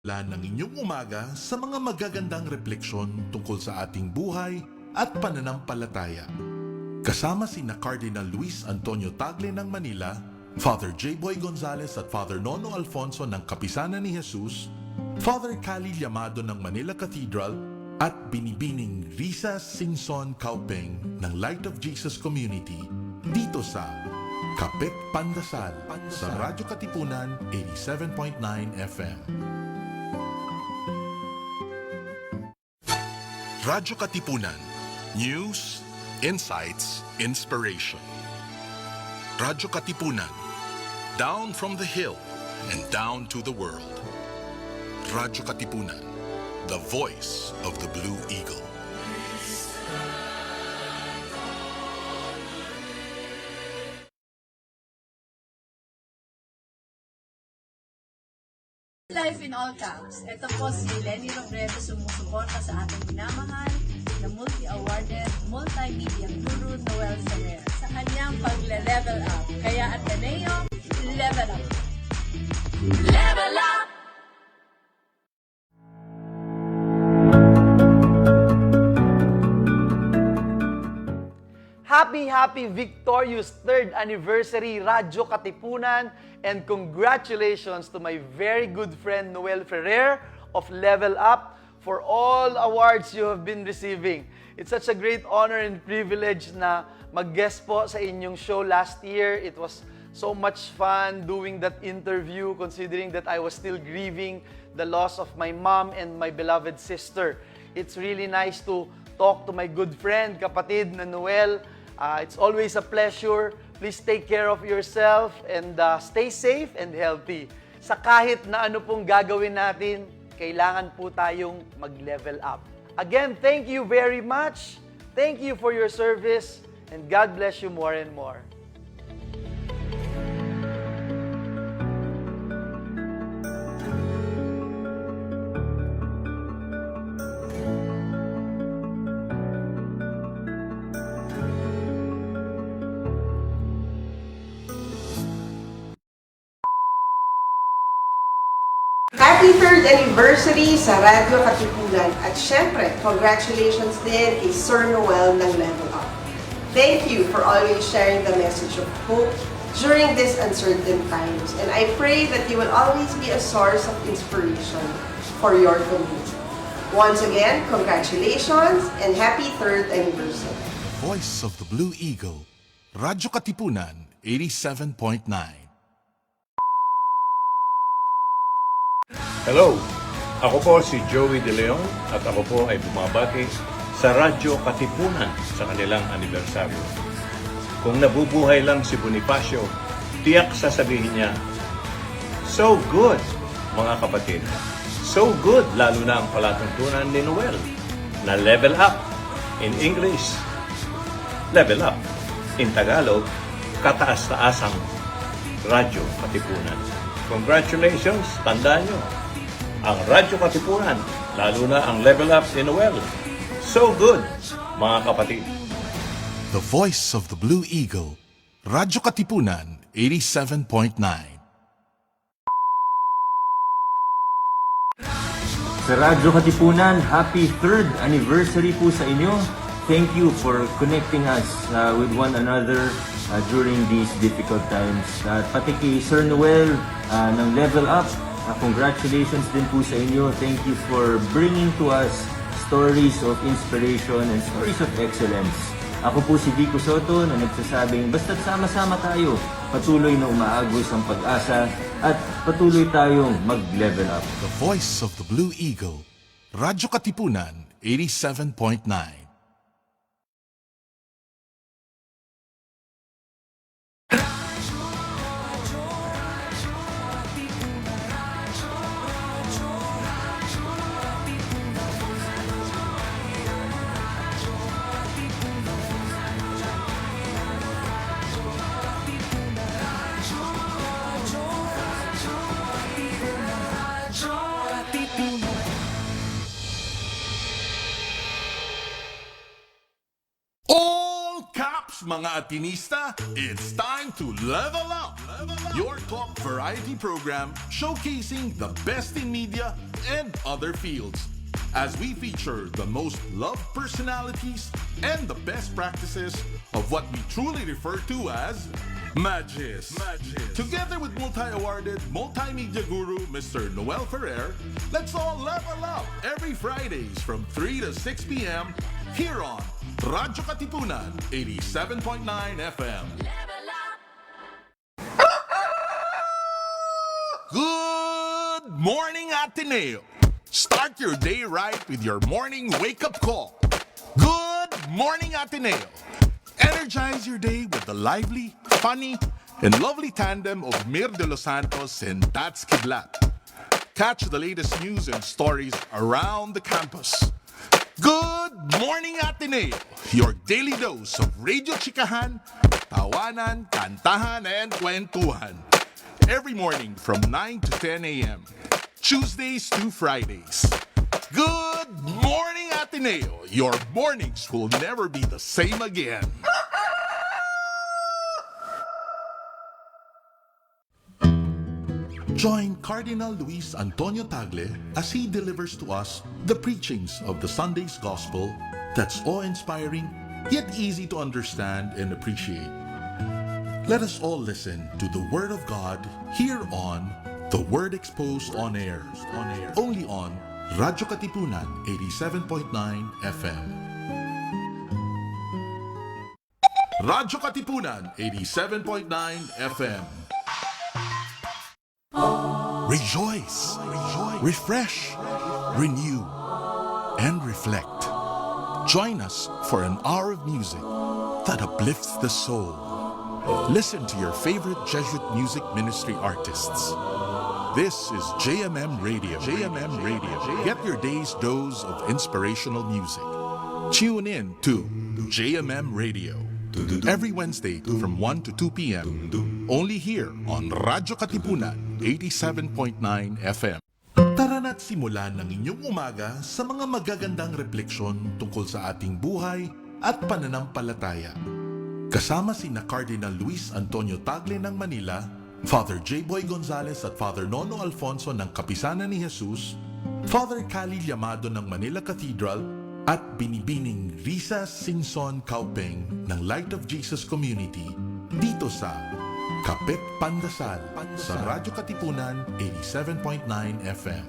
ng inyong umaga sa mga magagandang refleksyon tungkol sa ating buhay at pananampalataya. Kasama sina Cardinal Luis Antonio Tagle ng Manila, Father J. Boy Gonzales at Father Nono Alfonso ng Kapisanan ni Jesus, Father Cali Llamado ng Manila Cathedral, at Binibining Risa Singson Kaupeng ng Light of Jesus Community dito sa Kapit Pandasal sa Radyo Katipunan 87.9 FM. Radyo Katipunan. News, insights, inspiration. Radyo Katipunan. Down from the hill and down to the world. Radyo Katipunan. The voice of the Blue Eagle. Life in all caps. Ito po si Lenny Robredo, sumusuporta sa ating minamahal na multi-awarded, multimedia guru Noel Ferrer sa kanyang pagle-level up. Kaya Ateneo, level up! Level up! Happy victorious 3rd anniversary Radyo Katipunan, and congratulations to my very good friend Noel Ferrer of Level Up for all awards you have been receiving. It's such a great honor and privilege na mag-guest po sa inyong show last year. It was so much fun doing that interview, considering that I was still grieving the loss of my mom and my beloved sister. It's really nice to talk to my good friend, kapatid na Noel. It's always a pleasure. Please take care of yourself and stay safe and healthy. Sa kahit na ano pong gagawin natin, kailangan po tayong mag-level up. Again, thank you very much. Thank you for your service, and God bless you more and more. Happy 3rd anniversary sa Radyo Katipunan, at syempre, congratulations din kay Sir Noel ng Level Up. Thank you for always sharing the message of hope during these uncertain times, and I pray that you will always be a source of inspiration for your community. Once again, congratulations and happy 3rd anniversary. Voice of the Blue Eagle. Radyo Katipunan 87.9. Hello! Ako po si Joey De Leon at ako po ay bumabati sa Radyo Katipunan sa kanilang anibersaryo. Kung nabubuhay lang si Bonifacio, tiyak sasabihin niya, "So good, mga kapatid! So good," lalo na ang palatuntunan ni Noel na level up. In English, level up. In Tagalog, kataas-taasang Radyo Katipunan. Congratulations! Tandaan nyo, ang Radyo Katipunan, lalo na ang level up ni Noel. So good, mga kapatid. The voice of the Blue Eagle. Radyo Katipunan 87.9. Sa Radyo Katipunan, happy 3rd anniversary po sa inyo. Thank you for connecting us with one another during these difficult times. At pati kay Sir Noel ng Level Up, congratulations din po sa inyo. Thank you for bringing to us stories of inspiration and stories of excellence. Ako po si Vico Soto na nagsasabing basta't sama-sama tayo, patuloy na umaagos ang pag-asa at patuloy tayong mag-level up. The voice of the Blue Eagle. Radyo Katipunan 87.9. All caps, mga Atinista, it's time to level up. Your talk variety program showcasing the best in media and other fields. As we feature the most loved personalities and the best practices of what we truly refer to as Magis. Together with multi-awarded multimedia guru Mr. Noel Ferrer, let's all level up every Fridays from 3 to 6 p.m. here on Radyo Katipunan 87.9 FM. Good morning, Ateneo. Start your day right with your morning wake-up call. Good morning, Ateneo. Energize your day with the lively, funny, and lovely tandem of Mir de los Santos and Tats Kidlat. Catch the latest news and stories around the campus. Good morning, Ateneo. Your daily dose of radio chikahan, tawanan, kantahan, and kwentuhan. Every morning from 9 to 10 a.m. Tuesdays to Fridays. Good morning, Ateneo. Your mornings will never be the same again. Join Cardinal Luis Antonio Tagle as he delivers to us the preachings of the Sunday's Gospel that's awe-inspiring, yet easy to understand and appreciate. Let us all listen to the Word of God here on The Word Exposed on Air, only on Radyo Katipunan 87.9 FM. Radyo Katipunan 87.9 FM. Rejoice, refresh, renew, and reflect. Join us for an hour of music that uplifts the soul. Listen to your favorite Jesuit music ministry artists. This is JMM Radio. Get your day's dose of inspirational music. Tune in to JMM Radio every Wednesday from 1 to 2 p.m. Only here on Radyo Katipunan 87.9 FM. Tara na't simulan ng inyong umaga sa mga magagandang refleksyon tungkol sa ating buhay at pananampalataya. Kasama sina Cardinal Luis Antonio Tagle ng Manila, Father J. Boy Gonzales at Father Nono Alfonso ng Kapisanan ni Jesus, Father Cali Llamado ng Manila Cathedral, at Binibining Risa Singson Kaupeng ng Light of Jesus Community dito sa Kapit Pandasal sa Radyo Katipunan 87.9 FM.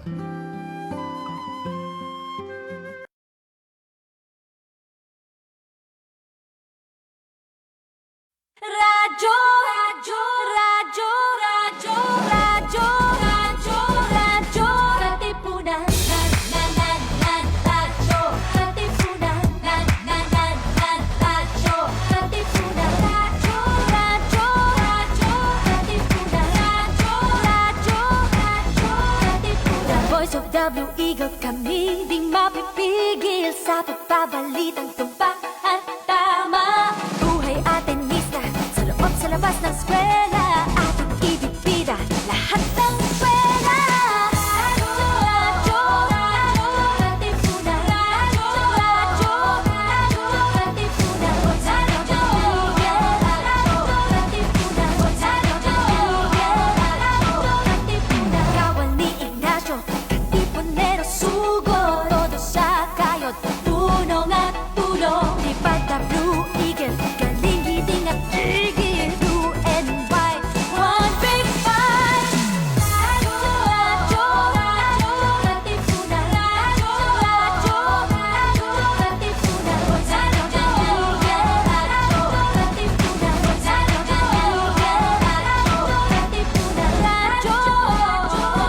Radyo, radyo, radyo, radyo, radyo, radyo, radyo, Katipunan. Radyo, Katipunan. Radyo, Katipunan. Radyo, radyo, radyo, Katipunan. Radyo, radyo, radyo, Katipunan. Voice of the Blue Eagle, kami di mapipigil sa pagbabalitang tumpak at tama. Buhay atenista sa loob sa labas ng eskwela, ating ibibida lahat ng eskwela. Radyo, radyo, Katipunan. Radyo, radyo, radyo, Katipunan. Radyo, Katipunan. Radyo, Katipunan. Kawal ni Ignacio, Katipunero sugo, todo sa kayod, tunong at tulong. Lipad na Blue Eagle, galing hiting at tigil, blue and white, one big fight. Radyo, radyo, radyo, Katipunan. Radyo, radyo, radyo, Katipunan. Radyo,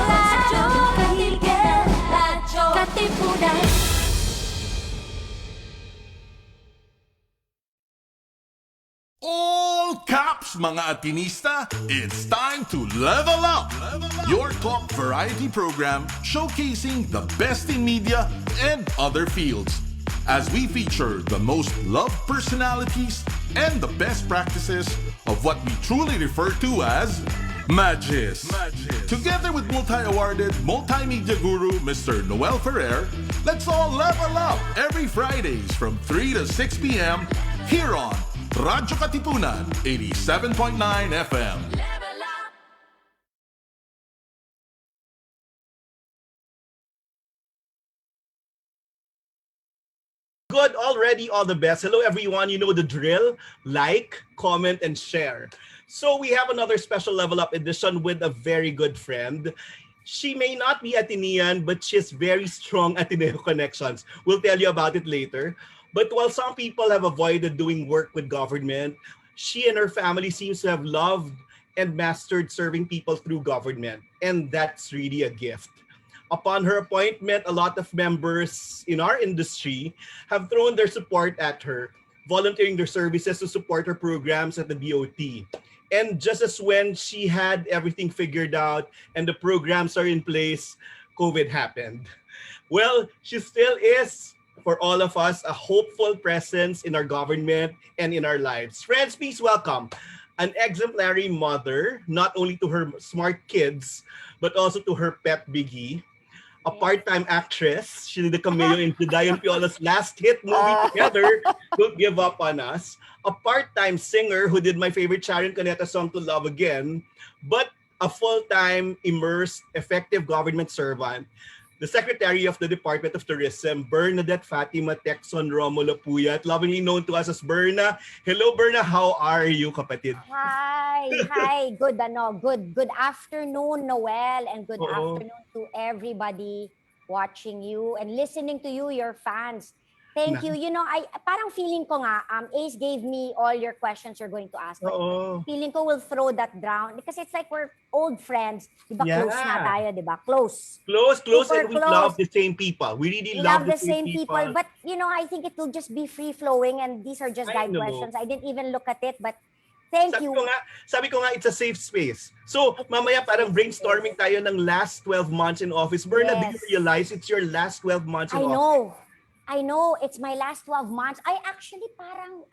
Katipunan. Radyo, Katipunan. All caps, mga Atinista! It's time to level up! Your talk variety program showcasing the best in media and other fields. As we feature the most loved personalities and the best practices of what we truly refer to as Magis. Together with multi-awarded multimedia guru Mr. Noel Ferrer, let's all level up every Fridays from 3 to 6 p.m. here on Radyo Katipunan 87.9 FM. good already. All the best. Hello, everyone. You know the drill. Like, comment, and share. So we have another special Level Up edition with a very good friend. She may not be Atenean, but she has very strong Ateneo connections. We'll tell you about it later. But while some people have avoided doing work with government, she and her family seems to have loved and mastered serving people through government. And that's really a gift. Upon her appointment, a lot of members in our industry have thrown their support at her, volunteering their services to support her programs at the DOT. And just as when she had everything figured out and the programs are in place, COVID happened. Well, she still is, for all of us, a hopeful presence in our government and in our lives. Friends, please welcome an exemplary mother, not only to her smart kids, but also to her pet Biggie. A part-time actress. She did the cameo in Juday and Piola's last hit movie together, Don't Give Up on Us. A part-time singer who did my favorite Sharon Cuneta song, To Love Again. But a full-time, immersed, effective government servant. The Secretary of the Department of Tourism, Bernadette Fatima Texon Romulo-Puyat, lovingly known to us as Berna. Hello, Berna. How are you, kapatid? Hi. Good afternoon, Noel, and good Oo. afternoon to everybody watching you and listening to you, your fans. Thank you. You know, I parang feeling ko nga, Ace gave me all your questions you're going to ask. But Oo. feeling ko we'll throw that down because it's like we're old friends. Diba Yeah. close na tayo, diba? Close. Close, Super and we close. love the same people. We really We love love the same people. But, you know, I think it will just be free-flowing and these are just I guide know. questions. I didn't even look at it, but thank you. Sabi ko nga, it's a safe space. So, mamaya parang brainstorming tayo ng last 12 months in office. Berna, do you Yes. realize it's your last 12 months in office? I know. It's my last 12 months. I actually parang,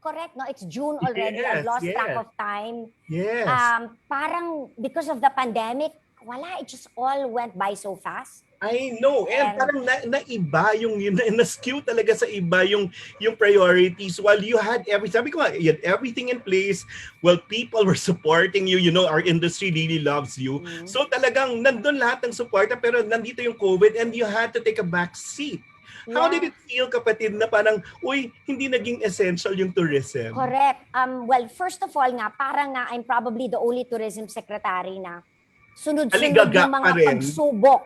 correct, no? It's June already. I've lost track of time. Yes. Parang because of the pandemic, it just all went by so fast. I know. And And- parang naiba na-skew talaga sa iba yung priorities while you had sabi ko nga, you had everything in place while people were supporting you. You know, our industry really loves you. Mhm. So talagang nandun lahat ng suporta pero nandito yung COVID and you had to take a back seat. How Yeah. did it feel, kapatid, na parang, hindi naging essential yung tourism? Correct. Well, first of all nga, parang nga I'm probably the only tourism secretary na sunod-sunod Aligaga yung mga pa rin. pagsubok.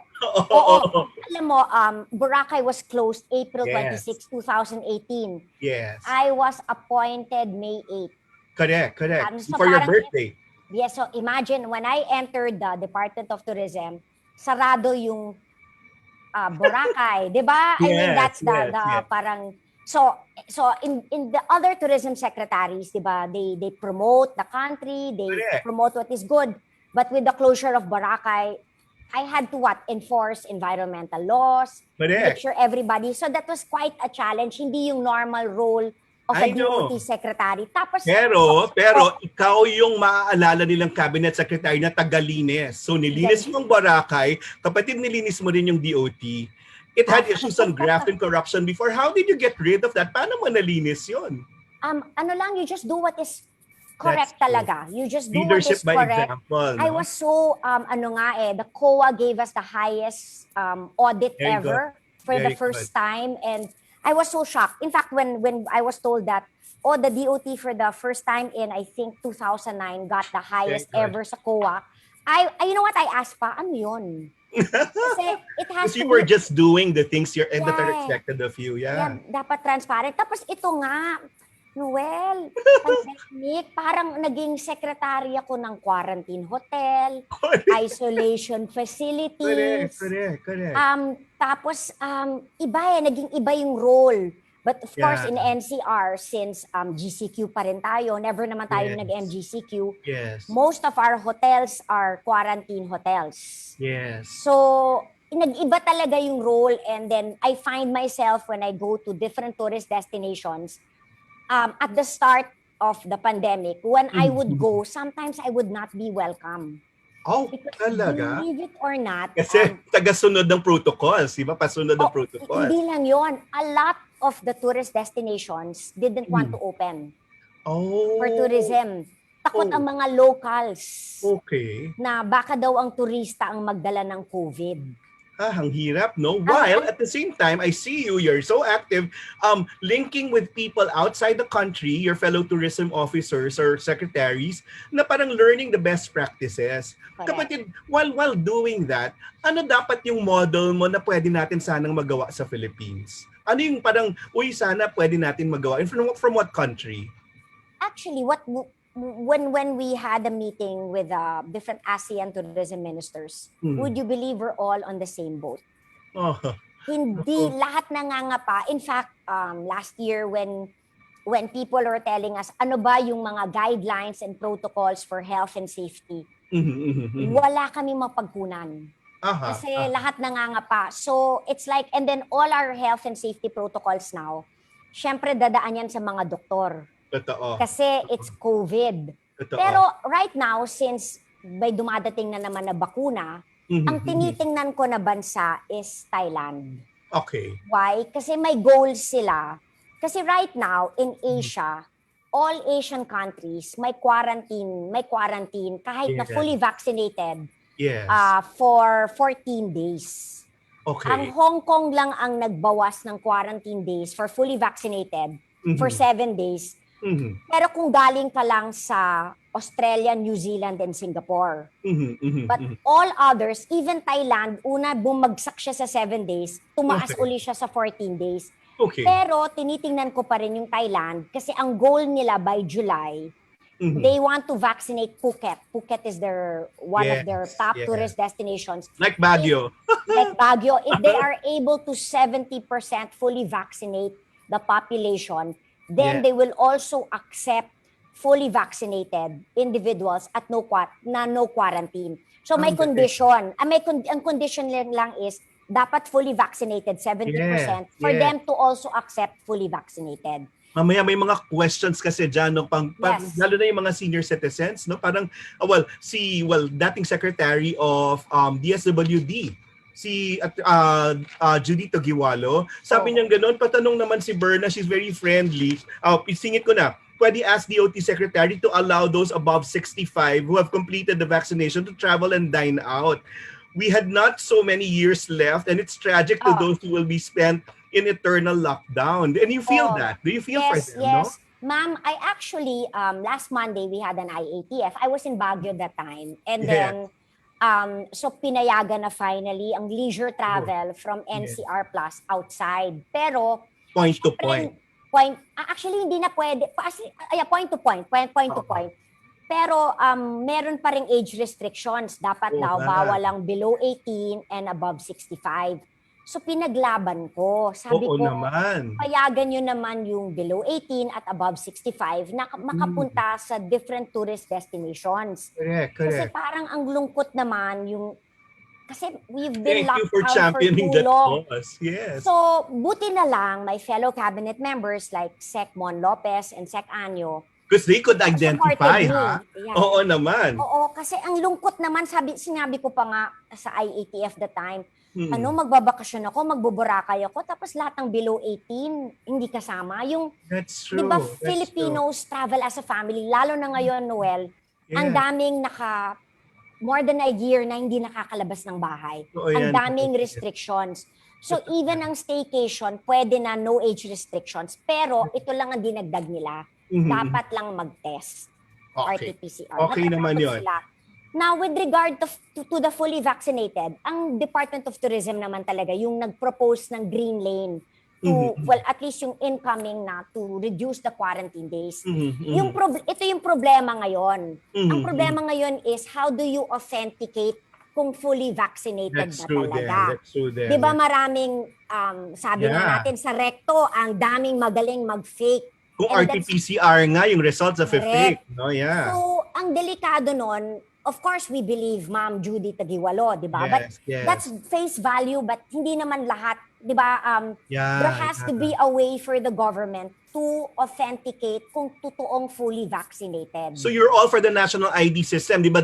Oo. Alam mo, Boracay was closed April Yes. 26, 2018. Yes. I was appointed May 8. Correct. So For your parang- birthday. Yes, so imagine when I entered the Department of Tourism, sarado yung Boracay, 'di ba? I mean Yes, that's the yes. parang so in the other tourism secretaries, 'di ba? They promote the country, they Correct. promote what is good. But with the closure of Boracay, I had to enforce environmental laws, make Correct. sure everybody. So that was quite a challenge. Hindi yung normal role of a I know. DOT secretary. Tapos Pero ikaw yung maaalala nilang cabinet secretary na tagalinis. So nilinis mo ang Boracay, kapatid nilinis mo rin yung DOT. It had issues on graft and corruption before. How did you get rid of that? Paano mo nalinis yun? ano lang, you just do what is correct That's true. talaga. You just do Leadership what is by correct. example. I was so, the COA gave us the highest audit Very ever for Very the first time. And I was so shocked. In fact, when I was told that, the DOT for the first time in, I think, 2009 got the highest Very good. ever sa COA, you know what I asked pa? Ano yun? Kasi it has Because to you were be just doing the things that are Yeah. expected of you. Yeah. dapat transparent. Tapos ito nga, Noel, pandemic, parang naging secretary ako ng quarantine hotel, isolation facilities. Correct. Tapos, naging iba yung role. But of course, Yeah. in NCR, since GCQ pa rin tayo, never naman tayo Yes. nag-MGCQ, Yes. most of our hotels are quarantine hotels. Yes. So, nag-iba talaga yung role, and then I find myself when I go to different tourist destinations, at the start of the pandemic, when I would go, sometimes I would not be welcome. Oh, Because talaga? believe it or not, Kasi tagasunod ng protocols, di ba? Pasunod ng protocols. hindi lang yon. A lot of the tourist destinations didn't want to open Oh. for tourism. Takot Oh. ang mga locals Okay. na baka daw ang turista ang magdala ng COVID. Ang hirap, no? While at the same time, I see you're so active, linking with people outside the country, your fellow tourism officers or secretaries, na parang learning the best practices. Correct. Kapatid, while doing that, ano dapat yung model mo na pwede natin sanang magawa sa Philippines? Ano yung parang, sana pwede natin magawa? And from what country? Actually, when we had a meeting with different ASEAN tourism ministers, would you believe we're all on the same boat? Oh. Hindi lahat nangangapa. In fact, last year when people were telling us ano ba yung mga guidelines and protocols for health and safety, wala kami mapagkunan. Kasi lahat nangangapa. So it's like, and then all our health and safety protocols now, syempre dadaan yan sa mga doktor. Totoo. Kasi it's COVID. Totoo. Pero right now, since may dumadating na naman na bakuna, ang tinitingnan ko na bansa is Thailand. Okay. Why? Kasi may goals sila. Kasi right now, in Asia, all Asian countries, may quarantine kahit na fully vaccinated for 14 days. Okay. Ang Hong Kong lang ang nagbawas ng quarantine days for fully vaccinated for 7 days. Pero kung galing ka lang sa Australia, New Zealand, and Singapore. But all others, even Thailand, una bumagsak siya sa 7 days, tumaas uli siya sa 14 days. Okay. Pero tinitingnan ko pa rin yung Thailand kasi ang goal nila by July, they want to vaccinate Phuket. Phuket is one of their top tourist destinations. Like Baguio. If they are able to 70% fully vaccinate the population, then they will also accept fully vaccinated individuals at no quarantine. So may condition. Ang condition lang is dapat fully vaccinated 70% for them to also accept fully vaccinated. Mamaya may mga questions kasi dyan, no? Lalo na yung mga senior citizens, no? Parang, dating Secretary of DSWD, si Judy Togiwalo, sabi niya gano'n, patanong naman si Berna, she's very friendly. Isingit ko na, pwede ask DOT Secretary to allow those above 65 who have completed the vaccination to travel and dine out. We had not so many years left and it's tragic to those who will be spent in eternal lockdown. And you feel that? Do you feel for them, no? Yes. Ma'am, I actually, last Monday, we had an IATF. I was in Baguio that time. And then, so pinayagan na finally ang leisure travel from NCR Plus outside. Pero point to point. Actually hindi na pwede. Point to point. Pero meron pa ring age restrictions. Dapat daw bawal lang below 18 and above 65. So pinaglaban ko. Sabi ko, naman. Payagan nyo naman yung below 18 at above 65 na makapunta sa different tourist destinations. Correct. Kasi parang ang lungkot naman yung kasi we've been Thank you locked for out championing for too that long. cause. Yes. So buti na lang my fellow cabinet members like Sec Mon Lopez and Sec Anyo. Because they could identify, ha? Yeah. Oo naman. Oo, kasi ang lungkot naman, sinabi ko pa nga sa IATF that time, magbabakasyon ako, magbuburakay ako, tapos lahat ng below 18, hindi kasama. That's true. Di ba Filipinos travel as a family, lalo na ngayon, Noel, ang daming more than a year na hindi nakakalabas ng bahay. Ang daming restrictions. So even ang staycation, pwede na no age restrictions, pero ito lang ang dinagdag nila. Dapat lang mag-test. RT-PCR. Okay naman yun. Now, with regard to the fully vaccinated, ang Department of Tourism naman talaga yung nag-propose ng green lane to, at least yung incoming na to reduce the quarantine days. Ito yung problema ngayon. Ang problema ngayon is how do you authenticate kung fully vaccinated na talaga. Di ba maraming, sabi nga natin sa recto, ang daming magaling mag-fake. Kung RT-PCR nga, yung results of a fake. No? Yeah. So, ang delikado nun, of course, we believe Ma'am Judy Tagiwalo, di ba? But that's face value, but hindi naman lahat, di ba? There has to be a way for the government to authenticate kung totoong fully vaccinated. So you're all for the national ID system, di ba?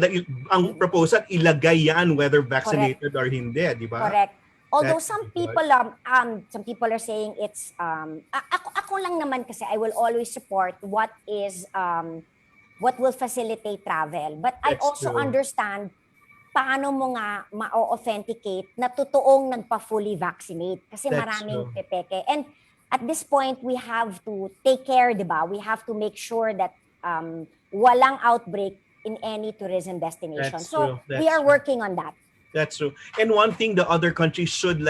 Ang proposal, ilagay yan whether vaccinated or hindi, di ba? Correct. Although some people are saying it's ako lang naman kasi I will always support what will facilitate travel. But I also understand paano mo nga ma-authenticate na totoong nagpa-fully vaccinate? Kasi That's maraming true. pepeke. And at this point, we have to take care, di ba? We have to make sure that walang outbreak in any tourism destination. That's So, true. we That's are true. working on that. That's true. And one thing the other countries should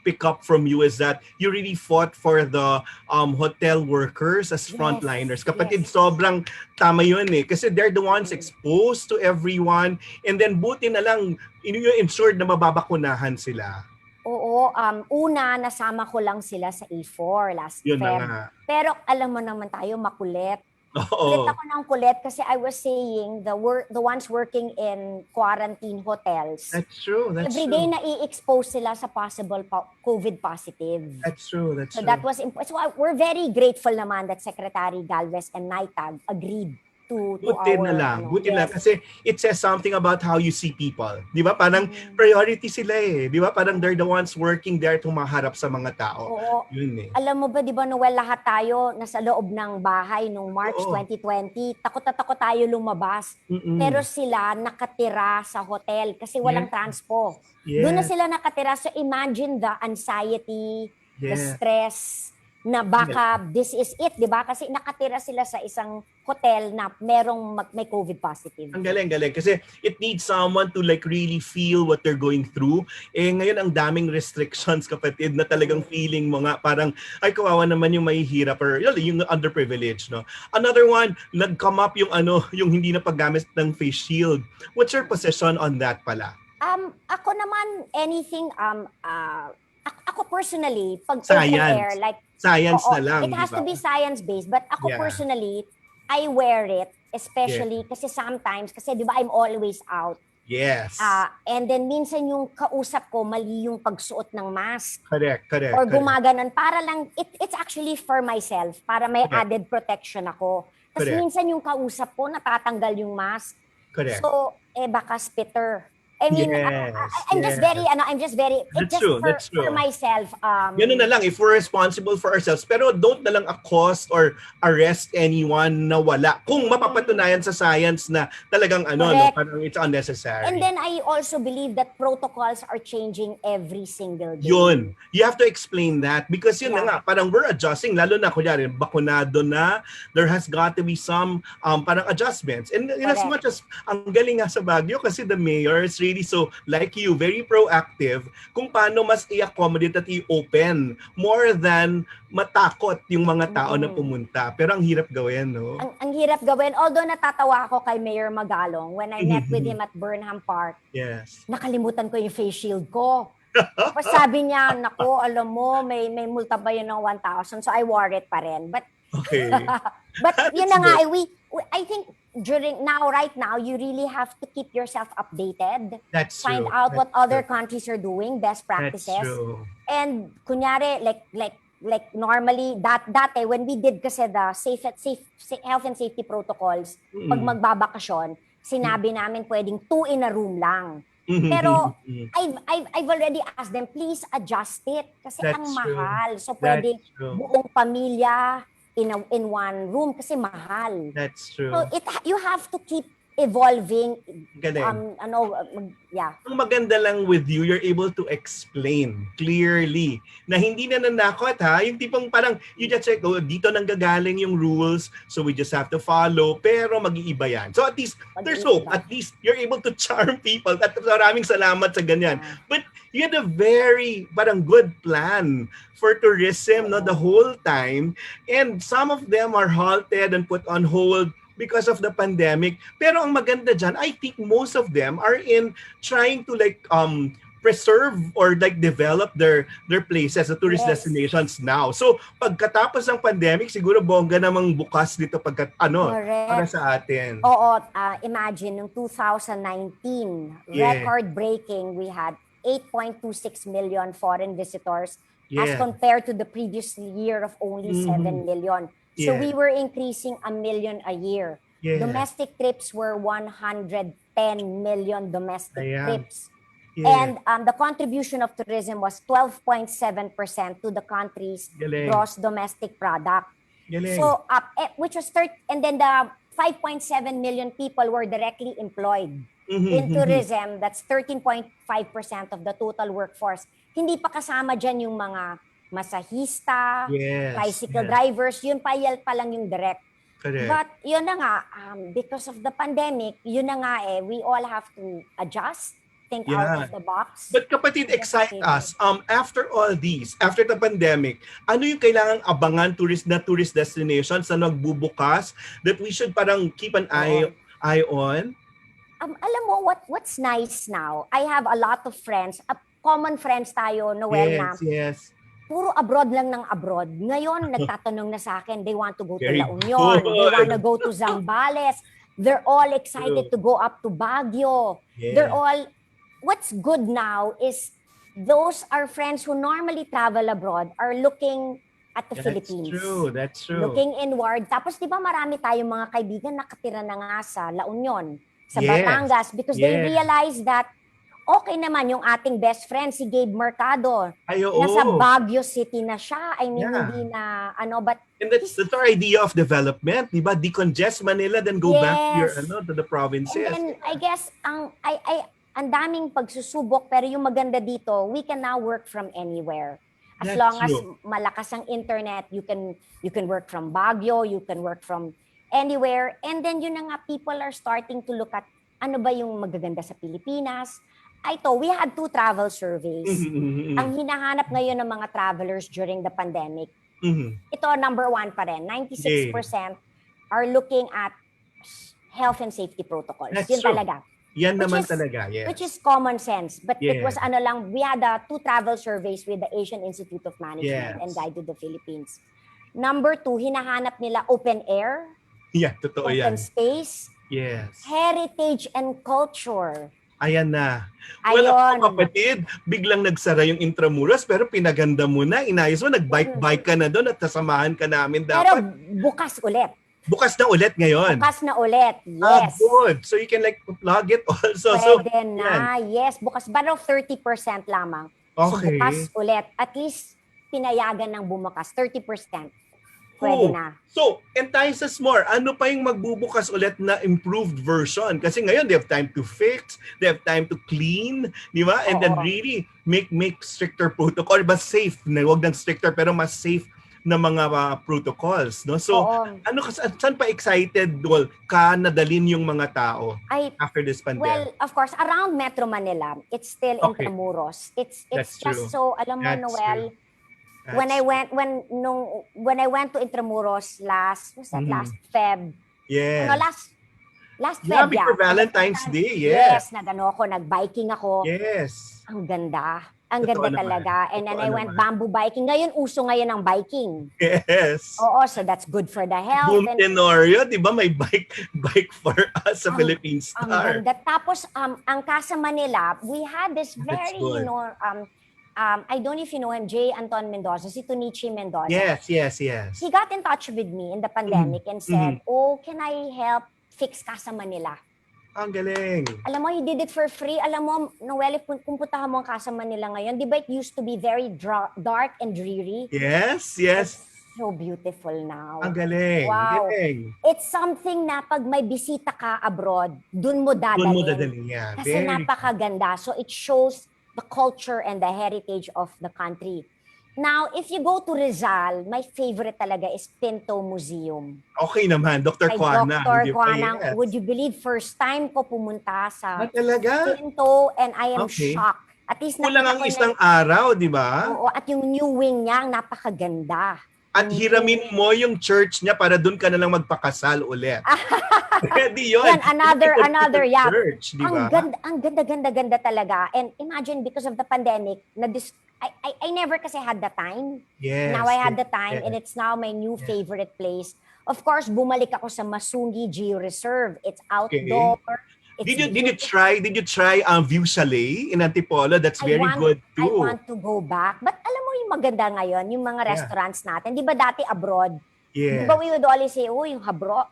pick up from you is that you really fought for the hotel workers as Yes, frontliners. Kapatid, yes. sobrang tama yun eh. Kasi they're the ones exposed to everyone. And then buti na lang, yung ensured na mababakunahan sila. Oo, una, nasama ko lang sila sa A4 last Yun na Feb. nga. Pero alam mo naman tayo, makulit. Oo. Kulit ako ng kulit kasi I was saying the ones working in quarantine hotels, That's true. That's every day true. na-i-expose sila sa possible COVID positive. That's true. That's So true. that was so we're very grateful naman that Secretary Galvez and NITAG agreed to Buti our na lang. Buti lang. yes. Kasi it says something about how you see people. Di ba? Parang priority sila eh. Di ba? Parang they're the ones working there to maharap sa mga tao. Oo. Yun eh. Alam mo ba, di ba, Noel, lahat tayo nasa loob ng bahay nung March Oo. 2020. Takot na takot tayo lumabas. Mm-mm. Pero sila nakatira sa hotel kasi walang Yes. transpo. Yes. Doon na sila nakatira. So imagine the anxiety, the Yes. stress, na baka this is it, di ba? Kasi nakatira sila sa isang hotel na may COVID positive. Ang galing. Kasi it needs someone to like really feel what they're going through. Eh ngayon ang daming restrictions, kapatid, na talagang feeling mo nga parang, ay kawawa naman yung mahihirap or yung underprivileged, no? Another one, nag-come up yung yung hindi na paggamit ng face shield. What's your position on that pala? Ako naman, anything, ako personally, pag Science. open air, like, Science oo, na lang, it has di ba? to be science-based. But ako Yeah. personally, I wear it, especially kasi sometimes, kasi di ba I'm always out. Yes. And then minsan yung kausap ko, mali yung pagsuot ng mask. Correct. Or gumaganon. Para lang, it's actually for myself, para may Correct. added protection ako. Tapos Correct. minsan yung kausap ko, natatanggal yung mask. Correct. So, baka spitter. I mean, Yes, I'm just yes. very, That's just true, that's true. for myself. Ganun na lang, if we're responsible for ourselves, pero don't na lang accost or arrest anyone na wala. Kung mapapatunayan sa science na talagang Correct. parang it's unnecessary. And then I also believe that protocols are changing every single day. Yun. You have to explain that because yun na nga, Yeah. parang we're adjusting, lalo na kunyari, bakunado na, there has got to be some parang adjustments. And in as Correct. much as, ang galing nga sa Baguio kasi the mayor is really so, like you, very proactive kung paano mas i-accommodate at i-open more than matakot yung mga tao na pumunta. Pero ang hirap gawin, no? Ang hirap gawin. Although natatawa ako kay Mayor Magalong when I met with him at Burnham Park, Yes. nakalimutan ko yung face shield ko. Tapos sabi niya, nako, alam mo, may multa ba yun ng 1,000? So I wore it pa rin. But Okay. But yun na That's nga, good. I think right now, you really have to keep yourself updated. That's Find true. out what That's other true. countries are doing, best practices. That's true. And kunyari, like normally, dati, when we did kasi the health and safety protocols, pag magbabakasyon, sinabi namin pwedeng 2 in a room lang. Pero I've already asked them, please adjust it kasi That's ang true. mahal. So That's pwede true. buong pamilya in one room kasi mahal. That's true. So you have to keep evolving. Galing. Yeah. Ang maganda lang with you, you're able to explain clearly na hindi na nanakot ha. Yung tipong parang you just check, dito nang gagaling yung rules, so we just have to follow, pero mag-iiba yan. So at least, there's hope. At least you're able to charm people. At maraming salamat sa ganyan. But you had a very parang good plan for tourism the whole time. And some of them are halted and put on hold because of the pandemic. Pero ang maganda dyan, I think most of them are in trying to preserve or develop their places, the tourist Yes. destinations now. So pagkatapos ng pandemic, siguro bongga namang bukas dito Correct. para sa atin. Oo, imagine, noong 2019, Yeah. record-breaking, we had 8.26 million foreign visitors as Yeah. compared to the previous year of only 7 million. So Yeah. we were increasing 1 million a year. Yeah. Domestic trips were 110 million domestic Ayan. trips. Yeah. And the contribution of tourism was 12.7% to the country's Galing. gross domestic product. Galing. So, which was and then the 5.7 million people were directly employed Mhm, in tourism, that's 13.5% of the total workforce. Hindi pa kasama dyan yung mga masahista, Yes. tricycle Yes. drivers, yun pa lang yung direct. Correct. But yun na nga, because of the pandemic, yun na nga we all have to adjust, think out Yeah. of the box. But kapatid, excite us. After all these, after the pandemic, ano yung kailangang abangan tourist destinations na nagbubukas that we should parang keep an eye on? Alam mo, what's nice now, I have a lot of friends, common friends tayo, Noel, na Yes. puro abroad lang ng abroad. Ngayon, nagtatanong na sa akin, they want to go to Very La Union, they good. want to go to Zambales, they're all excited to go up to Baguio. Yeah. They're all, what's good now is those are friends who normally travel abroad are looking at the Philippines. That's true. Looking inward. Tapos di ba marami tayong mga kaibigan nakatira na nga sa La Union, sa Yes. Batangas, because they Yes. realize that okay naman yung ating best friend, si Gabe Mercado. Ay, oo. Nasa Baguio City na siya. I mean, Yeah. hindi na, but And that's our idea of development, di ba? Decongest Manila, then go back to your, Yes. to the provinces. and then I guess, ang daming pagsusubok, pero yung maganda dito, we can now work from anywhere. As That's long as true. malakas ang internet, you can work from Baguio, you can work from anywhere. And then yun na nga, people are starting to look at ano ba yung magaganda sa Pilipinas. We had 2 travel surveys. Ang hinahanap ngayon ng mga travelers during the pandemic, ito number 1 pa rin. 96% are looking at health and safety protocols. That's Yun true. talaga. Yan Which naman is- talaga, yes. Which is common sense. But it Yes. was we had 2 travel surveys with the Asian Institute of Management Yes. and Guide to the Philippines. Number 2, hinahanap nila open air, Yeah, totoo open yan. space, Yes. heritage and culture. Ayan na. Well, Ayun. ako, kapatid, biglang nagsara yung Intramuros pero pinaganda mo na, inayos mo, nag-bike ka na doon at kasamahan ka namin Pero dapat. bukas ulit. Bukas na ulit ngayon. Bukas na ulit. Yes. Good. So you can plug it also. So, Pwede na. Yes, bukas. Pero 30% lamang. So Okay. bukas ulit. At least pinayagan ng bumukas. 30%. Pwede Cool. na. So, entice us more. Ano pa yung magbubukas ulit na improved version? Kasi ngayon, they have time to fix, they have time to clean, di ba? And then Oo. really make stricter protocol, but safe. Huwag ng stricter, pero mas safe na mga protocols. No? So, Oo. saan pa excited ka nadalin yung mga tao after this Well, pandemic? of course, around Metro Manila, it's still Okay. Intramuros. It's That's just true. so, alam mo, That's Noel, true. when I went to Intramuros last Feb, Yes. last Yeah, Feb, before Valentine's Day, yes. nag-biking ako. Yes. Ang ganda. Ang Totoo ganda naman. talaga. And then Totoo I went naman. bamboo biking. Ngayon, uso ngayon ang biking. Yes. Oo, so that's good for the health. Boom And Tenorio, di ba may bike for us sa Philippine ang Star. ganda. Tapos, ang Casa Manila, we had this very, good. I don't know if you know him, J. Anton Mendoza, si Tunichi Mendoza. Yes. He got in touch with me in the pandemic and said, can I help fix Casa Manila? Ang galing. Alam mo, he did it for free. Alam mo, Noel, kung puntahan mo ang Casa Manila ngayon, di ba it used to be very dark and dreary? Yes. It's so beautiful now. Ang galing. Wow. Galing. It's something na pag may bisita ka abroad, dun mo dadalhin. Doon mo dadalhin yan. Kasi napakaganda. So it shows the culture and the heritage of the country. Now, if you go to Rizal, my favorite talaga is Pinto Museum. Okay naman, Dr. Kay Kwana. Dr. Hindi pa, Kwana, yes. would you believe, first time ko pumunta sa Talaga? Pinto and I am Okay. shocked. At least Kulang nakita ang ko na- isang araw, di ba? Oo, at yung new wing niya, ang napakaganda. At hiramin mo yung church niya para doon ka na lang magpakasal ulit. Pwede yun. Yan, another, yeah. Church, di ba? Ang ganda talaga. And imagine, because of the pandemic, I never kasi had the time. Yes. Now I had the time yes. and it's now my new favorite place. Of course, bumalik ako sa Masungi Geo Reserve. It's outdoor. It's Did you beautiful. try View Chalet in Antipolo? That's very good I too. want to go back. But alam mo yung maganda ngayon, yung mga restaurants natin. Di ba dati abroad? Yes. Di ba we would always say, yung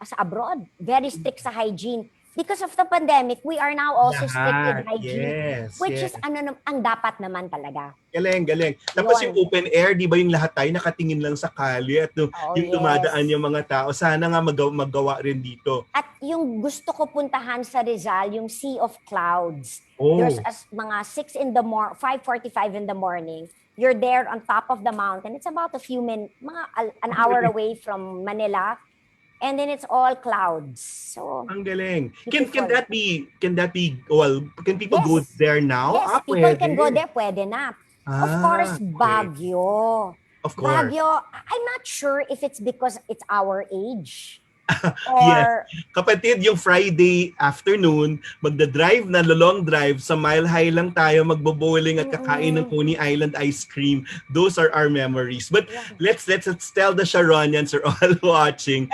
sa abroad, very strict sa hygiene. because of the pandemic, we are now also strict with Lahat. hygiene, Yes, which yes. is ang dapat naman talaga. Galing. Tapos yung Yun. open air, di ba yung lahat tayo nakatingin lang sa kalye at Oh, yung dumadaan yung mga tao. Sana nga magawa rin dito. At yung gusto ko puntahan sa Rizal, yung Sea of Clouds. Oh. There's mga 5:45 in the morning. You're there on top of the mountain. It's about a few minutes, an hour away from Manila. And then it's all clouds. So, Ang galing. beautiful. Can that be, well, can people go Yes. there now? Yes, people Pwede. can go there, pwede na. Of course, okay. Baguio. Of course. Baguio, I'm not sure if it's because it's our age. Yes. Kapatid, yung Friday afternoon, magda-drive na long drive, sa Mile High lang tayo, magbo-bowling at kakain ng Coney Island ice cream. Those are our memories. But let's tell the Sharonians are all watching.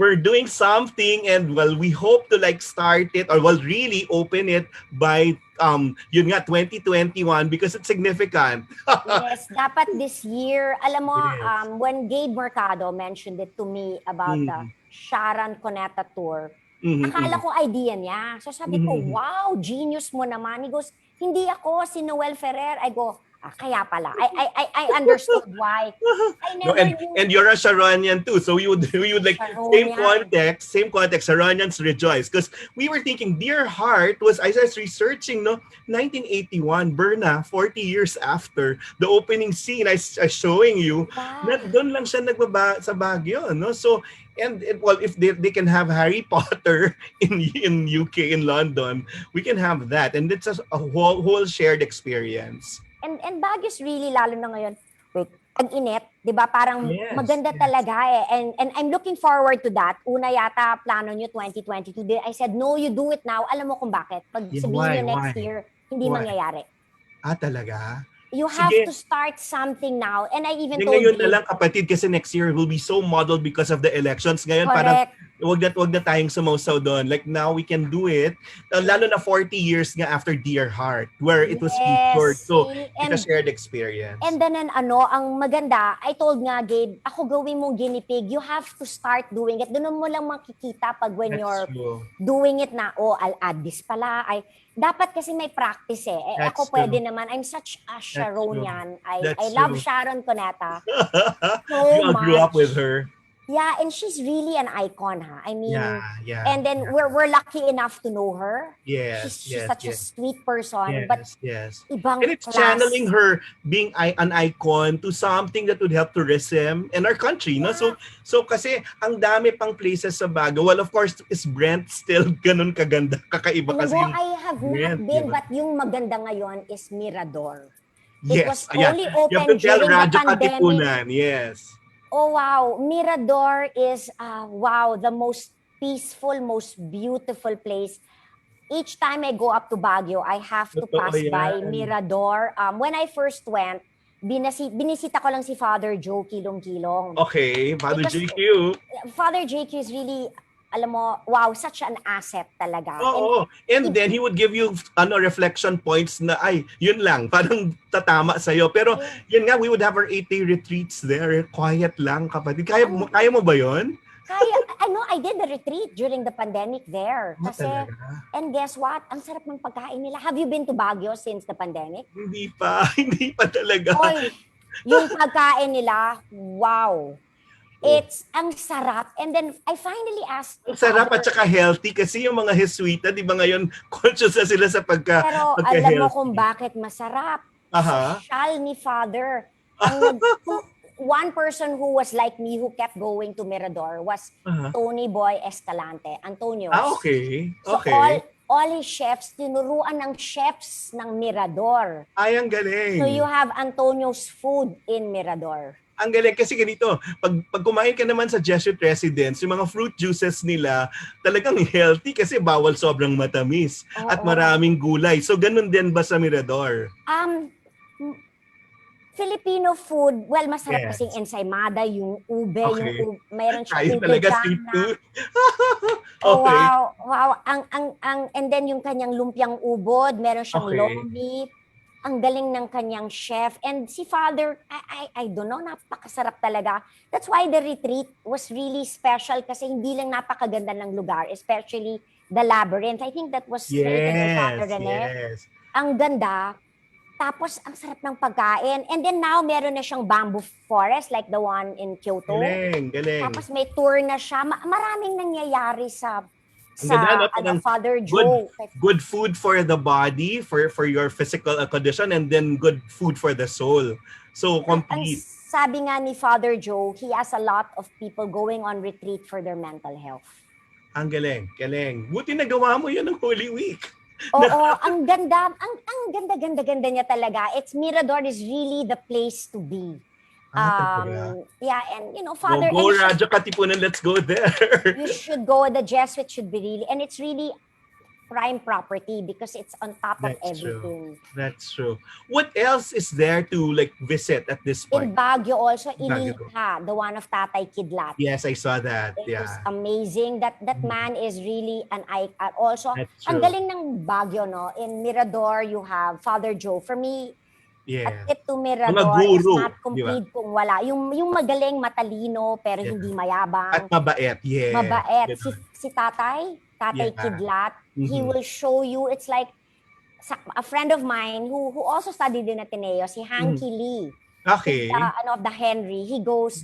We're doing something, and well, we hope to start it, or really open it by yun nga 2021, because it's significant. Yes, dapat this year. Alam mo, Yes. when Gabe Mercado mentioned it to me about the Sharon Cuneta tour, akala ko idea niya. So sabi ko, wow, genius mo naman. He goes, hindi ako, si Noel Ferrer. I go, kaya pala. I understood why. I No, never knew. and you're a Sharonian too, so we would like Sharonian. same context. Sharonians rejoice, because we were thinking Dear Heart was, I was researching, 1981, Berna, 40 years after the opening scene I showing you, doon lang siya nagbaba sa Baguio, no? So well, if they can have Harry Potter in UK, in London, we can have that, and it's a whole shared experience. And Baguio's really, lalo na ngayon, ang-init, di ba? Parang Yes, maganda talaga eh. And I'm looking forward to that. Una yata, plano nyo 2022. I said, no, you do it now. Alam mo kung bakit? Pag Yeah, sabihin nyo why? next year, hindi Why? mangyayari. Talaga? You have Sige. to start something now. And I even Hindi, told ngayon you, na lang, kapatid, kasi next year will be so muddled because of the elections. Ngayon, parang correct. wag na tayong sumausaw doon. Like now, we can do it. Lalo na 40 years nga after Dear Heart, where it was featured. So, it's a shared experience. And then, ang maganda, I told nga, Gabe, ako gawin mong guinea pig, you have to start doing it. Doon mo lang makikita pag when That's you're true. doing it na, I'll add this pala. Dapat kasi may practice eh. That's Ako true. pwede naman. I'm such a Sharonian. I That's love true. Sharon Cuneta. You all grew up with her. Yeah, and she's really an icon, ha? I mean, Yeah. and then we're lucky enough to know her. Yes, She's yes, such a yes. sweet person, Yes, but yes. ibang And it's class. channeling her being an icon to something that would help tourism in our country, no? So kasi ang dami pang places sa Baguio. Well, of course, is Brent still ganun kaganda, kakaiba Alam kasi mo, yung I have not Brent, been, diba? but yung maganda ngayon is Mirador. It was ayan. only You have open to tell during the Radyo pandemic. Katipunan, yes. Oh, wow. Mirador is, the most peaceful, most beautiful place. Each time I go up to Baguio, I have to Totoo pass by yan. Mirador. When I first went, binisita ko lang si Father Joe Kilong-Kilong. Okay, Father Because- JQ. Father JQ is really, alam mo, wow, such an asset talaga. Oo. And then he would give you reflection points na yun lang, parang tatama sa Pero yun nga, we would have our 8-day retreats there. Quiet lang, kapatid. Kaya mo ba yun? I did the retreat during the pandemic there. Kasi, Talaga? and guess what? Ang sarap ng pagkain nila. Have you been to Baguio since the pandemic? Hindi pa talaga. Oy, yung pagkain nila, wow. It's ang sarap. And then I finally asked. Ang sarap at saka healthy kasi yung mga Jesuita, di ba ngayon conscious na sila sa Pero alam mo kung bakit masarap. Aha. Social ni Father. One person who was like me who kept going to Mirador was Tony Boy Escalante. Antonio. Okay. So Okay. all his chefs, tinuruan ng chefs ng Mirador. Ay, ang galing. So you have Antonio's food in Mirador. Ang galing kasi ganito, pag kumain ka naman sa Jesuit residence, yung mga fruit juices nila talagang healthy kasi bawal sobrang matamis at maraming gulay. So ganun din ba sa Mirador? Filipino food, well, masarap Yes. kasing ensaymada, yung ube, Okay. mayroon siya Kaya ube talaga dyan street na- food. Oh, Okay. wow. And then yung kanyang lumpiang ubod, meron siyang Okay. long beef. Ang galing ng kanyang chef. And si Father, I don't know, napakasarap talaga. That's why the retreat was really special kasi hindi lang napakaganda ng lugar, especially the Labyrinth. I think that was written by Father Yes, Rene. yes. Ang ganda. Tapos, ang sarap ng pagkain. And then now, meron na siyang bamboo forest like the one in Kyoto. Galing, galing. Tapos may tour na siya. Maraming nangyayari sa Ang ganda, no? Parang Father Joe. good food for the body, for your physical condition, and then good food for the soul. So, Ang complete. sabi nga ni Father Joe, he has a lot of people going on retreat for their mental health. Ang galing, galing. Buti nagawa mo yun ng Holy Week. Oo, ang ganda. Ang ganda niya talaga. Mirador is really the place to be. Yeah, and Father... Go radyo-katipunan, let's go there. You should go. The Jesuit should be really... And it's really prime property because it's on top of everything. That's true. What else is there to visit at this point? In Baguio also, Baguio. Iliha, the one of Tatay Kidlat. Yes, I saw that. It was amazing. That man is really an icon. Also, That's ang true. galing ng Baguio, no? In Mirador, you have Father Joe. For me, Yeah. a tip to Mirador Mga is guru, not complete kung wala. Yung magaling, matalino, pero hindi mayabang. At mabait, yeah. Mabait. Si Tatay Kidlat, he will show you. It's like a friend of mine who also studied in Ateneo, si Hanky Lee. Okay. The Henry, he goes,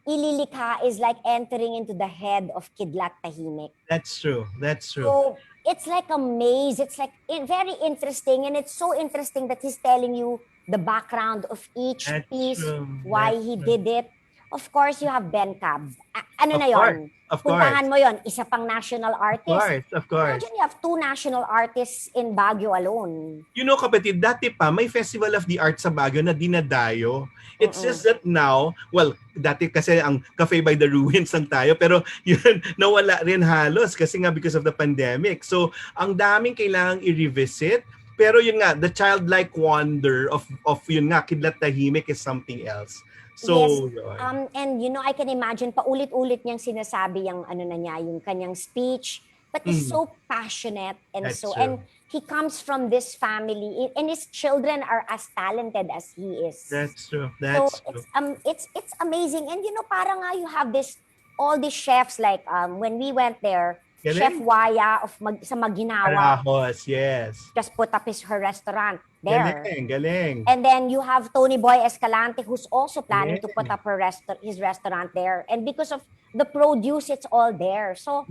Ililikha is like entering into the head of Kidlat Tahimik. That's true. That's true. So, it's like a maze. It's like very interesting. And it's so interesting that he's telling you the background of each piece, why he did it. Of course, you have Ben Cab. Ano na yon? Of course. Puntahan mo yon, isa pang national artist. Of course. Imagine you have 2 national artists in Baguio alone. You know, kapatid, dati pa, may Festival of the Arts sa Baguio na dinadayo. It's just that now, well, dati kasi ang Cafe by the Ruins lang tayo, pero yun, nawala rin halos kasi nga because of the pandemic. So, ang daming kailangang i-revisit. Pero yun nga, the childlike wonder of yun nga, Kidlat Tahimik is something else. So, yes. And I can imagine paulit-ulit niyang sinasabi yung yung kanyang speech, but he's so passionate and That's so true. and he comes from this family and his children are as talented as he is. That's true. It's amazing. And parang nga you have all these chefs like when we went there, Galing. Chef Waya sa Maginawa Arahos, yes. just put up her restaurant there. Galing. And then you have Tony Boy Escalante who's also planning to put up his restaurant there. And because of the produce, it's all there. So,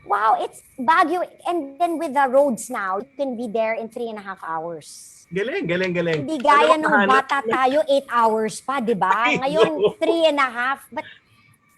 wow, it's Baguio. And then with the roads now, you can be there in 3.5 hours. Galing. Hindi gaya nung bata tayo, 8 hours pa, di ba? Ngayon, 3.5.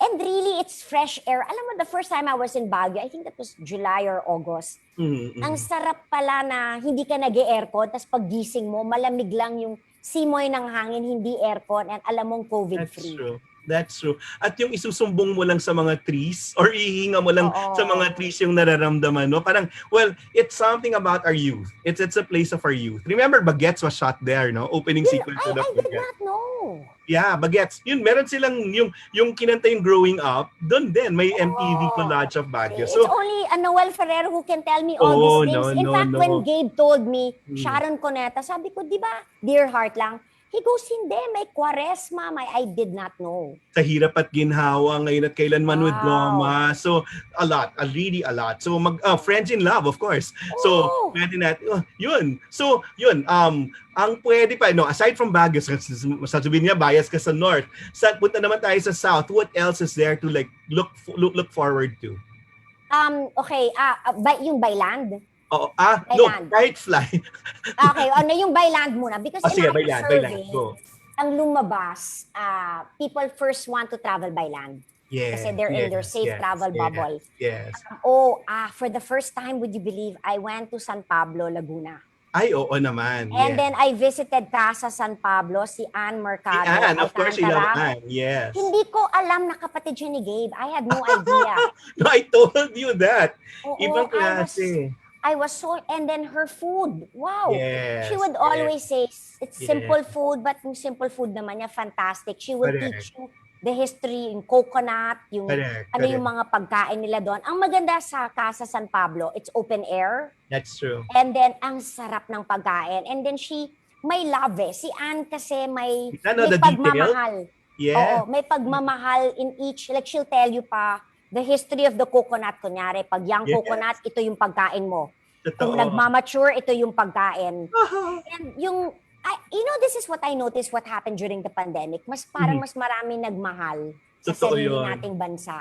And really, it's fresh air. Alam mo, the first time I was in Baguio, I think that was July or August. Ang sarap pala na hindi ka nag-aircon, tapos paggising mo, malamig lang yung simoy ng hangin, hindi aircon, and alam mong COVID-free. That's true. At yung isusumbong mo lang sa mga trees or ihinga mo lang sa mga trees yung nararamdaman mo. Parang, well, it's something about our youth. It's a place of our youth. Remember, Bagets was shot there, no? Opening sequence to the I did not know. Yeah, Bagets. Yun, meron silang yung kinanta yung Growing Up. Doon din, may MTV Collage of Baguio. It's only Noel Ferrer who can tell me all these things. In fact, when Gabe told me, Sharon Cuneta, sabi ko, di ba, dear heart lang, he goes, hindi, may Quaresma, I did not know. Sa Hirap at Ginhawa ngayon at Kailanman with Roma. So, really a lot. So, Friends in Love, of course. So, pwede natin, yun. So, yun, ang pwede pa, aside from Baguio, sasabihin niya, bias ka sa North. Punta naman tayo sa South. What else is there to look forward to? Okay, yung by land? No, kite fly. Okay, yung by land muna. Because in our survey, Go. ang lumabas, people first want to travel by land. Yes, Kasi they're in their safe travel bubble. Yes. For the first time, would you believe, I went to San Pablo, Laguna. Ay, oo naman. And then I visited Casa San Pablo, si Ann Mercado. Of course, you love Ann. Yes. Hindi ko alam na kapatid siya ni Gabe. I had no idea. No, I told you that. Oo, Ibang klase. I was so, and then her food, wow. Yes, She would always say, it's simple food, but yung simple food naman niya, fantastic. She would teach you the history, yung coconut, yung yung mga pagkain nila doon. Ang maganda sa Casa San Pablo, it's open air. That's true. And then, ang sarap ng pagkain. And then may love eh. Si Ann kasi may pagmamahal. Yeah. Oo, may pagmamahal in each, like she'll tell you pa, the history of the coconut, kunyari, pag young Yes. coconut, ito yung pagkain mo. Kung Totoo. nagmamature, ito yung pagkain. And yung, this is what I noticed what happened during the pandemic. Parang mas marami nagmahal sa Totoo sarili yun. nating bansa.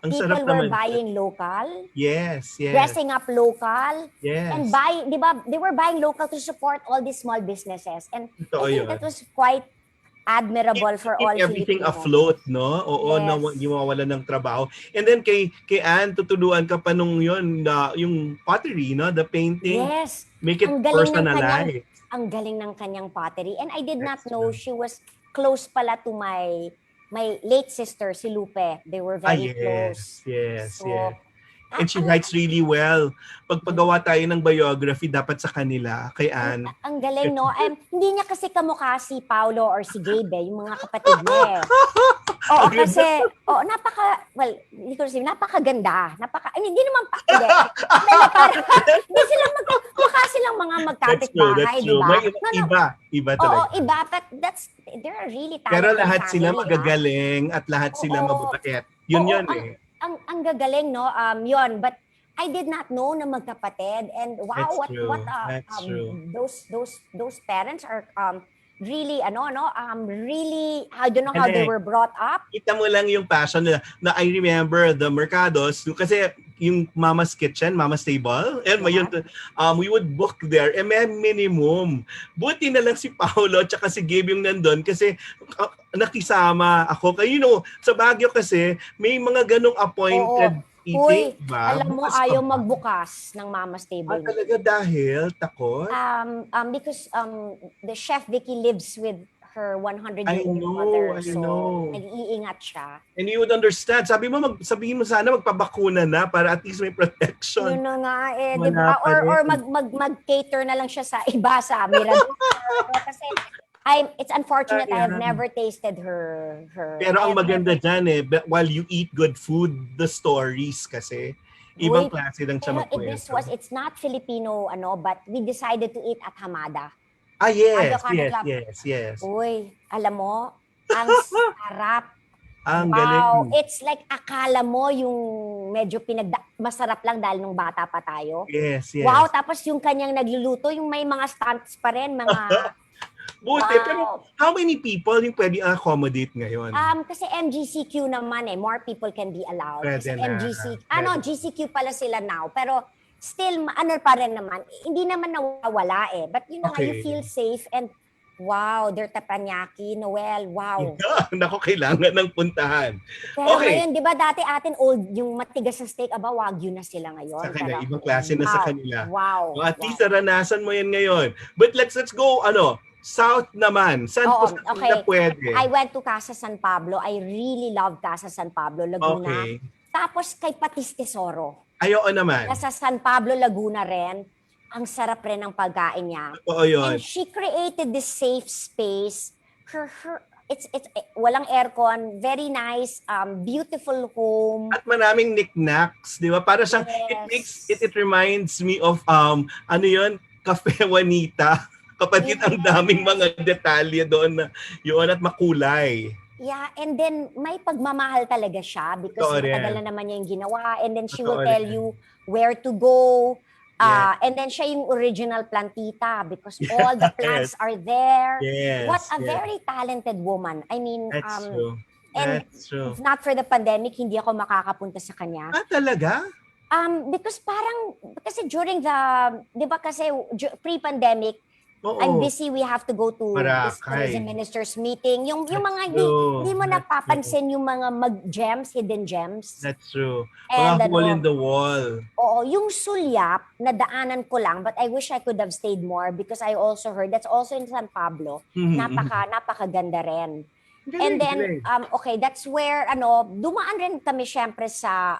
Ang People sarap were naman. buying local, Yes. dressing up local, Yes. and buying, di ba, they were buying local to support all these small businesses. And Totoo I think yun. that was quite admirable for all Keep everything Filipinos. afloat, no? Oo, Yes. na hindi mawawala ng trabaho. And then kay Anne, tutuluan ka pa nung yun, yung pottery, no? The painting. Yes. Make it Ang galing ng personalized. Ang galing ng kanyang pottery. And I did not That's know true. she was close pala to my late sister, si Lupe. They were very close. Yes. So, And she writes really well. Pag pagawa tayo ng biography, dapat sa kanila, kay Anne. Ang galing, no? Hindi niya kasi kamukha si Paolo or si Gabe, yung mga kapatid niya. Oo, kasi, hindi ko sabihin, napakaganda. Hindi naman hindi sila mukha silang mga magkapit-bahay, di ba? Iba Oo, talaga. iba, but they're really talented Pero lahat family, sila ha? magagaling at lahat sila Oo. mababait. Yun Oo, eh. Ang gagaling, no? Yun, but I did not know na magkapatid, and wow, That's true. That's true. those parents are really really, I don't know how they were brought up. Kita mo lang yung passion nila. Na I remember the Mercados, kasi yung Mama's Kitchen, Mama's Table, and we would book there, may minimum. Buti na lang si Paolo at saka si Gabe yung nandun kasi nakisama ako. Kayo, sa Baguio kasi, may mga ganong appointed eating, ba? Alam mo, ayaw magbukas ng Mama's Table. Talaga dahil takot? Because the chef Vicky lives with her 100-year-old I mother. So, know. nag-iingat siya. And you would understand. Sabihin mo sana magpabakuna na para at least may protection. Yun na nga Wala di ba? pa Or rin. mag-cater na lang siya sa iba, sa Mirador. Kasi it's unfortunate I have never tasted her. Pero ang maganda dyan while you eat good food, the stories kasi, ibang klase lang siya magkwento. It's not Filipino, but we decided to eat at Hamada. Yes. Uy, alam mo, ang sarap. Ang Wow, galing. it's like akala mo yung medyo masarap lang dahil nung bata pa tayo. Yes. Wow, tapos yung kanyang nagluluto, yung may mga stunts pa rin, mga... Buti, Wow. pero how many people yung pwede accommodate ngayon? Kasi MGCQ naman more people can be allowed. Pwede Kasi na. GCQ pala sila now, pero still, pa rin naman, hindi naman nawawala But you feel safe and wow, they're teppanyaki, Noel, wow. Naku, kailangan ng puntahan. Pero Okay. ngayon, di ba dati atin old, yung matigas na steak, Wagyu na sila ngayon. Sa kanila, Pero, ibang klase na sa kanila. Wow. At least naranasan mo yan ngayon. But let's go, South naman. Saan na pwede? I went to Casa San Pablo. I really love Casa San Pablo, Laguna. Okay. Tapos kay Patis Tesoro. Ayoko naman. Sa San Pablo, Laguna rin. Ang sarap rin ng pagkain niya. Oo yun. And she created this safe space. It's walang aircon, very nice, beautiful home. At maraming knickknacks, di ba? Para siyang, it reminds me of, Cafe Juanita. Kapatid, ang daming mga detalye doon na yun at makulay. Yeah, and then may pagmamahal talaga siya because matagal na naman niya yung ginawa. And then she will tell you where to go. And then siya yung original plantita because all the plants are there. What a very talented woman. I mean, That's true. And That's true. if not for the pandemic, hindi ako makakapunta sa kanya. Talaga? Because kasi during di ba kasi pre-pandemic, I'm busy, we have to go to this tourism minister's meeting. Yung mga hindi mo napapansin yung mga hidden gems. That's true. And Mga hole in the wall. Oo, yung sulyap, nadaanan ko lang, but I wish I could have stayed more because I also heard, that's also in San Pablo, napakaganda rin. And then, that's where, dumaan rin kami syempre sa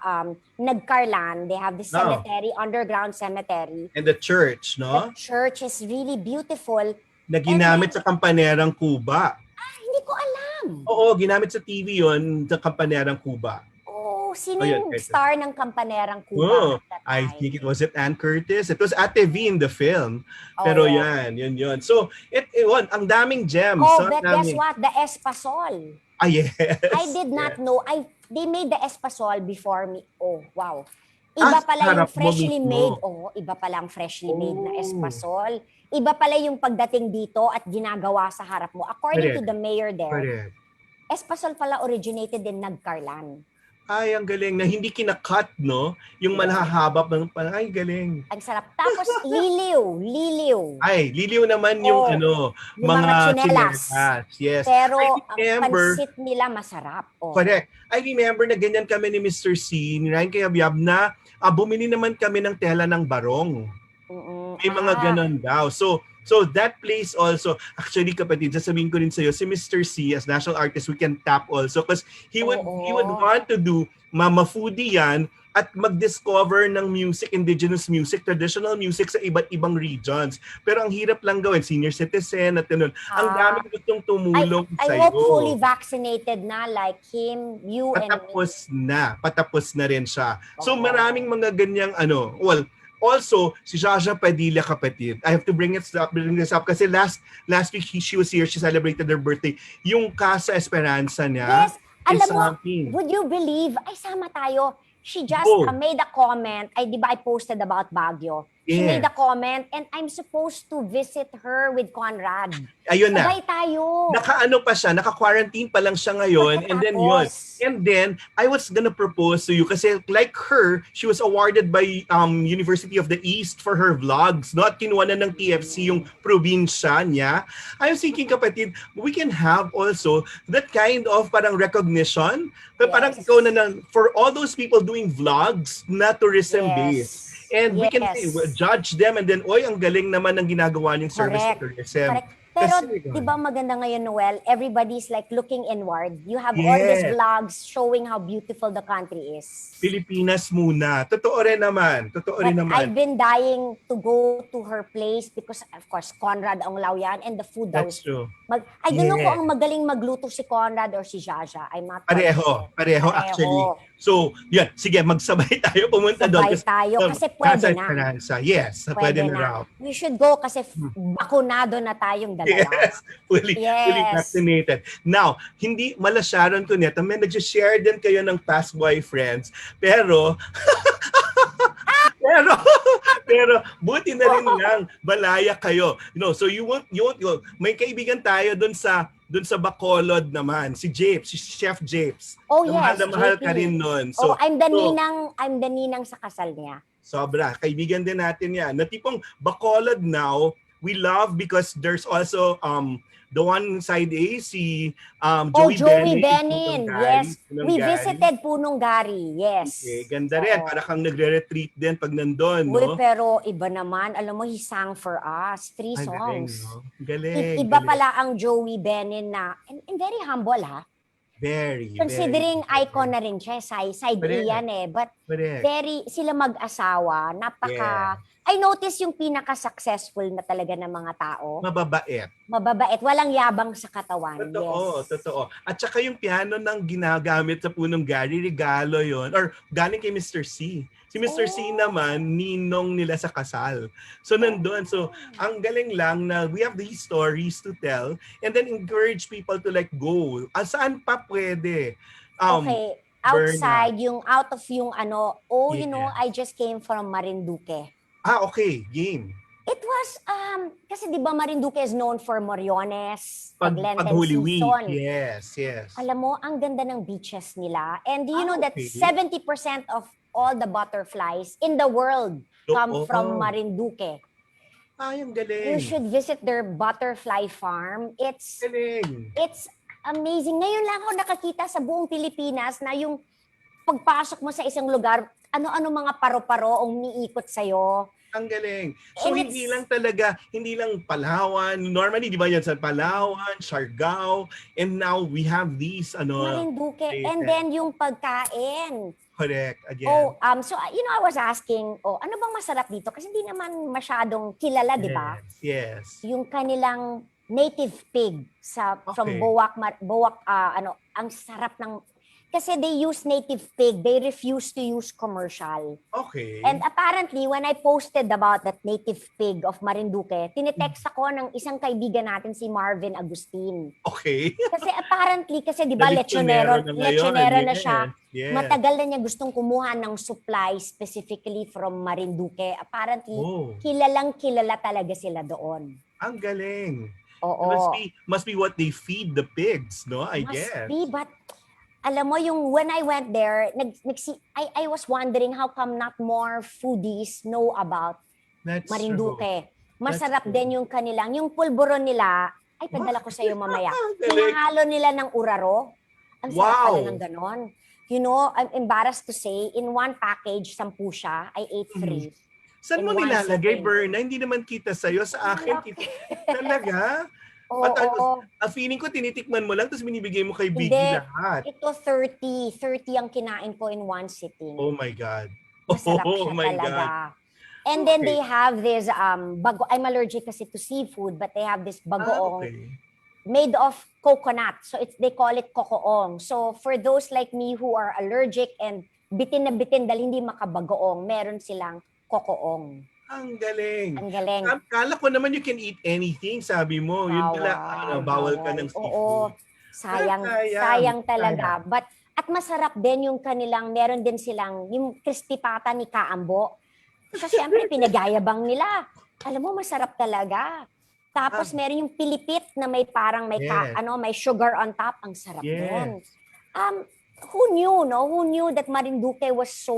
Nagcarlan. They have this cemetery, underground cemetery. And the church, no? The church is really beautiful. Na ginamit sa Kampanerang Cuba. Hindi ko alam. Oo, ginamit sa TV yon sa Kampanerang Cuba. Sino yung star ng Kampanerang Cuba? I think it was Ann Curtis. It was Ate V in the film. Pero yun. So, ang daming gems. But guess what? The Espasol. Yes. I did not know. they made the espasol before me. Oh, wow. Iba pala yung harap mo freshly mismo. made. Oh, iba pala ang freshly made na Oh. espasol. Iba pala yung pagdating dito at ginagawa sa harap mo. According to Correct. the mayor there, Correct. espasol pala originated in Nagcarlan. Ay, ang galing na hindi kinakat, no? Yung malahaba ng ay, galing. Ang sarap. Tapos liliw. Ay, liliw naman yung Oh, yung mga tsinelas. Yes. Pero I ang remember, pansit nila masarap. Oh. correct. I remember na ganyan kami ni Mr. C, ni Ryan Kayabiyab na bumili naman kami ng tela ng barong. May mga ganon daw. So that place also, actually kapatid, sasabihin ko rin sa'yo, si Mr. C as national artist, we can tap also because he would want to do mama foodie yan at mag-discover ng music, indigenous music, traditional music sa iba't ibang regions. Pero ang hirap lang gawin, senior citizen at ganun. Ang daming gustong tumulong I sa'yo. hope fully vaccinated na like him, you, and me. Patapos na rin siya. So maraming mga ganyang also, si Jaja Padilla, kapatid, I have to bring this up kasi last week she was here, she celebrated her birthday. Yung Casa Esperanza niya Yes, is alam mo, something. would you believe, ay sama tayo, she just Go. made a comment, ay di ba I posted about Baguio? She Yeah. made a comment and I'm supposed to visit her with Conrad. Ayun na. Sabay tayo. Naka-ano pa siya, naka-quarantine pa lang siya ngayon, and then yun. Pagkatapos. And then, I was gonna propose to you kasi like her, she was awarded by University of the East for her vlogs, no? At kinuha na ng TFC yung probinsya niya. I was thinking, kapatid, we can have also that kind of parang recognition. Parang Yes. ikaw na for all those people doing vlogs na tourism-based. And we can say, judge them and then, oy, ang galing naman ng ginagawa niyong service to tourism. Correct. Pero, Kasi, di ba maganda ngayon, Noel, everybody's like looking inward. You have all these Yes. vlogs showing how beautiful the country is. Pilipinas muna. Totoo rin naman. But I've been dying to go to her place because, of course, Conrad ang yan and the food daw That's is true. I don't know Yeah. kung ang magaling magluto si Conrad or si Jaja. I'm not Pareho actually. So, yan. Sige, magsabay tayo. Pumunta doon. Sabay tayo kasi pwede na. Esperanza. Yes, pwede na raw. We should go kasi bakunado na tayong dalawa. Yes, fully vaccinated. Now, hindi mala Sharon Cuneta, may nag-share din kayo ng past boyfriends, pero pero buti na rin lang balaya kayo. So you won't may kaibigan tayo doon sa Bacolod naman, si Japes, si Chef Japes. Oh yes, na mahal JP. ka rin noon. So, I'm the ninang sa kasal niya. Sobra. Kaibigan din natin yan. Na tipong Bacolod now, we love because there's also the one side A, si Joey Benin. Yes. We Gary. visited Punong Gari. Yes. Okay, ganda rin. Para kang nagre-retreat din pag nandun, no? Uy, pero iba naman. Alam mo, he sang for us. 3 Ay, songs. Galing. Iba pala ang Joey Benin na, and very humble ha. Very. Considering icon na rin siya, side A yan eh. But sila mag-asawa, I notice yung pinaka-successful na talaga ng mga tao. Mababait. Walang yabang sa katawan. Totoo. At saka yung piano ng ginagamit sa Punong Gari, regalo yon or galing kay Mr. C. Si Mr. C naman, ninong nila sa kasal. So nandun. So ang galing lang na we have these stories to tell and then encourage people to like go. Saan pa pwede? Okay. Outside, out of yung you know, I just came from Marinduque. Okay. Game. It was, kasi di ba Marinduque is known for Moriones, Pag Lenten Holy season. Week. Yes. Alam mo, ang ganda ng beaches nila. And do you know that okay. 70% of all the butterflies in the world come from Marinduque. Ay, ang galing. You should visit their butterfly farm. It's amazing. Ngayon lang ako nakakita sa buong Pilipinas na yung pagpasok mo sa isang lugar, ano-ano mga paro-paro ang umiikot sa'yo. Ang galing. So hindi lang Palawan. Normally, di ba yan sa Palawan, Siargao, and now we have these, Marinduque. And then yung pagkain. Correct. Again. So, I was asking, ano bang masarap dito? Kasi hindi naman masyadong kilala, di ba? Yes. Yung kanilang native pig from Boac, ang sarap ng Kasi they use native pig. They refuse to use commercial. Okay. And apparently, when I posted about that native pig of Marinduque, tinetext ako ng isang kaibigan natin, si Marvin Agustin. Okay. Kasi apparently, kasi di ba, Lechonero na ngayon. lechonero na siya. Yes. Matagal na niya gustong kumuha ng supply specifically from Marinduque. Apparently, kilalang kilala talaga sila doon. Ang galing. Oo. Must be what they feed the pigs, no? I guess. Must be, but alam mo, yung when I went there, I was wondering how come not more foodies know about That's Marinduque. true. Masarap That's din yung kanilang, yung pulburon nila, ay padala ko sa iyo mamaya. Galing. Pinahalo nila ng uraro. Ang sarap Wow. pala ng ganon. You know, I'm embarrassed to say, in one package, 10 siya, I ate 3. Saan mo In one nilalagay, sitting. Berna? Hindi naman kita sa'yo. Sa akin, talaga? Oo. Feeling ko, tinitikman mo lang, tapos binibigay mo kay Hindi. Biggie lahat. Ito 30 ang kinain ko in one sitting. Oh my God. Masarap Oh siya my talaga. God. And then Okay. they have this bago. I'm allergic kasi to seafood, but they have this bagoong Okay. made of coconut. So they call it kokoong. So for those like me who are allergic and bitin na bitin dahil hindi makabagoong, meron silang kokoong. Ang galing. Ang galing. Kala ko naman you can eat anything, sabi mo. Yun pala, bawal ka ng Oo. seafood. Sayang talaga. But at masarap din yung kanilang, meron din silang, yung crispy pata ni Kaambo. So syempre, pinagayabang nila. Alam mo, masarap talaga. Tapos meron yung pilipit na may parang may may sugar on top. Ang sarap din. Who knew, no? Who knew that Marinduque was so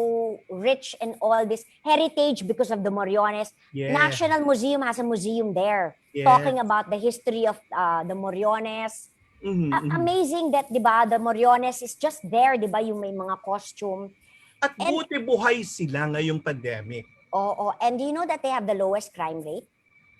rich in all this heritage because of the Moriones? Yes. National Museum has a museum there Yes. talking about the history of the Moriones. Amazing that, di ba, the Moriones is just there, di ba, yung may mga costume. At buti buhay sila ngayong pandemic. Oo, and do you know that they have the lowest crime rate?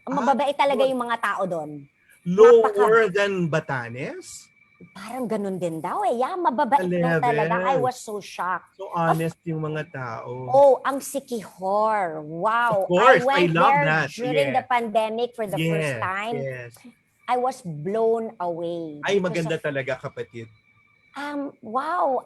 Mababait talaga yung mga tao doon. Lower than Batanes? Parang ganun din daw eh. Yeah, mababait daw talaga. I was so shocked. So honest yung mga tao. Oh, ang Sikihor. Wow. Of course, I went I love there that. during the Yes. pandemic for the first time. Yes. I was blown away. Ay, because maganda of- talaga, kapatid. Wow.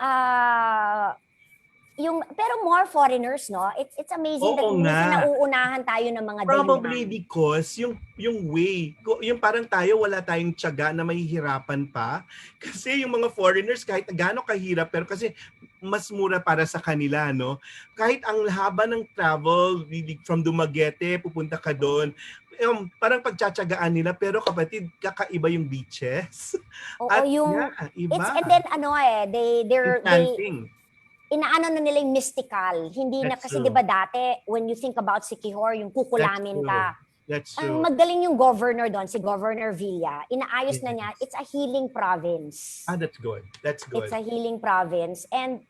Pero more foreigners, no? It's amazing that Oo minsan nga. nauunahan tayo ng mga Probably dahilan. because yung way, yung parang tayo wala tayong tiyaga na mahihirapan pa. Kasi yung mga foreigners kahit gaano kahirap pero kasi mas mura para sa kanila, no? Kahit ang haba ng travel from Dumaguete, pupunta ka doon, parang pagtsatsagaan nila pero kapatid, kakaiba yung beaches. Oo, At yung iba. and then they're Enchanting. inaano na nila yung mystical. Hindi na That's kasi true. 'di ba dati when you think about Sikihor, yung kukulamin ka. That's Ang true. magaling yung governor doon, si Governor Villa. Inaayos na niya. It's a healing province. That's good. That's good. It's a healing province. And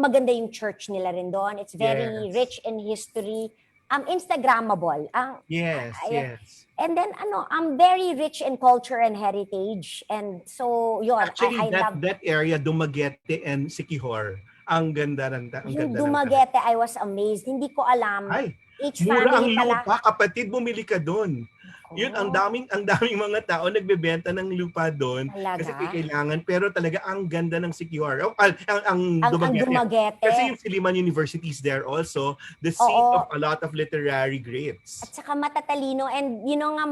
maganda yung church nila rin doon. It's very Yes. rich in history. Instagrammable. Yes, Ayan. yes. And then I'm very rich in culture and heritage. And so, yun. Actually, I love that area, Dumaguete and Sikihor, ang ganda ng yung Dumaguete. I was amazed. Hindi ko alam. Ay, Each mura ang family pala. lupa, kapatid, bumili ka doon. Yun, ang daming mga tao nagbebenta ng lupa doon Talaga? kasi kailangan, pero talaga ang ganda ng Sikihor. Ang Ang Dumaguete. Dumaguete. Kasi yung Siliman University is there also, the seat Oo. of a lot of literary greats. At saka matatalino. And nga,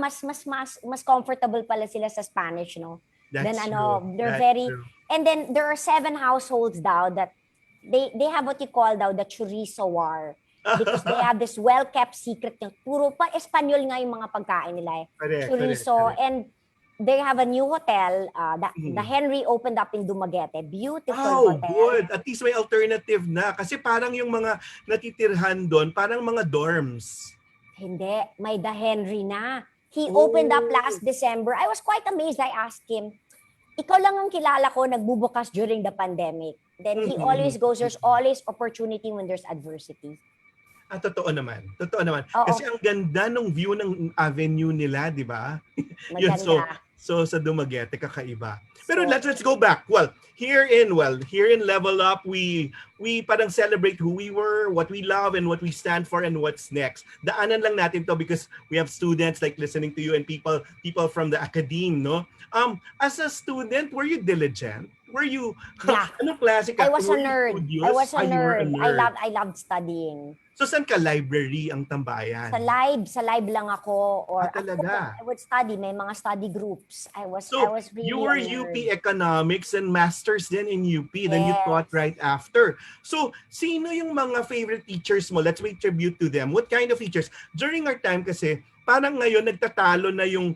mas comfortable pala sila sa Spanish, no? That's Then true. they're That's very, true. and then there are 7 households daw that they have what you call daw the chorizo war. Because they have this well-kept secret ng puro pa Espanyol nga yung mga pagkain nila eh. Correct, Chorizo. correct. And they have a new hotel. The Henry opened up in Dumaguete. Beautiful Oh, hotel. good. At least may alternative na. Kasi parang yung mga natitirhan doon, parang mga dorms. Hindi. May the Henry na. He opened up last December. I was quite amazed. I asked him, ikaw lang ang kilala ko nagbubukas during the pandemic. Then he always goes, there's always opportunity when there's adversity. Totoo naman. Totoo naman. Oo. Kasi ang ganda ng view ng avenue nila, di ba? Yun, Maganda. so, So sa Dumaguete kakaiba. Pero let's go back. Here in Level Up, we parang celebrate who we were, what we love, and what we stand for, and what's next. Daanan lang natin to because we have students like listening to you and people from the academe, no? As a student, were you diligent? Were you Yeah. ano klase ka? I was a Were you nerd. studious? I was a You were a nerd. I loved studying. So saan ka library ang tambayan? Sa live lang ako, or at talaga? home, I would study. May mga study groups. I was really you were a nerd. UP Economics and Masters then in UP. Then you taught right after. So, sino yung mga favorite teachers mo? Let's pay tribute to them. What kind of teachers? During our time kasi, parang ngayon nagtatalo na yung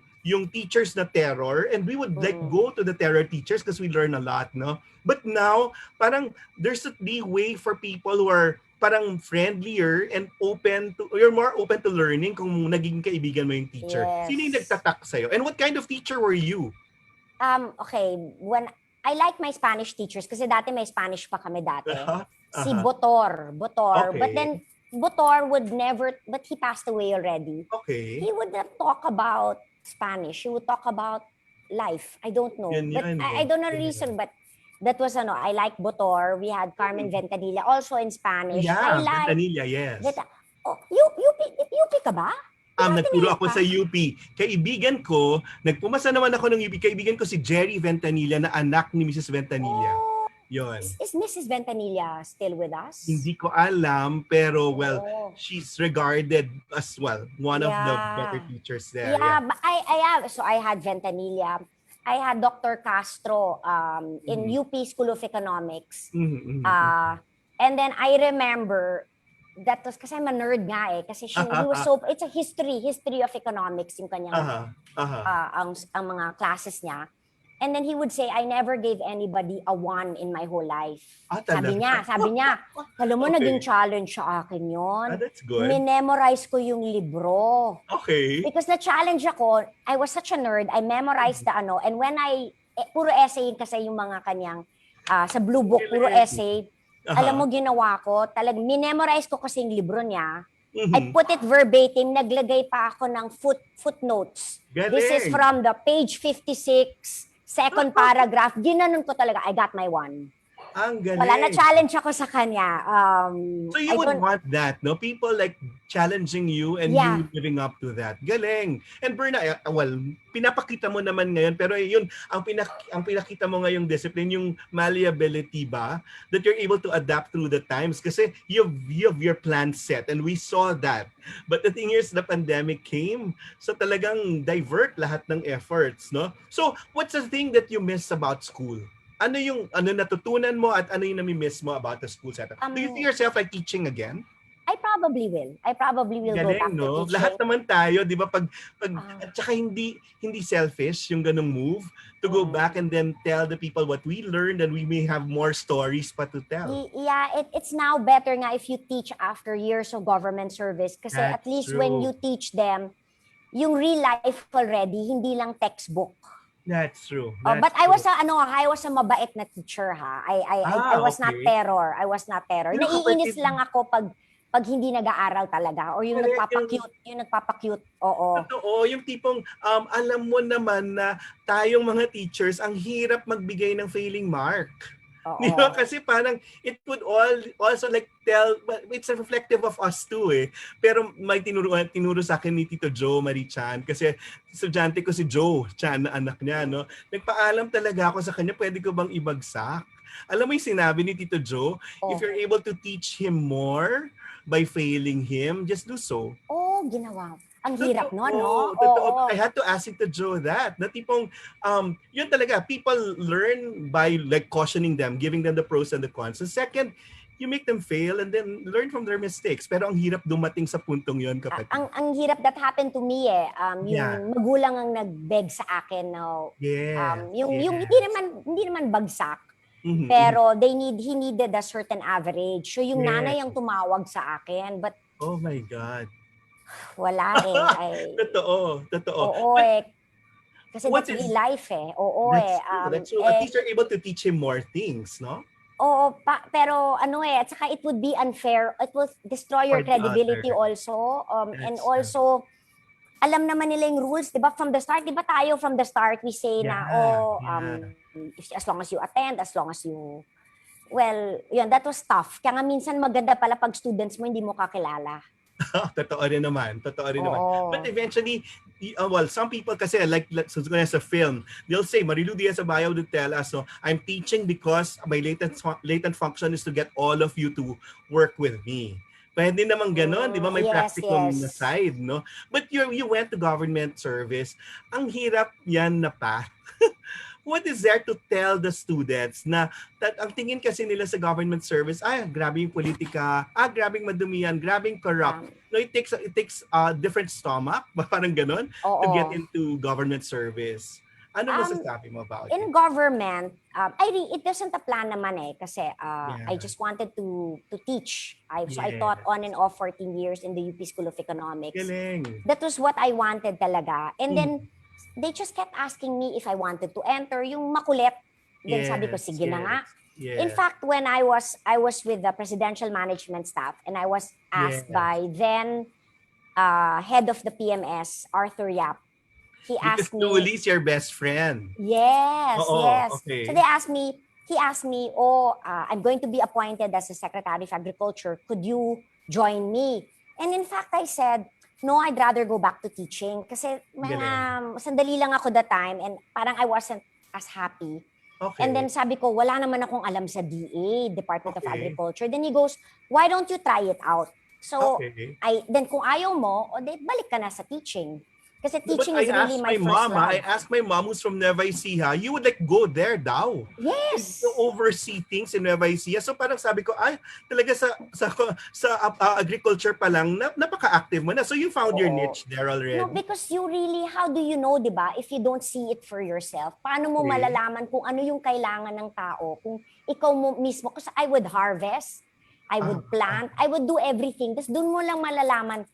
teachers na terror, and we would like go to the terror teachers because we learn a lot, no? But now, parang there's a way for people who are parang friendlier and you're more open to learning kung naging kaibigan mo yung teacher. Yes. Sino yung nagtatak sa'yo? And what kind of teacher were you? Okay, when I like my Spanish teachers kasi dati may Spanish pa kami dati. Si Botor. Okay. But then Botor would never, but he passed away already. Okay. He would not talk about Spanish. He would talk about life. I don't know. I don't know the reason, but that was I like Botor. We had Carmen Ventanilla also in Spanish. Yeah, I like Ventanilla, yes. UP ka ba? Nagturo ako sa UP. Kaibigan ko, nagpumasa naman ako ng UP. Kaibigan ko si Jerry Ventanilla na anak ni Mrs. Ventanilla. Yon. Is Mrs. Ventanilla still with us? Hindi ko alam, pero she's regarded as one of the better teachers there. Yeah, but I had Ventanilla. I had Dr. Castro in UP School of Economics. And then I remember that was kasi I'm a nerd nga eh. Kasi he was it's a history of economics yung kanyang ang mga classes niya. And then he would say, I never gave anybody a 1 in my whole life. Sabi niya, alam mo, naging challenge sa akin yun. That's good. Minemorize ko yung libro. Okay. Because na-challenge ako, I was such a nerd, I memorized the and when puro essay kasi yung mga kanyang, sa Blue Book, puro essay. Alam mo, ginawa ko, minemorize ko kasi yung libro niya. I put it verbatim, naglagay pa ako ng footnotes. Galing. This is from the page 56, second paragraph. Ginanon ko talaga, I got my 1. Ang galing. Na-challenge ako sa kanya. So you would want that, no? People like challenging you and you living up to that. Galing. And Berna, pinapakita mo naman ngayon, pero yun, ang pinakita mo ngayong discipline, yung malleability ba? That you're able to adapt through the times. Kasi you have your plan set and we saw that. But the thing is, the pandemic came. So talagang divert lahat ng efforts, no? So what's the thing that you miss about school? Ano yung natutunan mo at ano yung nami-miss mo about the school setup? Do you see yourself like teaching again? I probably will. Galing, go back to teaching. Lahat naman tayo, 'di ba? Pag at saka hindi selfish yung ganung move to go back and then tell the people what we learned, and we may have more stories pa to tell. Yeah, it's now better nga if you teach after years of government service kasi at least when you teach them yung real life already, hindi lang textbook. That's true. But I was a mabait na teacher ha. I was not terror. Naiinis lang ako pag hindi nag-aaral talaga or yung nagpapa-cute. Oo. Totoo, yung tipong alam mo naman na tayong mga teachers ang hirap magbigay ng failing mark. Di ba? Kasi parang it would also like tell, it's reflective of us too eh. Pero may tinuro sa akin ni Tito Joe Marichan kasi estudyante ko si Joe Chan na anak niya, no? Nagpaalam talaga ako sa kanya, pwede ko bang ibagsak? Alam mo yung sinabi ni Tito Joe, if you're able to teach him more by failing him, just do so. Ginawa. Ang hirap no? Totoo. I had to ask Tito Joe that. Na tipong, yun talaga, people learn by like cautioning them, giving them the pros and the cons. And second, you make them fail and then learn from their mistakes. Pero ang hirap dumating sa puntong yun, kapatid. Ang hirap, that happened to me eh. Yung magulang ang nag-beg sa akin. No? Yung hindi naman bagsak. Pero he needed a certain average. So yung nanay ang tumawag sa akin. But oh my God. Wala eh. Totoo. Oo eh. Kasi that's real life eh. That's true. At least you're able to teach him more things, no? Pero at saka it would be unfair. It will destroy your credibility also. And also, alam naman nila yung rules, 'di ba? From the start, 'di ba tayo from the start we say na as long as you attend, as long as you yun, that was tough. Kaya nga minsan maganda pala pag students mo hindi mo kakilala. Totoo rin naman. Totoo rin naman. Oo. But eventually, some people kasi, like so sa film, they'll say, Marilu Diaz-Abaya would tell us, so, I'm teaching because my latent function is to get all of you to work with me. Pwede naman ganon, di ba? May practicum na side, no? But you went to government service. Ang hirap yan na pa. What is there to tell the students na ang tingin kasi nila sa government service, grabe yung politika, grabing madumihan, grabing corrupt. No, it takes a different stomach, parang ganon, to get into government service. Ano masasabi mo about in it? government, it doesn't apply naman kasi I just wanted to teach. So I taught on and off 14 years in the UP School of Economics. Galing. That was what I wanted talaga. And then they just kept asking me if I wanted to enter yung makulit. Then sabi ko, sige na nga. Yes. In fact, when I was with the presidential management staff and I was asked by then head of the PMS, Arthur Yap, he asked me. Because Tuli's your best friend. Yes, yes. Okay. So he asked me, I'm going to be appointed as a Secretary of Agriculture. Could you join me? And in fact, I said, no, I'd rather go back to teaching. Kasi sandali lang ako that time and parang I wasn't as happy. Okay. And then sabi ko, wala naman akong alam sa DA, Department of Agriculture. Then he goes, why don't you try it out? So, then kung ayaw mo, balik ka na sa teaching. Kasi teaching is really my first love. I asked my mom who's from Nueva Ecija, you would go there daw. Yes. To oversee things in Nueva Ecija. So parang sabi ko, talaga sa agriculture pa lang, napaka-active mo na. So you found your niche there already. No, because you really, how do you know, di ba, if you don't see it for yourself? Paano mo malalaman kung ano yung kailangan ng tao? Kung ikaw mo mismo, kasi I would harvest, I would plant, I would do everything. Tapos doon mo lang malalaman,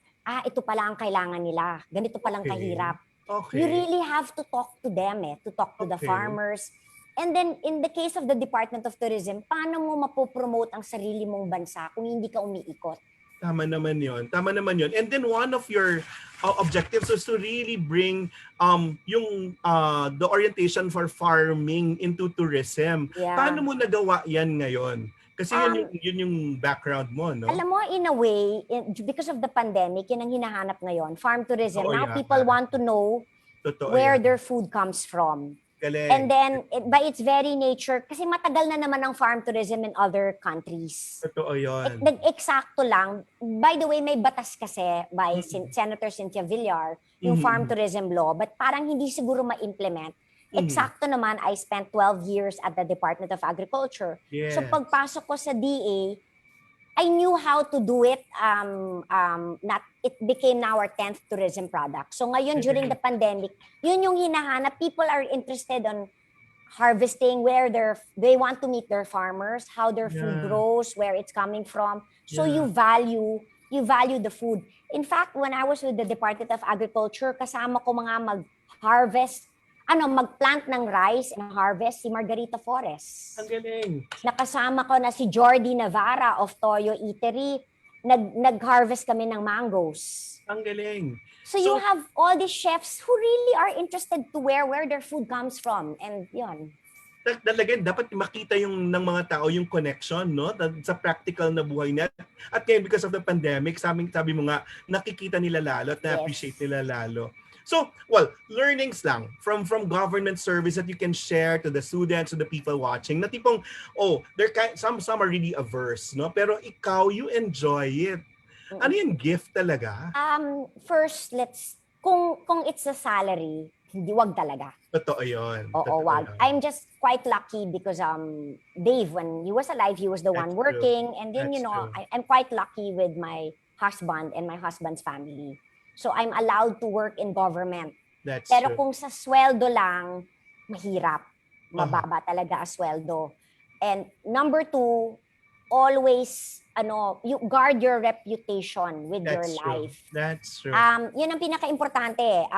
ito pala ang kailangan nila. Ganito palang kahirap. Okay. You really have to talk to them, to talk to the farmers. And then, in the case of the Department of Tourism, paano mo mapopromote ang sarili mong bansa kung hindi ka umiikot? Tama naman yun. And then one of your objectives was to really bring the orientation for farming into tourism. Yeah. Paano mo nagawa yan ngayon? Kasi yun yung background mo, no? Alam mo, in a way, because of the pandemic, yun ang hinahanap ngayon. Farm tourism. Now people want to know where their food comes from. Galing. And then, by its very nature, kasi matagal na naman ang farm tourism in other countries. Totoo yun. Nag-eksakto lang. By the way, may batas kasi by Senator Cynthia Villar, yung farm tourism law, but parang hindi siguro ma-implement. Eksakto naman, I spent 12 years at the Department of Agriculture. Yes. So pagpasok ko sa DA, I knew how to do it. It became now our 10th tourism product. So ngayon, during the pandemic, yun yung hinahanap. People are interested on harvesting, where they want to meet their farmers, how their food grows, where it's coming from. So you value the food. In fact, when I was with the Department of Agriculture, kasama ko mga mag-harvest, magplant ng rice and harvest si Margarita Forres. Ang galing. Nakasama ko na si Jordi Navarra of Toyo Eatery. Nag-harvest kami ng mangoes. Ang galing. So you have all these chefs who really are interested to where their food comes from. And yun. Talaga, dapat makita ng mga tao yung connection, no? Sa practical na buhay nila. At ngayon, because of the pandemic, sabi mo nga, nakikita nila lalo at na-appreciate nila lalo. So, learnings lang from government service that you can share to the students, to the people watching. Na tipong, some are really averse, no? Pero ikaw, you enjoy it. Ano yung gift talaga? First, kung it's a salary, wag talaga. Totoo yun. Oo, wag. I'm just quite lucky because Dave, when he was alive, he was the one working. And then, I'm quite lucky with my husband and my husband's family. So I'm allowed to work in government. Pero kung sa sweldo lang, mahirap. Mababa talaga ang sweldo. And number 2, always you guard your reputation with your life. That's true. Yun ang pinaka-importante.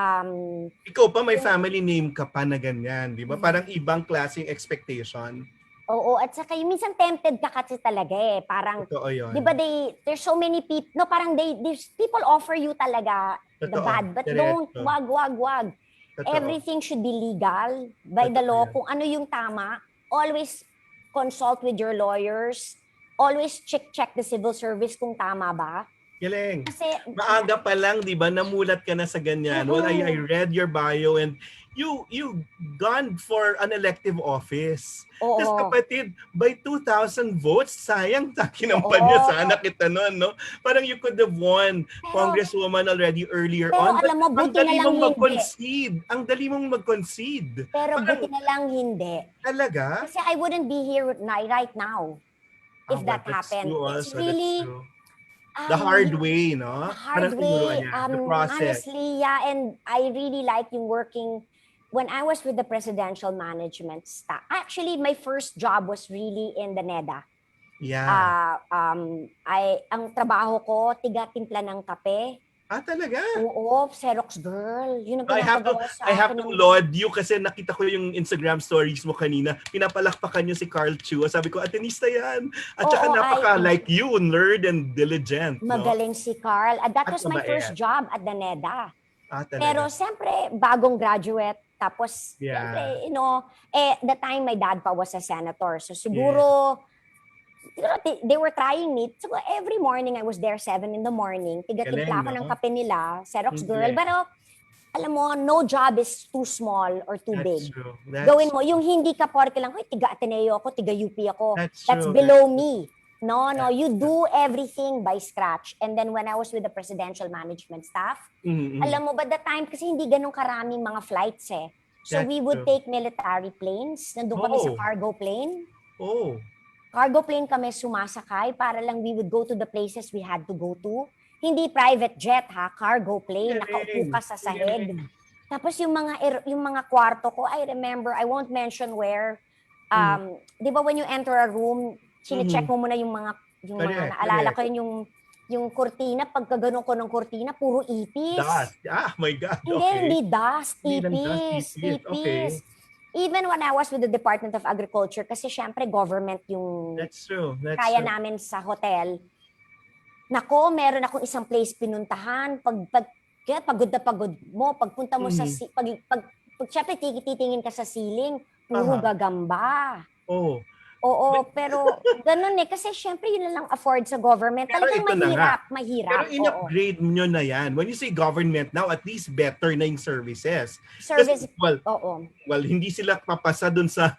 Ikaw pa may family name ka pa na ganyan, di ba? Parang ibang klaseng expectation. Oo, at saka yung minsan tempted ka kasi talaga eh. Parang, Totoo yun. di ba there's so many people, no, parang these people offer you talaga the Totoo. bad, but Diretso. don't, wag. Totoo. Everything should be legal by the Totoo law. yan. Kung ano yung tama, always consult with your lawyers. Always check the civil service kung tama ba. Galing. Kasi, Maaga pa lang, di ba, namulat ka na sa ganyan. Well, I read your bio and you gone for an elective office. Oo. Tapos kapatid, by 2,000 votes, sayang kinampanya sana kita noon, no? Parang you could have won Congresswoman already earlier pero on. But alam mo, ang buti dali na lang mong hindi. mag-concede. Ang dali mong mag-concede. Pero Parang, buti na lang hindi. talaga? Kasi I wouldn't be here right now if that That's happened. true It's also, really that's true. The hard way, no? the hard Parang way. tinuruan niya, the process. Honestly, yeah, and I really like yung working when I was with the presidential management staff. Actually, my first job was really in the NEDA. Yeah. Ang trabaho ko, tiga-timpla ng kape. Talaga? Oo, Xerox girl. Yun ang I have pinapagawa sa to akin ng- laud you kasi nakita ko yung Instagram stories mo kanina. Pinapalakpakan niyo si Carl Chu. Sabi ko, Atenista yan. At saka Oo, like you, nerd and diligent. No? Magaling si Carl. That At was my mabait. first job at the NEDA. Talaga. Pero siyempre, bagong graduate. Tapos, Yeah. siyempre, the time my dad pa was a senator. So siguro, they were trying me. So every morning, I was there 7 in the morning. Tiga-timpla ako Galing, ng no? kape nila, Xerox Mm, girl. galing. Pero, alam mo, no job is too small or too That's big. true. Gawin mo, yung hindi ka porke lang, tiga-Ateneo ako, tiga-UP ako. That's That's true. below me. No, you do everything by scratch. And then when I was with the presidential management staff, alam mo ba, the time kasi hindi ganun karaming mga flights eh. So That's we would true. take military planes. Nandun kami sa Oh. cargo plane. Oh. Cargo plane kami sumasakay para lang we would go to the places we had to go to. Hindi private jet ha, cargo plane, nakaupo ka sa sahig. Tapos yung mga kwarto ko, I remember, I won't mention where. Di ba when you enter a room, sine-check mo muna yung mga Correct, naalala correct. ko yung kurtina, pagka ganun ko ng kurtina, puro ipis. Dust. My God. Hindi, Okay. hindi dust, Hindi lang dust, ipis. ipis. Okay. Even when I was with the Department of Agriculture, kasi syempre government yung That's true. That's kaya true. namin sa hotel. Nako, meron akong isang place pinuntahan. Kaya pagod na pagod mo, pagpunta mo sa, pag syempre titingin ka sa ceiling, puro gagamba. Oh. Oo, pero ganun eh. Kasi syempre yun lang afford sa government. Pero Talagang ito na nga. mahirap. Pero oo. in-upgrade nyo na yan. When you say government now, at least better na yung services. Service, Kasi, oo. hindi sila papasa dun sa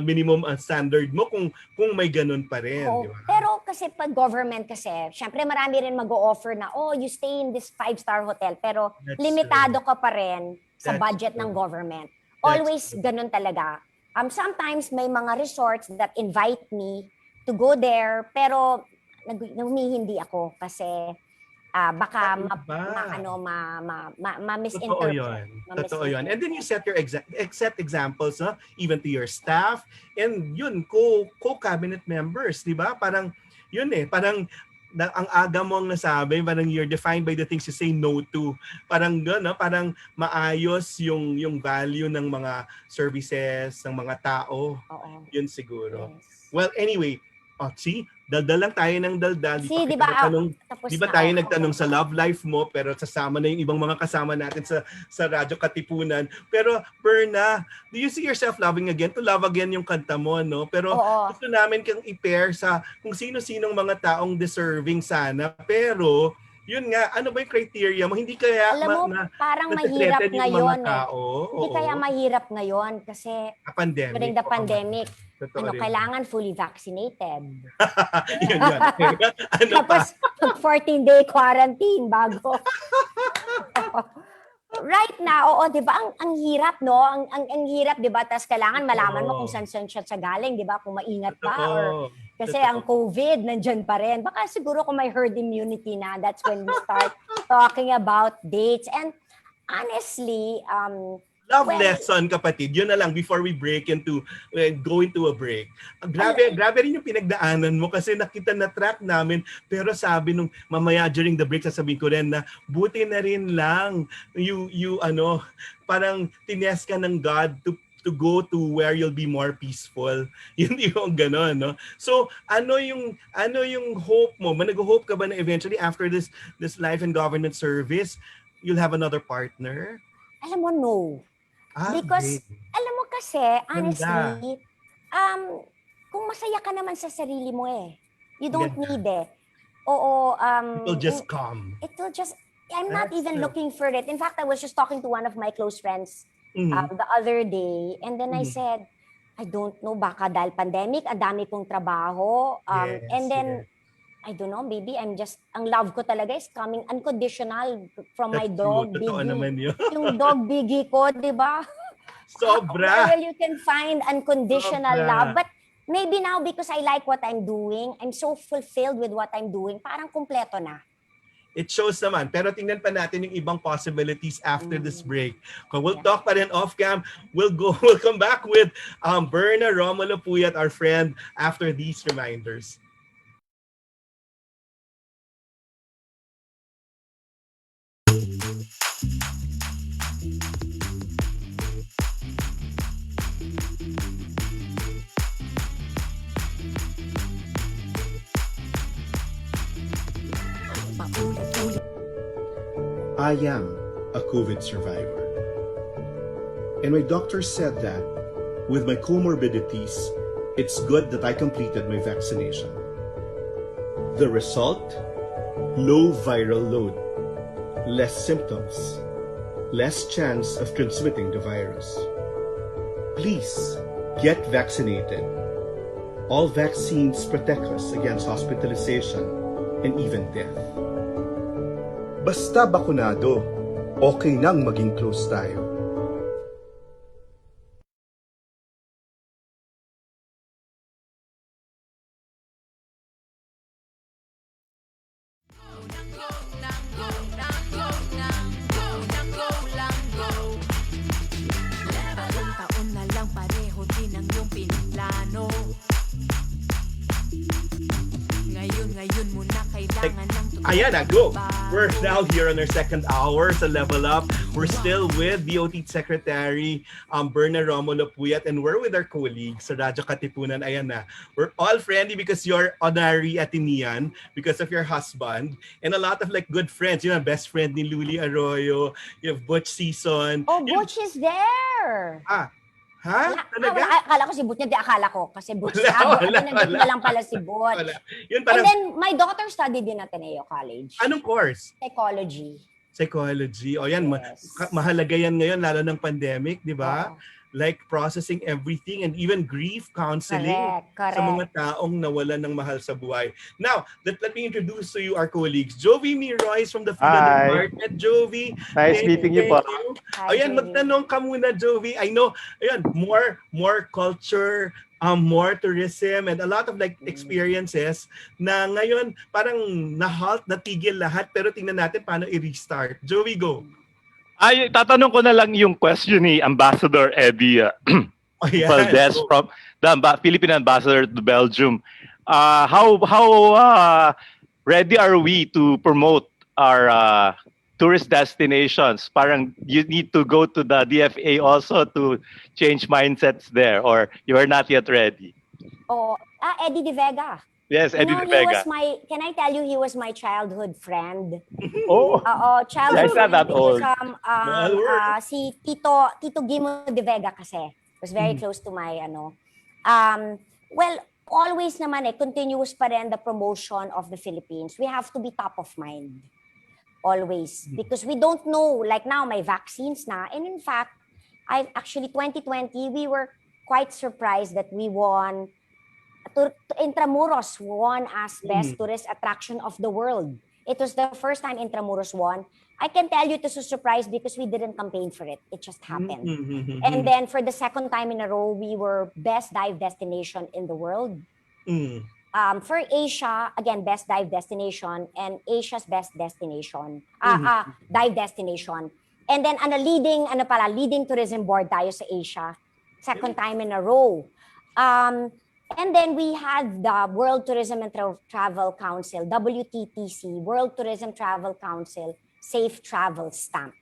minimum standard mo kung may ganun pa rin. Oo. Di ba? Pero kasi pag government kasi, syempre marami rin mag-o-offer na, you stay in this 5-star hotel, pero That's limitado ka pa rin sa That's budget true. ng government. That's Always true. ganun talaga. Sometimes may mga resorts that invite me to go there, pero humihindi ako kasi baka Totoo yun. Totoo yun. And then you set your set examples, no? Even to your staff. And yun, co-cabinet members, di ba? Parang, yun parang, ang aga mo ang nasabi, parang you're defined by the things you say no to. Parang gano'n, parang maayos yung value ng mga services, ng mga tao. Oo. Yun siguro. Yes. Well, anyway, see, daldal lang tayo ng daldal. See, di ba, tapos Di ba na, tayo oo. nagtanong sa love life mo, pero sasama na yung ibang mga kasama natin sa Radyo Katipunan. Pero Berna, do you see yourself loving again? To love again yung kanta mo, no? Pero Oo. gusto namin kang i-pair sa kung sino-sinong mga taong deserving sana. Pero, yun nga, ano ba yung criteria mo? Hindi kaya Alam mo, parang mahirap na-threaten yung ngayon mga tao. Hindi kaya mahirap ngayon kasi pandemic. during the pandemic, Totoo rin. kailangan fully vaccinated. yun. Ano pa? Tapos, 14-day quarantine bago. Right now, di ba, ang hirap, no? Ang hirap, di ba? Tapos kailangan malaman mo kung saan siya galing, di ba? Kung maingat ka or kasi ang COVID, nandyan pa rin. Baka siguro kung may herd immunity na, that's when we start talking about dates. And honestly, Love lesson, kapatid. Yun na lang before we break go into a break. Grabe rin yung pinagdaanan mo kasi na-track namin. Pero sabi nung mamaya during the break, sasabihin ko rin na buti na rin lang you parang tines ka ng God to go to where you'll be more peaceful. Yun yung ganon, no? So, ano yung hope mo? Nag-hope ka ba na eventually after this life and government service, you'll have another partner? Alam mo, no. Because, Okay. alam mo kasi, Ganda. honestly, kung masaya ka naman sa sarili mo you don't Ganda. need Oo, It will just come. I'm not That's even true. looking for it. In fact, I was just talking to one of my close friends the other day, and then I said, I don't know, baka dahil pandemic, ang dami kong trabaho, and then, I don't know, maybe ang love ko talaga is coming unconditional from my That's true. dog, Totoo Biggie. naman yun. Yung dog, Biggie ko, di ba? Sobra. Where you can find unconditional Sobra. love. But maybe now, because I like what I'm doing, I'm so fulfilled with what I'm doing, parang kumpleto na. It shows naman. Pero tingnan pa natin yung ibang possibilities after this break. Kung we'll talk pa rin off-cam, we'll come back with Bernadette Romulo-Puyat, our friend, after these reminders. I am a COVID survivor. And my doctor said that with my comorbidities, it's good that I completed my vaccination. The result? Low viral load, less symptoms, less chance of transmitting the virus. Please get vaccinated. All vaccines protect us against hospitalization and even death. Basta bakunado, okay nang maging close tayo. Taon na lang pareho din ang iyong piniplano. Ngayon mo na kailangan ng Ayan na, go! We're now here on our second hour sa Level Up. We're still with DOT Secretary Bernadette Romulo-Puyat, and we're with our colleagues sa Radyo Katipunan. Ayan na. We're all friendly because you're honorary Atenean because of your husband, and a lot of like good friends. You know, best friend ni Luli Arroyo, you have Butch Season. Oh, Butch is there! Ha? Talaga? Akala ko si Butch, hindi akala ko. Kasi Butch Wala. nandito na lang pala si Butch. Wala. Yun And parang, then, my daughter studied in Ateneo College. anong course? Psychology. O yan, Yes. mahalaga yan ngayon, lalo ng pandemic, di ba? Oo. Like processing everything and even grief counseling Correct. sa mga taong nawalan ng mahal sa buhay. Now, let me introduce to you our colleagues. Jovi Miroyce from the Field Hi. Department. Jovi, Nice meeting you po. Hi, Ayan, Jovi. magtanong ka muna, Jovi. I know, ayan, more culture, more tourism, and a lot of like experiences na ngayon parang na-halt, natigil lahat, pero tingnan natin paano i-restart. Jovi, go. Ay, tatanong ko na lang yung question ni Ambassador Eddie Ayan, Valdez go. from the Philippine Ambassador to Belgium. How ready are we to promote our tourist destinations? Parang you need to go to the DFA also to change mindsets there, or you are not yet ready? Eddie De Vega. Yes, Eddie De Vega. Can I tell you, he was my childhood friend. Oh, Childhood Guys, not that old. Si Tito Gimo De Vega kasi was very close to my well, always naman continuous pa rin the promotion of the Philippines. We have to be top of mind. Always. Because we don't know, like now, may vaccines na. And in fact, 2020, we were quite surprised that we won. Intramuros won as best tourist attraction of the world. It was the first time Intramuros won. I can tell you it was a surprise because we didn't campaign for it. It just happened. And then for the second time in a row, we were best dive destination in the world. For Asia, again, best dive destination, and Asia's best destination, dive destination. And then leading tourism board tayo sa Asia. Second time in a row. And then we had the World Tourism and Travel Council, WTTC, World Tourism Travel Council, Safe Travel Stamp.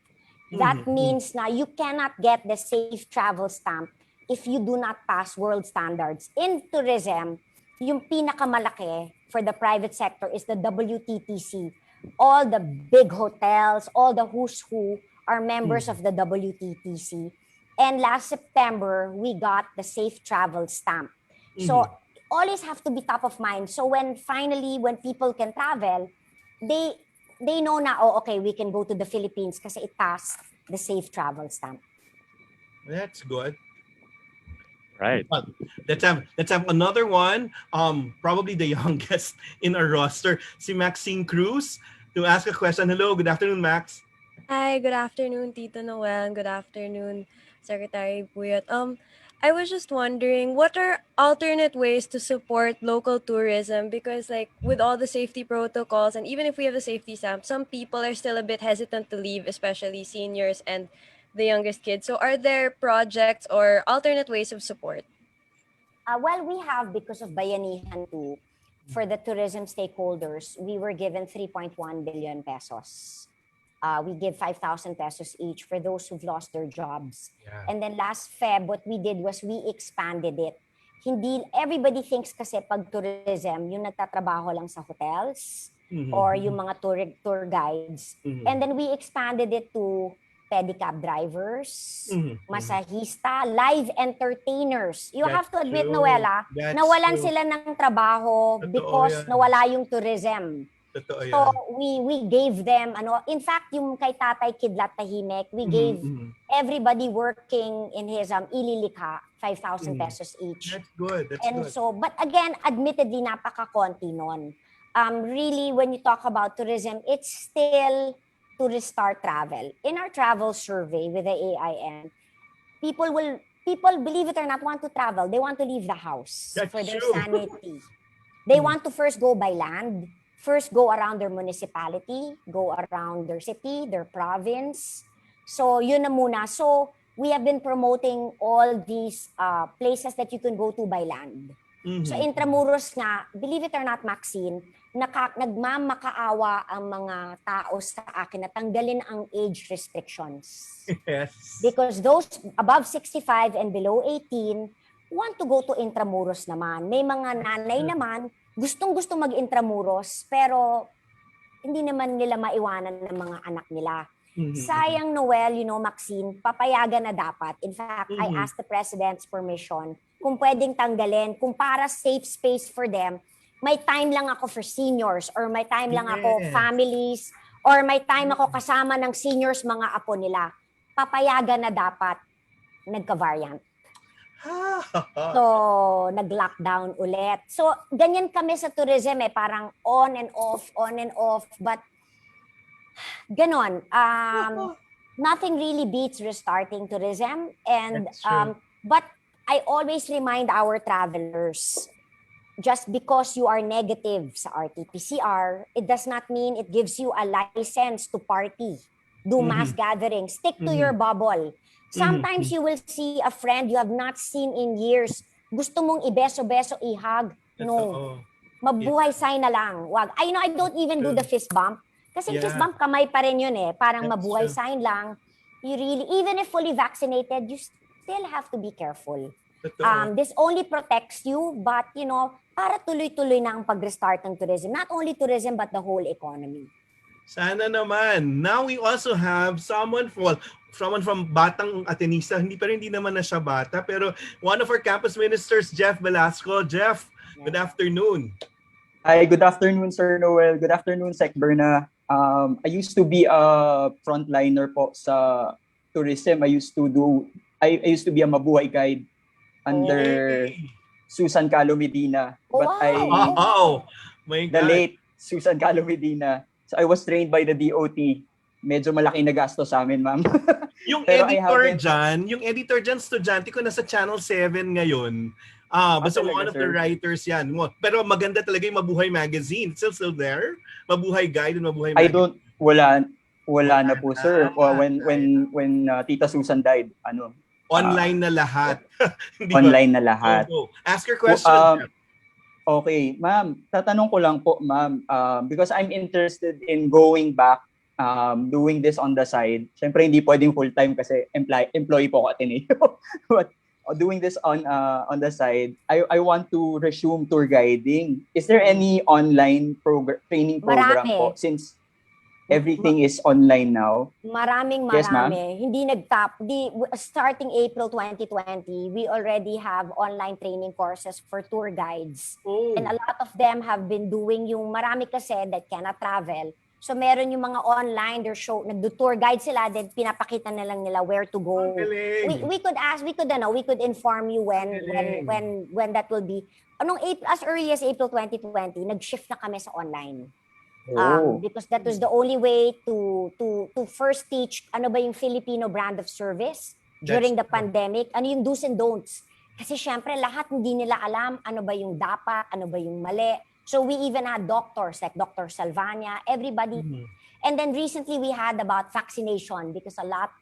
That means na you cannot get the Safe Travel Stamp if you do not pass world standards. In tourism, yung pinakamalaki for the private sector is the WTTC. All the big hotels, all the who's who are members of the WTTC. And last September, we got the safe travel stamp. So always have to be top of mind. So when people can travel, they know na, oh, okay, we can go to the Philippines kasi it passed the safe travel stamp. That's good. Right. Let's have another one. Probably the youngest in our roster, si Maxine Cruz, to ask a question. Hello, good afternoon, Max. Hi, good afternoon, Tito Noel, and good afternoon, Secretary Puyat. I was just wondering, what are alternate ways to support local tourism? Because like with all the safety protocols, and even if we have a safety stamp, some people are still a bit hesitant to leave, especially seniors and the youngest kids. So are there projects or alternate ways of support? Well, we have, because of Bayanihan 2, for the tourism stakeholders, we were given 3.1 billion pesos. We give 5,000 pesos each for those who've lost their jobs. Yeah. And then last Feb, what we did was we expanded it. Everybody thinks kasi pag tourism, yung nagtatrabaho lang sa hotels or yung mga tour guides. And then we expanded it to pedicab drivers, masahista, live entertainers. You have to admit, Noela, nawalan sila ng trabaho because nawala yung tourism. Totoo yan. So we gave them, in fact, yung kay Tatay Kidlat Tahimik, we gave everybody working in his Ililikha 5,000 pesos each. That's good. That's And good. so, but again, admittedly, napaka-konti nun. Really, when you talk about tourism, it's still to restart travel. In our travel survey with the AIN, people, believe it or not, want to travel. They want to leave the house That's for their true. sanity. They want to first go by land, first go around their municipality, go around their city, their province. So yun na muna. So we have been promoting all these places that you can go to by land. So Intramuros nga, believe it or not, Maxine, nagmamakaawa ang mga tao sa akin na tanggalin ang age restrictions. Yes. Because those above 65 and below 18 want to go to Intramuros naman. May mga nanay naman, gustong-gusto mag-Intramuros, pero hindi naman nila maiwanan ng mga anak nila. Sayang, Noel, Maxine, papayagan na dapat. In fact, I asked the President's permission kung pwedeng tanggalin, kung para safe space for them, may time lang ako for seniors, or may time lang ako families, or may time ako kasama ng seniors, mga apo nila. Papayagan na dapat, nagka-variant. So, nag-lockdown ulit. So, ganyan kami sa tourism parang on and off, but ganon. Nothing really beats restarting tourism, and but I always remind our travelers, just because you are negative sa RT-PCR, it does not mean it gives you a license to party, do mass gatherings, stick to your bubble. Sometimes you will see a friend you have not seen in years. Gusto mong ibeso-beso, ihag. No. Mabuhay sign na lang. Wag. I don't even do the fist bump. Kasi fist bump, kamay pa rin yun Parang mabuhay sign lang. You really, even if fully vaccinated, you still have to be careful. This only protects you, but para tuloy-tuloy na ang pag-restart ng tourism. Not only tourism, but the whole economy. Sana naman. Now we also have someone from Batang Atenista. Hindi naman na siya bata, pero one of our campus ministers, Jeff Velasco. Jeff, good afternoon. Hi, good afternoon, Sir Noel. Good afternoon, Sec Berna. I used to be a frontliner po sa tourism. I used to be a mabuhay guide under Susan Calo Medina. But the late Susan Calo Medina. So I was trained by the DOT. Medyo malaki na gasto sa amin, ma'am. Yung editor dyan, estudyante ko nasa Channel 7 ngayon. Basta one of the writers yan. Pero maganda talaga yung Mabuhay Magazine. It's still there? Mabuhay Guide and Mabuhay Magazine. Wala na po, sir. When Tita Susan died, online na lahat. Online na lahat. Ask your question. Okay, ma'am. Tatanong ko lang po, ma'am, because I'm interested in going back, doing this on the side. Siyempre, hindi pwedeng full-time kasi employee po ako Ateneo. But doing this on the side, I want to resume tour guiding. Is there any online training program Marami. po since everything is online now? Maraming Yes, ma'am. Hindi starting April 2020, we already have online training courses for tour guides. Oh. And a lot of them have been doing yung marami kasi that cannot travel. So meron yung mga online, nagdo-tour guide sila, then pinapakita na lang nila where to go. We could inform you when that will be. As early as April 2020, nag-shift na kami sa online. Because that was the only way to first teach ano ba yung Filipino brand of service during the pandemic, ano yung do's and don'ts. Kasi syempre lahat hindi nila alam ano ba yung dapat, ano ba yung mali. So we even had doctors like Dr. Salvania, everybody. And then recently we had about vaccination because a lot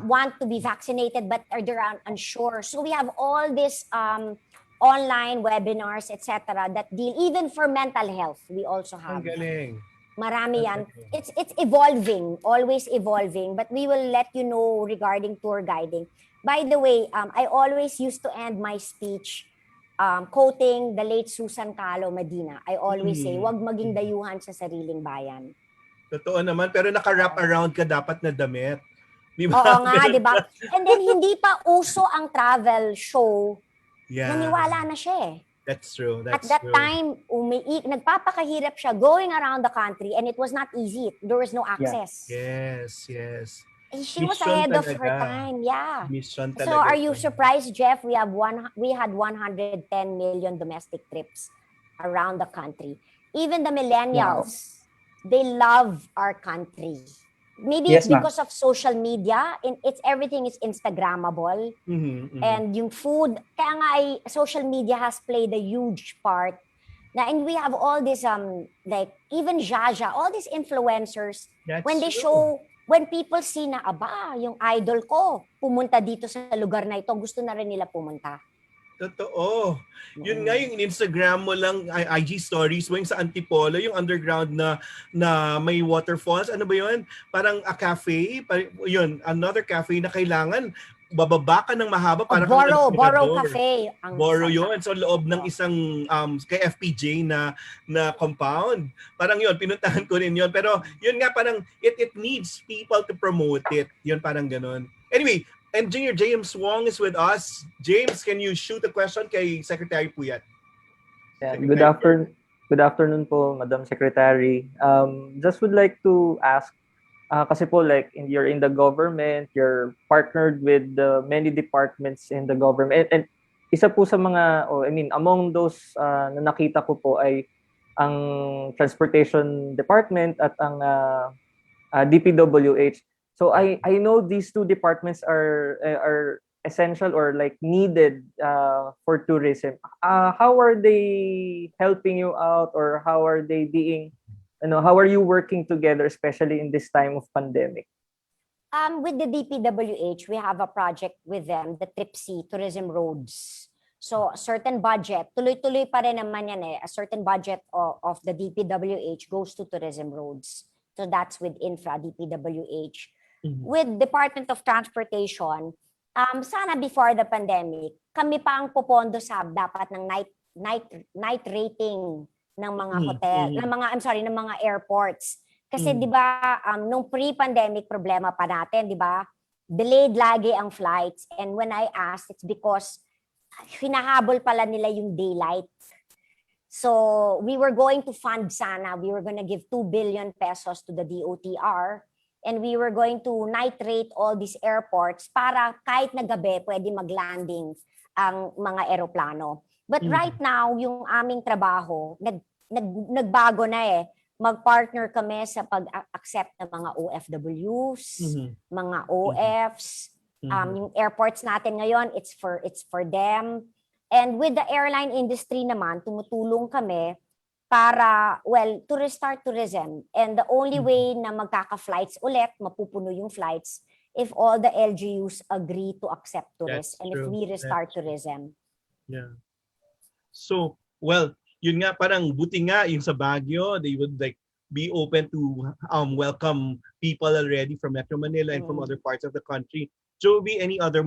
want to be vaccinated but they're unsure. So we have all this online webinars, etc. that deal even for mental health. We also have. Ang galing. Marami yan. It's evolving, always evolving, but we will let you know regarding tour guiding. By the way, I always used to end my speech quoting the late Susan Calo Medina. I always say, wag maging dayuhan sa sariling bayan. Totoo naman, pero naka-wrap around ka dapat na damit. Diba? Oo nga, di ba? And then hindi pa uso ang travel show. Yeah. Naniwala na siya eh. That's true. At that time, nagpapakahirap siya going around the country and it was not easy. There was no access. Yes. She was Mission ahead of her talaga. time. Yeah. Mission So talaga. are you surprised, Jeff? We had 110 million domestic trips around the country. Even the millennials, they love our country. Maybe it's because of social media. Everything is Instagrammable. And yung food, kaya nga social media has played a huge part. And we have all this, like even Jaja, all these influencers, when people see na, yung idol ko, pumunta dito sa lugar na ito, gusto na rin nila pumunta. Totoo. Yun nga yung Instagram mo lang, IG stories mo yung sa Antipolo, yung underground na may waterfalls. Ano ba yun? Parang a cafe. Yun, another cafe na kailangan bababa ka ng mahaba para Borough Cafe. Borough yun. So loob ng isang kay FPJ na compound. Parang yun, pinuntahan ko rin yun. Pero yun nga parang it needs people to promote it. Yun parang ganun. Anyway, Engineer James Wong is with us. James, can you shoot a question kay Secretary Puyat? Yeah, good afternoon po, Madam Secretary. Just would like to ask, kasi po like you're in the government, you're partnered with many departments in the government. And isa po sa mga, among those na nakita ko po ay ang Transportation Department at ang DPWH. So I know these two departments are essential or like needed for tourism. How are they helping you out, or how are they being, how are you working together, especially in this time of pandemic? With the DPWH, we have a project with them, the TRIPC, Tourism Roads. So a certain budget, tuloy-tuloy pa rin naman yan a certain budget of the DPWH goes to tourism roads. So that's with Infra, DPWH. With Department of Transportation, sana before the pandemic, kami pa ang popondo sa dapat ng night rating ng mga hotel, ng mga airports. Kasi 'di ba, nung pre-pandemic problema pa natin, 'di ba? Delayed lagi ang flights, and when I asked, it's because hinahabol pala nila yung daylight. So, we were going to fund sana, we were going to give 2 billion pesos to the DOTR. And we were going to night rate all these airports para kahit na gabi pwede mag-landing ang mga eroplano. But right now, yung aming trabaho, nagbago na Mag-partner kami sa pag-accept ng mga OFWs, mga OFs. Yung airports natin ngayon, it's for them. And with the airline industry naman, tumutulong kami para, to restart tourism. And the only way na magkaka-flights ulit, mapupuno yung flights, if all the LGUs agree to accept tourists and if we restart tourism. Yeah. So, yun nga, parang buti nga yung sa Baguio, they would like be open to welcome people already from Metro Manila and from other parts of the country. Joby, any other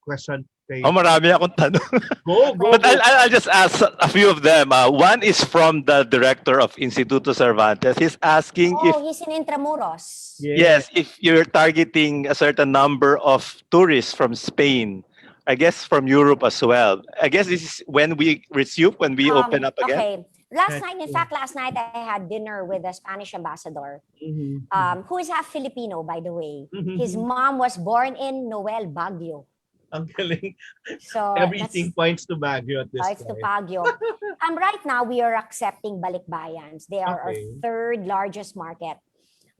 question? Oh, marami akong tanong. Go. But I'll just ask a few of them. One is from the director of Instituto Cervantes. He's asking if, Oh, he's in Intramuros. yes, if you're targeting a certain number of tourists from Spain, I guess from Europe as well. I guess this is when we resume, when we open up again. Okay. Last night I had dinner with the Spanish ambassador, who is half Filipino, by the way. His mom was born in Noel, Baguio. Ang galing. So Everything points to Baguio at this points to point. Baguio. Right now, we are accepting balikbayans. They are our third largest market.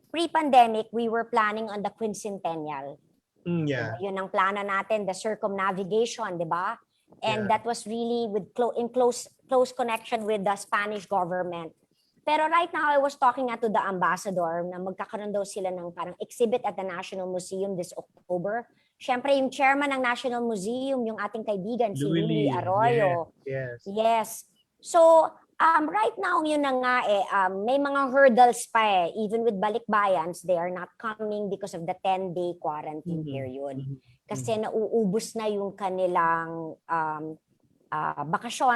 Pre-pandemic, we were planning on the quincentennial. Yeah. Yun ang plano natin, the circumnavigation, di ba? And that was really in close connection with the Spanish government. Pero right now, I was talking to the ambassador na magkakaroon daw sila ng parang exhibit at the National Museum this October. Siyempre, yung chairman ng National Museum, yung ating kaibigan, si Willie Arroyo. Yes. So, right now, yun na nga may mga hurdles pa Even with balikbayans, they are not coming because of the 10-day quarantine period. Kasi nauubos na yung kanilang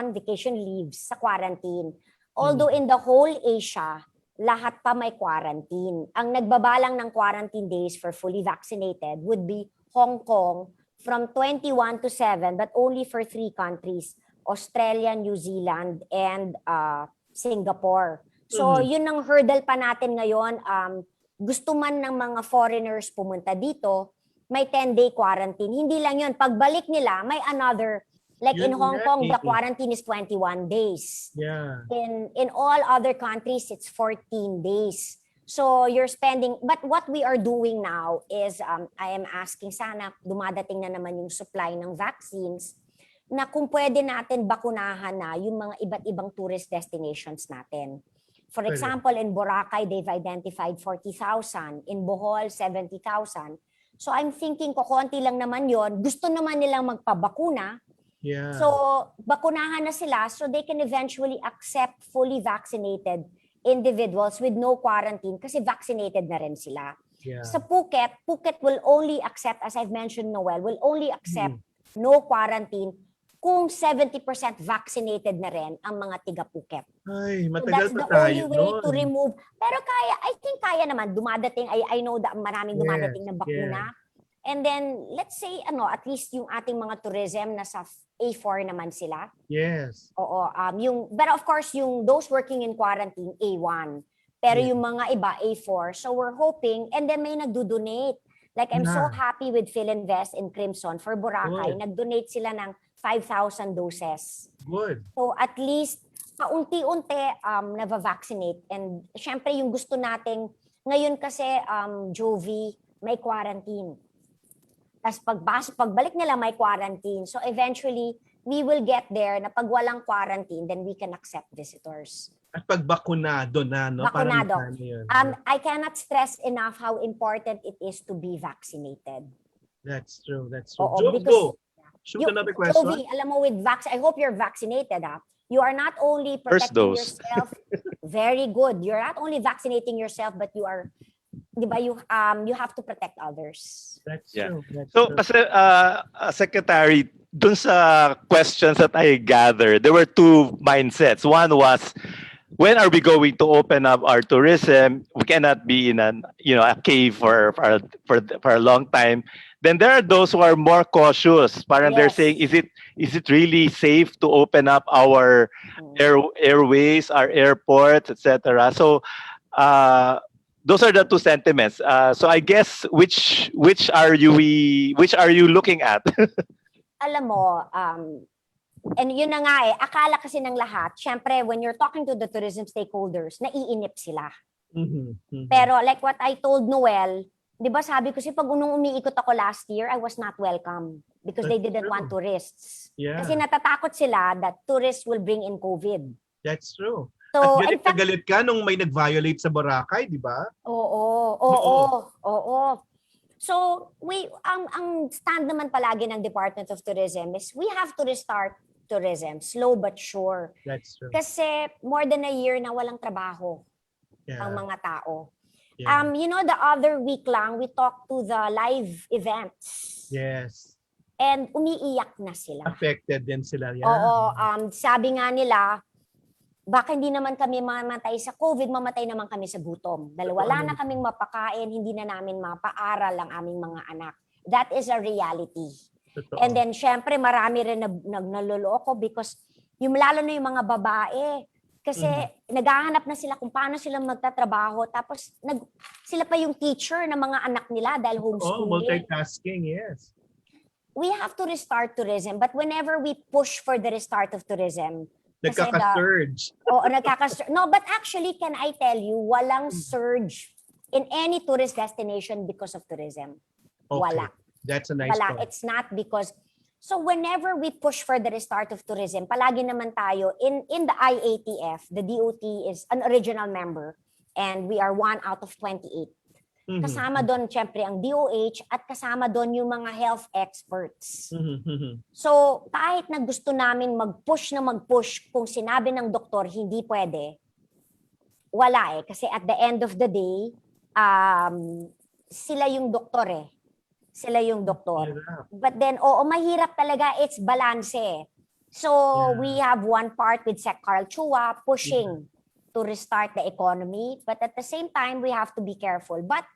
vacation leaves sa quarantine. Although in the whole Asia, lahat pa may quarantine. Ang nagbabalang ng quarantine days for fully vaccinated would be Hong Kong from 21 to 7, but only for 3 countries, Australia, New Zealand, and Singapore. So yun ang hurdle pa natin ngayon. Gusto man ng mga foreigners pumunta dito, may 10-day quarantine. Hindi lang yun. Pagbalik nila, may another. Like in Hong Kong, the quarantine is 21 days. Yeah. In all other countries, it's 14 days. So you're spending, but what we are doing now is, I am asking sana dumadating na naman yung supply ng vaccines na kung pwede natin bakunahan na yung mga iba't ibang tourist destinations natin. For example, in Boracay, they've identified 40,000. In Bohol, 70,000. So I'm thinking konti lang naman yon. Gusto naman nilang magpabakuna. Yeah. So bakunahan na sila so they can eventually accept fully vaccinated individuals with no quarantine kasi vaccinated na rin sila. Yeah. Sa Phuket will only accept, as I've mentioned, Noel, will only accept no quarantine kung 70% vaccinated na rin ang mga tiga-Phuket. Ay, So matagal that's the pa only tayo way nun. to remove. Pero I think kaya naman dumadating. I know that maraming dumadating na bakuna. And then, let's say, at least yung ating mga tourism nasa A4 naman sila. Yes. Oo. But of course, those working in quarantine, A1. Pero yung mga iba, A4. So we're hoping, and then may nagdo-donate. Like, I'm so happy with Philinvest in Crimson for Boracay. Good. Nag-donate sila ng 5,000 doses. Good. So at least, paunti-unti nava-vaccinate. And syempre, yung gusto nating, ngayon kasi, Jovi, may quarantine. Tapos pagbalik nila may quarantine. So eventually, we will get there na pag walang quarantine, then we can accept visitors. At pag bakunado na, no? Bakunado. Parang yun. I cannot stress enough how important it is to be vaccinated. That's true. Oo, Job, because- go. Shoot another question. Jovi, alam mo with I hope you're vaccinated. You are not only protecting dose. yourself. Very good. You're not only vaccinating yourself, but you are, di ba, you have to protect others. That's Yeah. true. That's So, true. kasi, Secretary, dun sa questions that I gathered, there were 2 mindsets. One was, when are we going to open up our tourism? We cannot be in a cave for a long time. Then there are those who are more cautious. Parang they're Yes. saying, is it really safe to open up our airways, our airports, etc.? So, those are the 2 sentiments. So I guess which are you looking at? Alam mo, and yun na nga akala kasi ng lahat, syempre when you're talking to the tourism stakeholders, naiinip sila. Pero like what I told Noel, di ba sabi ko pag umiikot ako last year, I was not welcome because they didn't want tourists. Yeah. Kasi natatakot sila that tourists will bring in COVID. That's true. So, At in fact, galit ka nung may nag-violate sa Boracay, di ba? Oo. So, ang stand naman palagi ng Department of Tourism is we have to restart tourism, slow but sure. That's true. Kasi more than a year na walang trabaho Yeah. ang mga tao. Yeah. You know, the other week lang, we talked to the live events. Yes. And umiiyak na sila. Affected din sila. Yeah. Oo, sabi nga nila, baka hindi naman kami mamatay sa COVID, mamatay naman kami sa gutom. Dahil wala na kaming mapakain, hindi na namin mapaaral ang aming mga anak. That is a reality. Totoo. And then, syempre, marami rin naloloko because lalo na yung mga babae. Kasi naghahanap na sila kung paano sila magtatrabaho. Tapos sila pa yung teacher ng mga anak nila dahil homeschooling. Multitasking, yes. We have to restart tourism. But whenever we push for the restart of tourism, nagkaka-surge. Oo, nagkaka-surge. No, but actually, can I tell you, walang surge in any tourist destination because of tourism. Okay. Wala. That's a nice Wala. point. It's not because... So whenever we push for the restart of tourism, palagi naman tayo, in the IATF, the DOT is an original member, and we are 1 out of 28. Kasama doon, syempre, ang DOH, at kasama doon yung mga health experts. So, kahit na gusto namin mag-push, kung sinabi ng doktor, hindi pwede, wala eh. Kasi at the end of the day, sila yung doktor eh. Sila yung doktor. But then, mahirap talaga. It's balance eh. So, we have one part with Sec. Carl Chua pushing to restart the economy. But at the same time, we have to be careful. But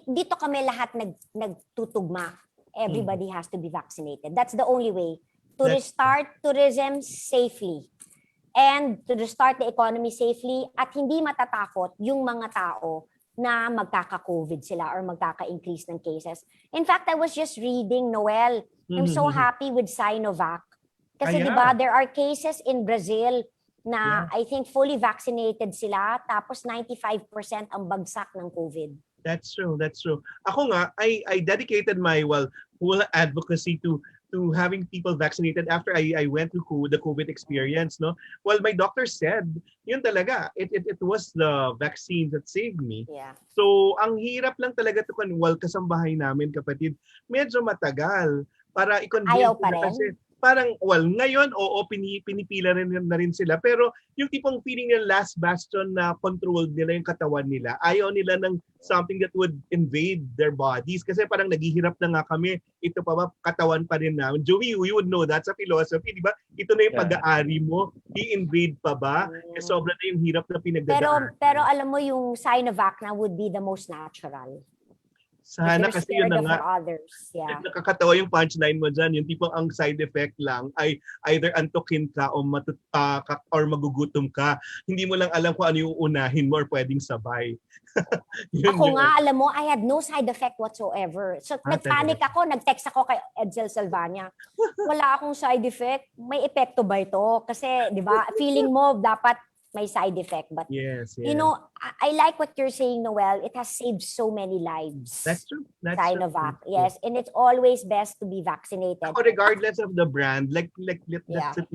dito kami lahat nagtutugma. Everybody has to be vaccinated. That's the only way to restart tourism safely. And to restart the economy safely at hindi matatakot yung mga tao na magkaka-COVID sila or magkaka-increase ng cases. In fact, I was just reading, Noel, I'm so happy with Sinovac. Kasi di ba, there are cases in Brazil na I think fully vaccinated sila, tapos 95% ang bagsak ng COVID. That's true. Ako nga, I dedicated my whole advocacy to having people vaccinated after I went through the COVID experience, no? Well, my doctor said, yun talaga, it was the vaccine that saved me. Yeah. So, ang hirap lang talaga to kasambahay namin, kapatid. Medyo matagal para i-convince. Ayaw pa rin? Kasi parang, ngayon, pinipila na rin sila. Pero yung tipong feeling ng last bastion na controlled nila yung katawan nila, ayaw nila ng something that would invade their bodies. Kasi parang naghihirap na nga kami, ito pa ba, katawan pa rin namin. Joey, you would know that sa philosophy, di ba? Ito na yung pag-aari mo, i-invade pa ba? Sobra na yung hirap na pinagdadaan. Pero alam mo, yung Sinovac na would be the most natural. Sana kasi yun na nga. Others. Yeah. Nakakatawa yung punchline mo dyan. Yung tipong ang side effect lang ay either antukin ka o or magugutom ka. Hindi mo lang alam kung ano yung unahin mo or pwedeng sabay. Ako nga, alam mo, I had no side effect whatsoever. So, nag-panic ako, nag-text ako kay Edsel Salvania. Wala akong side effect. May epekto ba ito? Kasi, di ba, feeling mo dapat may side effect. But, yes. you know, I like what you're saying, Noel. It has saved so many lives. That's true. Sinovac, yes. And it's always best to be vaccinated. Regardless of the brand, let's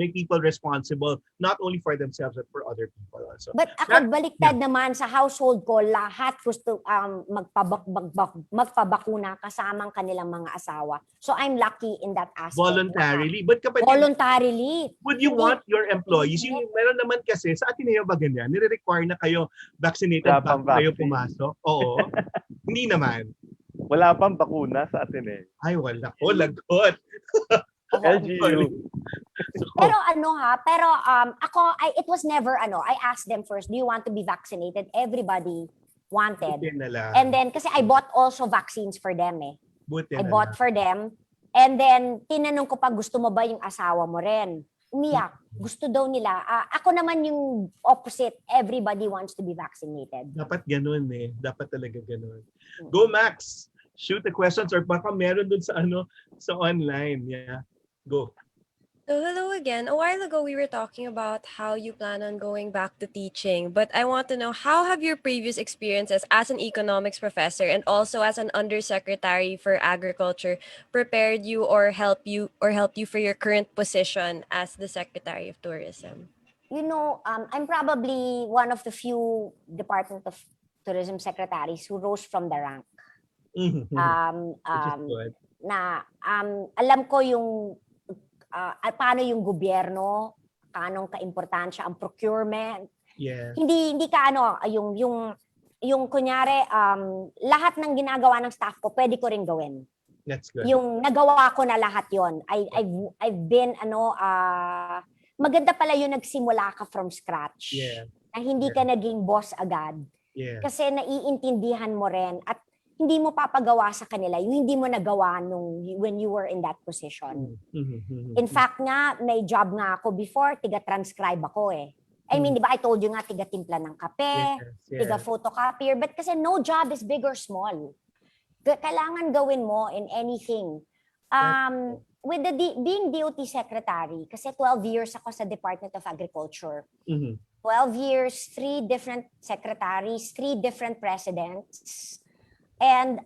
make people responsible, not only for themselves, but for other people also. But ako, baliktad naman sa household ko, lahat gusto magpabakuna kasamang kanilang mga asawa. So I'm lucky in that aspect. Voluntarily. But kapatid, voluntarily. Would you want your employees? Yung meron naman kasi, sa atin ba ganyan? Nire-require na kayo vaccinated bago kayo pumasok? Oo. Hindi naman. Wala pang bakuna sa atin eh. Ay, wala. O, lagot. LGU. Pero ako, it was never I asked them first, do you want to be vaccinated? Everybody wanted. And then, kasi I bought also vaccines for them eh. I bought for them. And then, tinanong ko pa, gusto mo ba yung asawa mo rin? Umiyak. Gusto daw nila. Ako naman yung opposite. Everybody wants to be vaccinated. Dapat ganun eh. Dapat talaga ganun. Go, Max! Shoot the questions or baka meron dun sa sa online. Yeah. Go. So hello again. A while ago, we were talking about how you plan on going back to teaching, but I want to know, how have your previous experiences as an economics professor and also as an undersecretary for agriculture prepared you or helped you for your current position as the Secretary of Tourism? You know, I'm probably one of the few Department of Tourism secretaries who rose from the rank. Alam ko yung paano yung gobyerno, paano kaimportansya ang procurement. Yeah. Hindi ka yung yung kunyari, lahat ng ginagawa ng staff ko, pwede ko rin gawin. That's good. Yung nagawa ko na lahat yon. I've been, maganda pala yung nagsimula ka from scratch. Yeah. Na hindi ka naging boss agad. Yeah. Kasi naiintindihan mo rin at hindi mo papagawa sa kanila yung hindi mo nagawa when you were in that position. In fact nga, may job nga ako before, tiga-transcribe ako eh. I mean, di ba, I told you nga, tiga-timpla ng kape, tiga-photocopier, but kasi no job is big or small. Kailangan gawin mo in anything. With being DOT secretary, kasi 12 years ako sa Department of Agriculture. 12 years, 3 different secretaries, 3 different presidents. And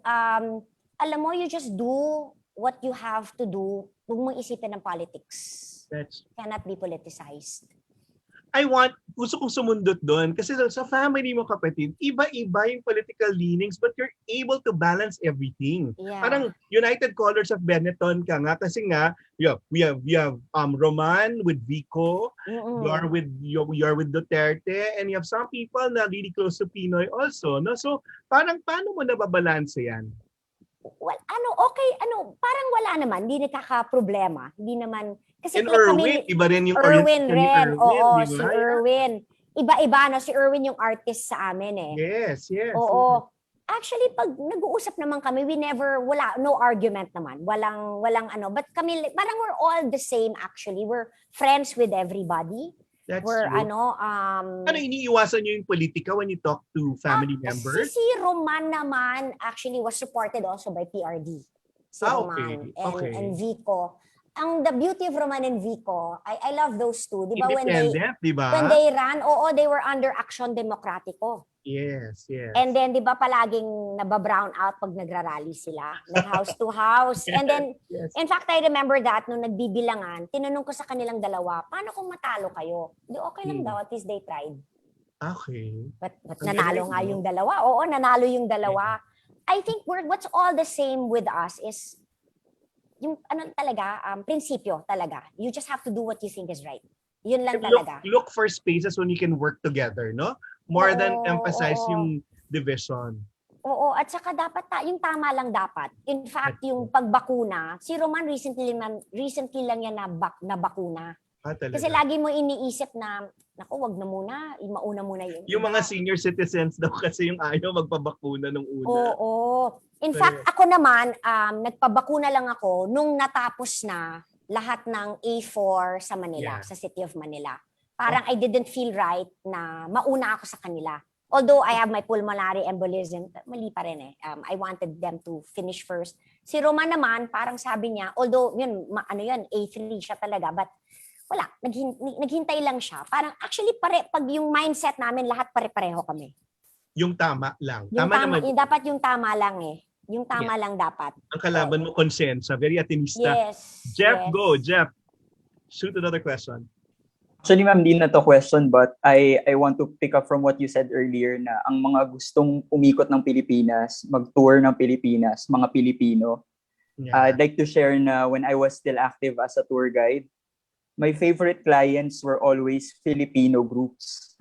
alam mo, you just do what you have to do. Huwag mong isipin ng politics. Cannot be politicized. Gusto kong sumundot doon kasi sa family mo, kapatid, iba-iba yung political leanings but you're able to balance everything. Yeah. Parang United Colors of Benetton ka nga kasi nga we have Roman with Vico, you're with Duterte, and you have some people na really close to Pinoy also, no? So parang paano mo nababalanse yan? Well, parang wala naman, hindi nakaka-problema. Hindi naman, kasi And Erwin, iba rin yung Erwin rin, oo, diba? si Erwin. Iba-iba, no? Si Erwin yung artist sa amin eh. Yes. Oo. Actually, pag nag-uusap naman kami, no argument naman. Walang but kami, parang we're all the same actually. We're friends with everybody. That's we're true. Iniiwasan niyo yung politika when you talk to family members? Si Roman naman actually was supported also by PRD. Si Roman and Vico. The beauty of Roman and Vico, I love those two. Di ba Independent, di ba? When they ran, they were under Action Demokratiko. Yes. And then, di ba, palaging nababrown out pag nagrarally sila, ng house to house. And then, in fact, I remember that, nung nagbibilangan, tinanong ko sa kanilang dalawa, paano kung matalo kayo? Di okay lang daw, at least they tried. Okay. But nanalo nga yung dalawa. Oo, nanalo yung dalawa. I think what's all the same with us is, yung prinsipyo talaga. You just have to do what you think is right. Yun lang talaga. Look for spaces when you can work together, no? More than emphasize yung division. Oo, at saka dapat yung tama lang dapat. In fact, yung pagbakuna, si Roman recently lang yan nabakuna. Kasi lagi mo iniisip na, naku, wag na muna, mauna muna yun. Yung mga senior citizens daw kasi yung ayaw magpabakuna nung una. Oo. In fact, ako naman, nagpabakuna lang ako nung natapos na lahat ng A4 sa Manila, sa City of Manila. Parang I didn't feel right na mauna ako sa kanila. Although I have my pulmonary embolism, mali pa rin eh. I wanted them to finish first. Si Roman naman, parang sabi niya, although yun, A3 siya talaga, but wala, naghintay lang siya. Parang actually, pag yung mindset namin, lahat pare-pareho kami. Yung tama lang. Dapat yung tama lang eh. Yung tama lang dapat. Ang kalaban mo, konsensya. Very atinista. Yes. Go, Jeff. Shoot another question. Actually, ma'am, di na to question, but I want to pick up from what you said earlier na ang mga gustong umikot ng Pilipinas, mag-tour ng Pilipinas, mga Pilipino. I'd like to share na when I was still active as a tour guide, my favorite clients were always Filipino groups.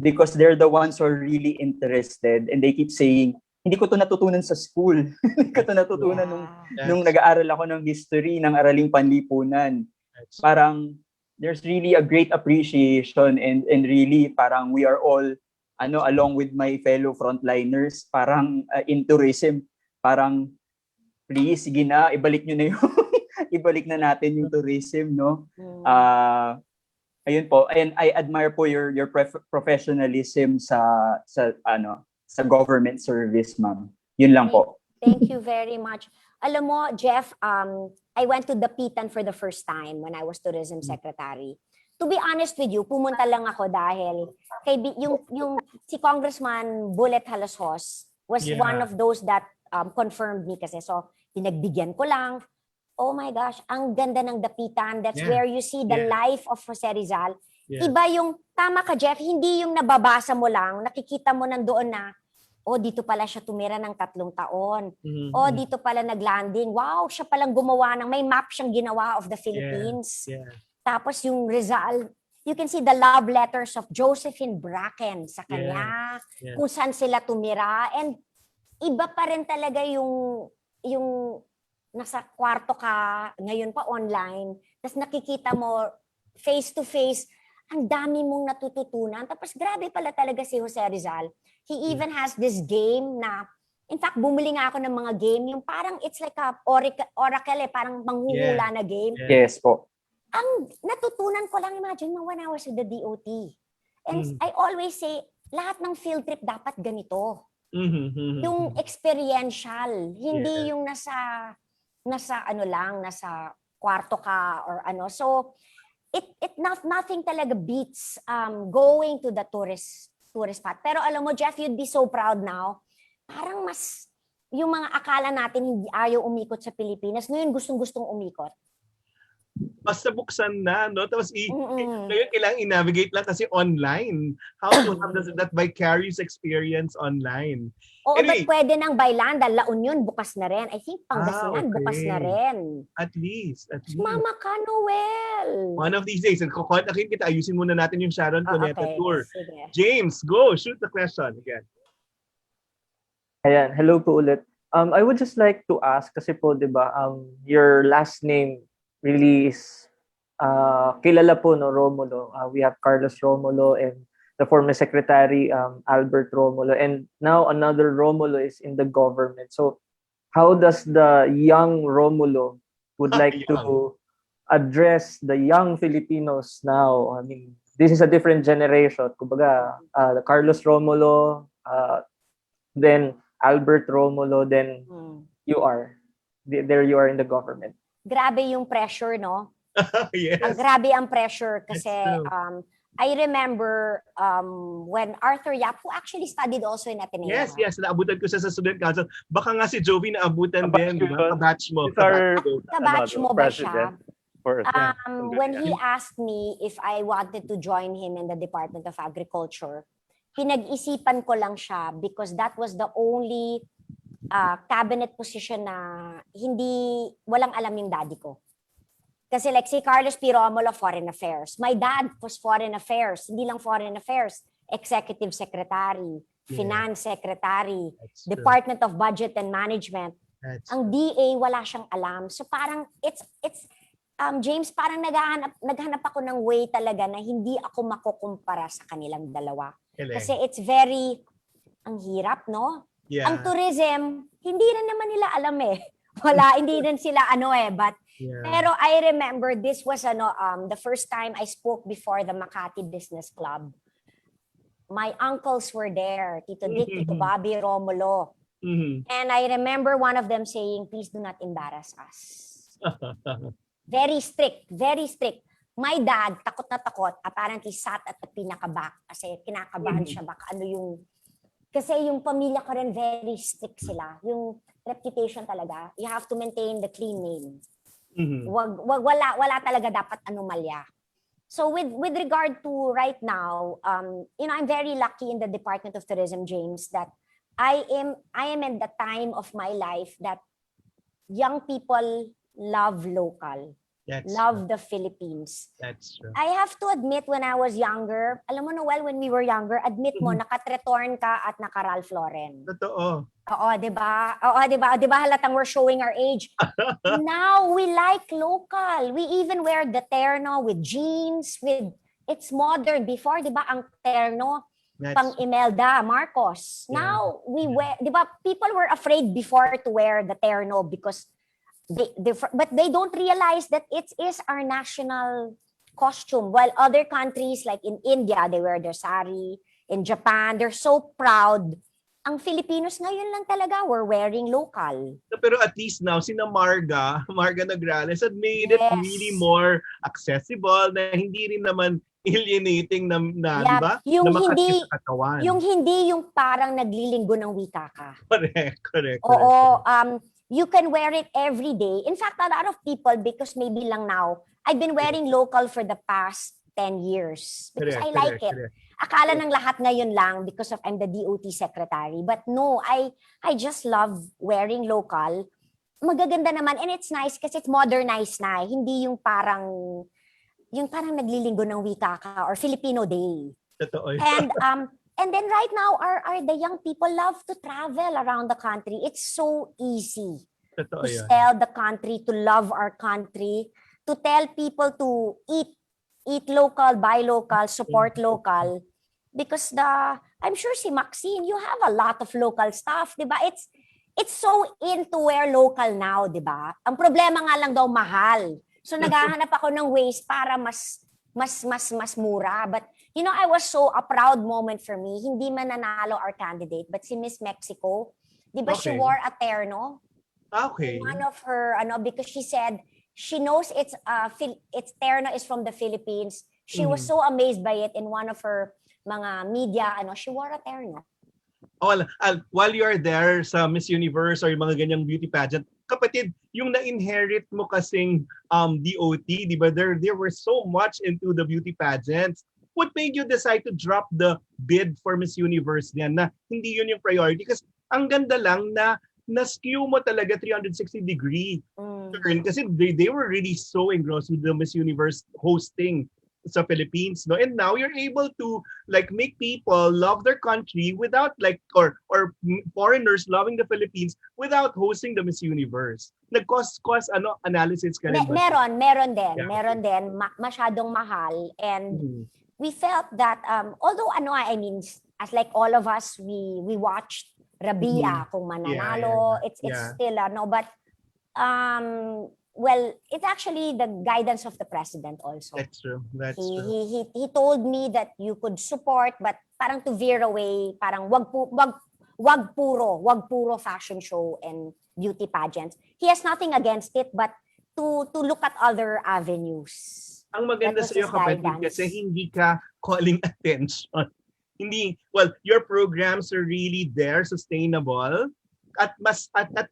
Because they're the ones who are really interested and they keep saying, hindi ko to natutunan sa school. Hindi ko to natutunan nung nag-aaral ako ng history, ng araling panlipunan. Parang there's really a great appreciation and really parang we are all along with my fellow frontliners parang in tourism, parang please sige na, ibalik niyo na yung ibalik na natin yung tourism, no? Ayun po, and I admire po your professionalism sa government service, ma'am. Yun lang po. Thank you very much. Alam mo, Jeff, I went to Dapitan for the first time when I was tourism secretary. To be honest with you, pumunta lang ako dahil yung si Congressman Bullet Halasos was one of those that confirmed me kasi. So, pinagbigyan ko lang. Oh my gosh, ang ganda ng Dapitan. That's where you see the life of Jose Rizal. Iba yung, tama ka Jeff, hindi yung nababasa mo lang, nakikita mo nandoon na, dito pala siya tumira ng 3 taon. Dito pala naglanding. Wow, siya palang gumawa may map siyang ginawa of the Philippines. Tapos yung Rizal, you can see the love letters of Josephine Bracken sa kanya, Yes. kung saan sila tumira. And iba pa rin talaga yung nasa kwarto ka, ngayon pa online, tapos nakikita mo face to face, ang dami mong natututunan. Tapos grabe pala talaga si Jose Rizal. He even has this game na, in fact, bumili nga ako ng mga game, yung parang it's like a oracle parang manghuhula na game. Yes po. Ang natutunan ko lang, imagine mo when I was with the DOT. And I always say, lahat ng field trip dapat ganito. Yung experiential, hindi yung nasa kwarto ka or ano. So nothing talaga beats going to the tourist spot. Pero alam mo, Jeff, you'd be so proud now. Parang mas yung mga akala natin hindi ayaw umikot sa Pilipinas, ngayon gustong-gustong umikot. Basta buksan na, no? Tapos ngayon kailangan i-navigate lang kasi online. How to have that vicarious experience online. Oo, Anyway, but pwede nang Bailanda, La Union, bukas na rin. I think Pangasinan, bukas na rin. At least. Mama ka, Noel. One of these days, and kukontakin kita, ayusin muna natin yung Sharon Cuneta okay. tour. Sige. James, go! Shoot the question again. Ayan, hello po ulit. I would just like to ask, kasi po, di ba, your last name really is kilala po, no, Romulo. We have Carlos Romulo and the former secretary, Albert Romulo. And now another Romulo is in the government. So how does the young Romulo would like to address the young Filipinos now? I mean, this is a different generation. Kumbaga, Carlos Romulo, then Albert Romulo, then you are. There you are in the government. Grabe yung pressure, no? Yes. Ang grabe ang pressure kasi I remember when Arthur Yap, who actually studied also in Ateneo. Yes, naabutan ko siya sa student council. Baka nga si Jovi naabutan din, di ba? Kabatch mo. Kabatch mo ba siya? When he Yeah. asked me if I wanted to join him in the Department of Agriculture, pinag-isipan ko lang siya because that was the only cabinet position na walang alam yung daddy ko. Kasi like si Carlos P. Romulo, Foreign Affairs. My dad was Foreign Affairs. Hindi lang Foreign Affairs, Executive Secretary, Finance Secretary, Department of Budget and Management. Ang DA, wala siyang alam. So parang it's James, parang naghanap ako ng way talaga na hindi ako makukumpara sa kanilang dalawa. Kasi it's very, ang hirap, no? Yeah. Ang tourism, hindi rin naman nila alam eh. Hindi rin sila but pero I remember this was the first time I spoke before the Makati Business Club. My uncles were there, Tito Dick, Tito Bobby Romulo. And I remember one of them saying, please do not embarrass us. Very strict, very strict. My dad, takot na takot, apparently sat at the pinaka-back kasi kinakabahan siya baka kasi yung pamilya ko rin very strict sila. Yung reputation talaga, you have to maintain the clean name. Wala talaga dapat anomalya. So with regard to right now, I'm very lucky in the Department of Tourism, James, that I am in the time of my life that young people love local. Love the Philippines. That's true. I have to admit, when I was younger, alam mo Noel, when we were younger, admit mo, naka-Tretorn ka at naka-Ralph Lauren. Totoo. Oo, di ba? Di ba halatang we're showing our age? Now, we like local. We even wear the terno with jeans, it's modern. Before, di ba, ang terno, pang Imelda Marcos. Now, we wear, di ba, people were afraid before to wear the terno because but they don't realize that it is our national costume. While other countries like in India, they wear their sari. In Japan, they're so proud. Ang Filipinos ngayon lang talaga, we're wearing local. Pero at least now, sina Marga Nagrales had made it really more accessible na hindi rin naman alienating na di ba? Yung na hindi, sa katawan. hindi yung parang naglilinggo ng wika ka. Correct. Oo, you can wear it every day. In fact, a lot of people, because maybe lang now, I've been wearing local for the past 10 years because I like it. Akala ng lahat ngayon lang because of I'm the DOT secretary. But no, I just love wearing local. Magaganda naman and it's nice kasi it's modernized na. Hindi yung parang yung parang naglilinggo ng wika ka or Filipino Day. Totoo. And then right now, the young people love to travel around the country. It's so easy Totoo to yan. sell the country, to love our country, to tell people to eat local, buy local, support local. Because I'm sure si Maxine, you have a lot of local stuff, di ba? It's so in to wear local now, di ba? Ang problema nga lang daw mahal. So naghahanap ako ng ways para mas mura. But you know, I was a proud moment for me. Hindi man nanalo our candidate, but si Miss Mexico, di ba she Okay. wore a terno? Okay. One of her, because she said she knows its terno is from the Philippines. She was so amazed by it in one of her mga media, she wore a terno. While you are there sa Miss Universe or yung mga ganyang beauty pageant, kapatid, yung na-inherit mo kasing DOT, di ba? They were so much into the beauty pageants. What made you decide to drop the bid for Miss Universe niyan na hindi yun yung priority? Kasi ang ganda lang na na-skew mo talaga 360-degree turn. Kasi they were really so engrossed with the Miss Universe hosting sa Philippines, no? And now you're able to like make people love their country without like or foreigners loving the Philippines without hosting the Miss Universe. Nag-cost analysis ka rin ba? Meron din. Yeah. Meron din. Masyadong mahal. And we felt that, although as like all of us, we watched Rabia kung mananalo. It's still, but, well, it's actually the guidance of the president also. That's true. That's He, true. he told me that you could support, but parang to veer away, parang wag puro fashion show and beauty pageants. He has nothing against it, but to look at other avenues. Ang maganda That was sa iyo, his kapatid, guidance. kasi hindi ka calling attention. Your programs are really there, sustainable, at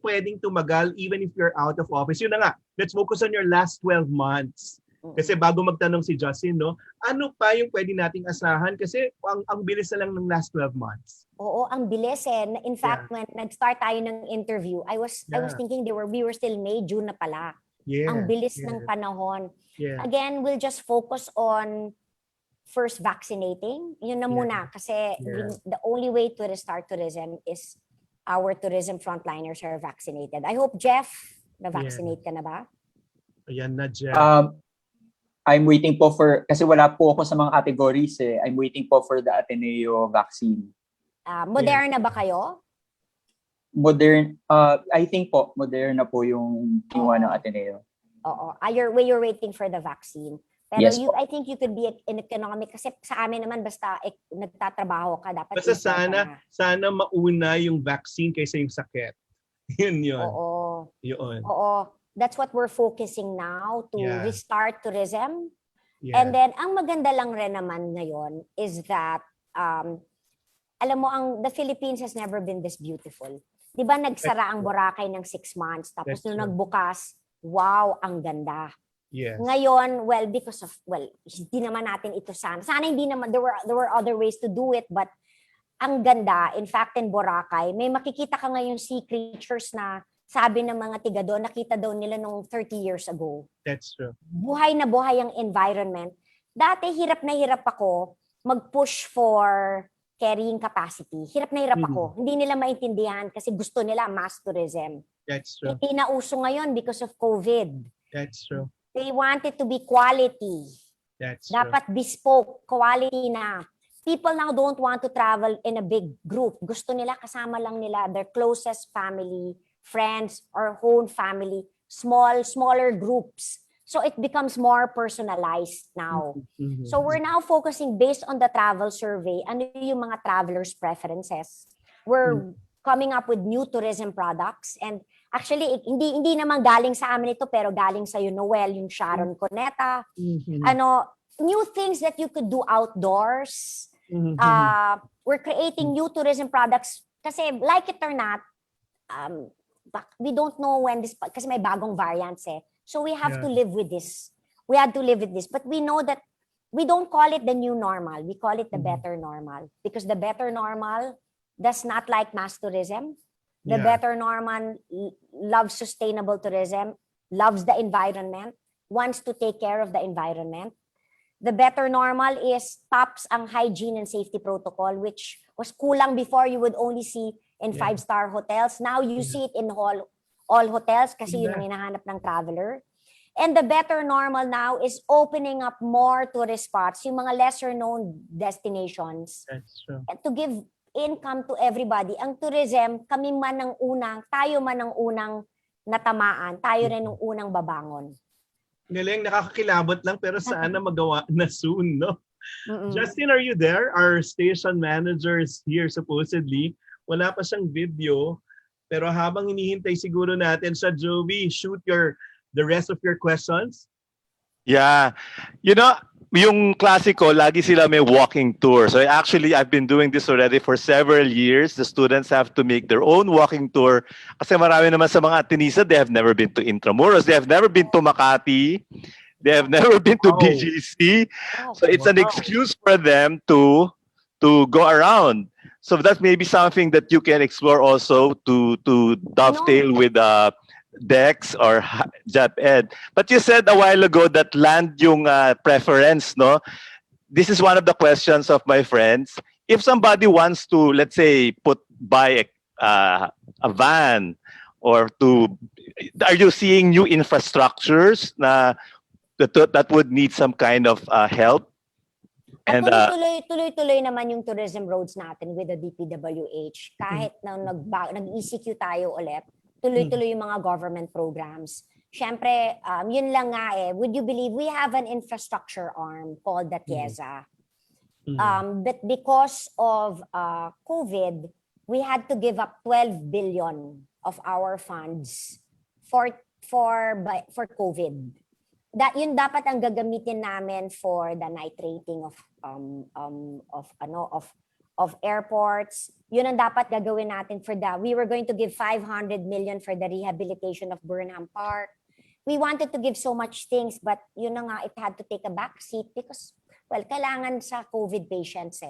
pwedeng tumagal even if you're out of office. Yun na nga, let's focus on your last 12 months. Kasi bago magtanong si Justin, no, ano pa yung pwede nating asahan? Kasi ang bilis na lang ng last 12 months. Oo, ang bilis eh. In fact, when nag-start tayo ng interview, I was thinking we were still May, June na pala. Yeah, Ang bilis ng panahon. Yeah. Again, we'll just focus on first vaccinating. Yun na muna. Kasi the only way to restart tourism is our tourism frontliners are vaccinated. I hope, Jeff, na-vaccinate ka na ba? Ayan na, Jeff. I'm waiting po kasi wala po ako sa mga categories eh. I'm waiting po for the Ateneo vaccine. Moderna ba kayo? I think po, Moderna po yung kinuha ng Ateneo. Oo. You're waiting for the vaccine. Pero Yes, I think you could be in economic kasi sa amin naman basta nagtatrabaho ka dapat. Basta sana mauna yung vaccine kaysa yung sakit. Yun. Oo. Yun. Oo. That's what we're focusing now to restart tourism. Yeah. And then ang maganda lang rin naman ngayon is that alam mo the Philippines has never been this beautiful. 'Di ba nagsara ang Boracay ng 6 months tapos nung nagbukas, wow, ang ganda. Yes. Ngayon, hindi naman natin ito sana hindi naman, there were other ways to do it, but ang ganda. In fact, in Boracay, may makikita ka ngayon sea creatures na sabi ng mga tiga doon, nakita daw nila nung 30 years ago. That's true. Buhay na buhay ang environment. Dati, hirap na hirap ako mag-push for carrying capacity. Hirap na hirap ako. Hindi nila maintindihan kasi gusto nila mass tourism. That's true. Hindi na uso ngayon because of COVID. That's true. They want it to be quality. That's Dapat bespoke, quality na. People now don't want to travel in a big group. Gusto nila kasama lang nila their closest family, friends, or whole family, smaller groups. So it becomes more personalized now. So we're now focusing based on the travel survey, ano yung mga travelers' preferences. We're coming up with new tourism products, and actually hindi naman galing sa amin ito, pero galing sa Noel, yung Sharon Cuneta. New things that you could do outdoors. We're creating new tourism products kasi like it or not, we don't know when this, kasi may bagong variants eh. So we have to live with this. We have to live with this. But we know that we don't call it the new normal. We call it the better normal. Because the better normal does not like mass tourism. The better normal loves sustainable tourism, loves the environment, wants to take care of the environment. The better normal is tops ang hygiene and safety protocol, which was kulang before. You would only see in 5-star hotels. Now you see it in all hotels kasi yun ang hinahanap ng traveler. And the better normal now is opening up more tourist spots, yung mga lesser known destinations. That's true. To give income to everybody. Ang tourism, tayo man ang unang natamaan, tayo rin ang unang babangon. Galing, nakakakilabot lang pero sana magawa na soon, no? Justin, are you there? Our station manager is here supposedly. Wala pa siyang video. Pero habang hinihintay siguro natin sa Joey, shoot the rest of your questions. Yeah. You know, yung klasiko, lagi sila may walking tour. So actually, I've been doing this already for several years. The students have to make their own walking tour. Kasi marami naman sa mga Atenisa, they have never been to Intramuros. They have never been to Makati. They have never been to BGC. So it's an excuse for them to go around. So that may be something that you can explore also to dovetail with Dex or JAP-Ed. But you said a while ago that land yung preference, no? This is one of the questions of my friends. If somebody wants to, let's say, buy a van or are you seeing new infrastructures that would need some kind of help? And tuloy-tuloy naman yung tourism roads natin with the DPWH. Kahit na nag-ECQ tayo ulit, tuloy-tuloy yung mga government programs. Siyempre, yun lang nga would you believe we have an infrastructure arm called the TIEZA. But because of COVID, we had to give up 12 billion of our funds for COVID. Yun dapat ang gagamitin namin for the night rating of airports. Yun ang dapat gagawin natin for that. We were going to give 500 million for the rehabilitation of Burnham Park. We wanted to give so much things, but yun na nga, it had to take a back seat because, well, kailangan sa COVID patients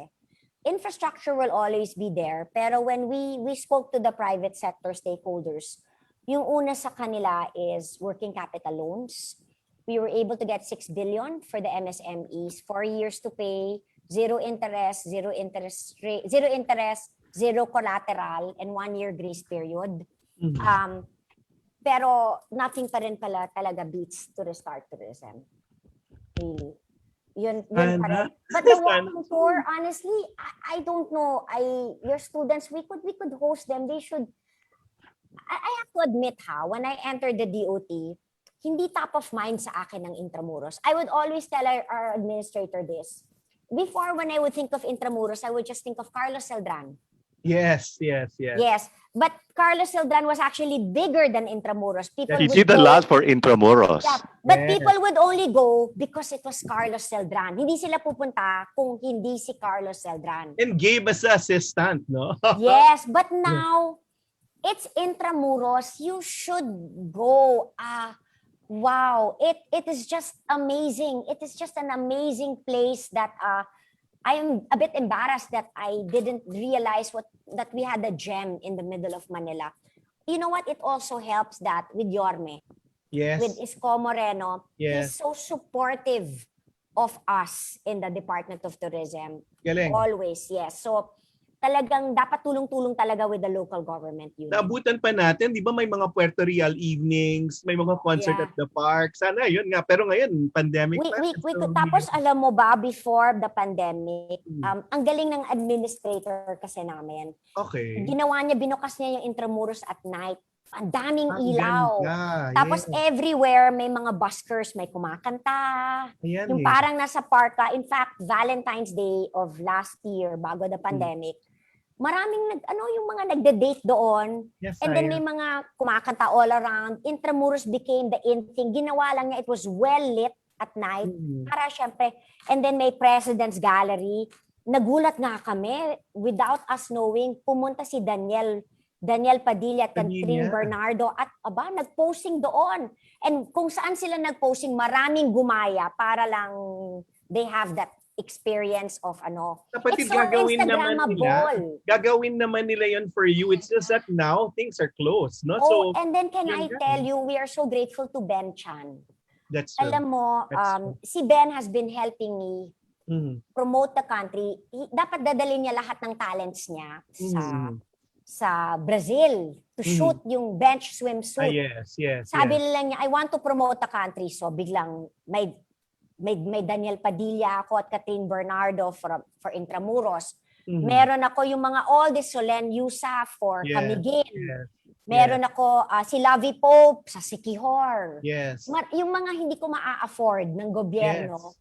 Infrastructure will always be there, pero when we spoke to the private sector stakeholders, yung una sa kanila is working capital loans. We were able to get 6 billion for the MSMEs, 4 years to pay, zero interest, zero collateral, and 1-year grace period. Pero nothing pa rin pala talaga beats to restart tourism. Really. Yun pa rin. But the walking tour, honestly, I don't know. Your students, we could host them. They should. I have to admit when I entered the DOT, hindi top of mind sa akin ng Intramuros. I would always tell our administrator this. Before, when I would think of Intramuros, I would just think of Carlos Celdran. Yes. But Carlos Celdran was actually bigger than Intramuros. He did a lot for Intramuros. Yeah, but people would only go because it was Carlos Celdran. Hindi sila pupunta kung hindi si Carlos Celdran. And gave us an assistant, no? Yes, but now, it's Intramuros. You should go. Wow, it is just amazing. It is just an amazing place that I am a bit embarrassed that I didn't realize that we had a gem in the middle of Manila. You know what? It also helps that with Yorme. Yes. With Isko Moreno. Yes. He's so supportive of us in the Department of Tourism. Galing. Always, yes. So, talagang dapat tulong-tulong talaga with the local government unit. Naabutan pa natin, di ba may mga Puerto Real evenings, may mga concert at the park. Sana yun nga, pero ngayon, pandemic pa. Tapos alam mo ba, before the pandemic, ang galing ng administrator kasi namin. Okay. Ginawa niya, binukas niya yung Intramuros at night. Ang daming ilaw. Ganda. Tapos everywhere, may mga buskers, may kumakanta. Ayan, yung parang nasa park ka. In fact, Valentine's Day of last year, bago the pandemic, maraming yung mga nagde-date doon. Yes, and then may mga kumakanta all around. Intramuros became the in thing. Ginawa lang niya, it was well lit at night. Para syempre, and then may President's Gallery. Nagulat nga kami, without us knowing, pumunta si Daniel Padilla at Catherine Bernardo at nag-posting doon. And kung saan sila nag-posting, maraming gumaya para lang they have that experience of Kapatid, it's so Instagrammable. Gagawin naman nila yun for you. It's just that now things are closed, no? And then can I tell you, we are so grateful to Ben Chan. That's true. Alam mo, That's true. si Ben has been helping me promote the country. Dapat dadalhin niya lahat ng talents niya sa Brazil to shoot yung bench swimsuit. Yes. Sabi nila niya, I want to promote the country. So biglang may Daniel Padilla ako at Catherine Bernardo for Intramuros. Meron ako yung mga all the Solen Yusaf for Camiguin. Meron ako si Lavi Pope sa Siquijor. Yes. Yung mga hindi ko maa-afford ng gobyerno,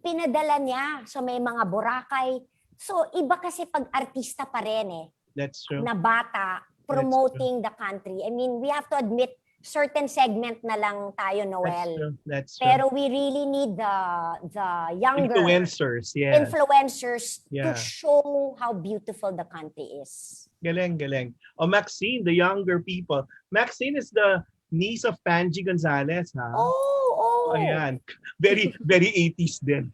pinadala niya. So may mga Boracay. So iba kasi pag artista pa rin That's true. na bata promoting the country. I mean, we have to admit certain segment na lang tayo, Noel. That's true. Pero we really need the younger influencers, influencers to show how beautiful the country is. Galing. Oh, Maxine, the younger people. Maxine is the niece of Panji Gonzalez, ha? Oh. Ayan. Very 80s din.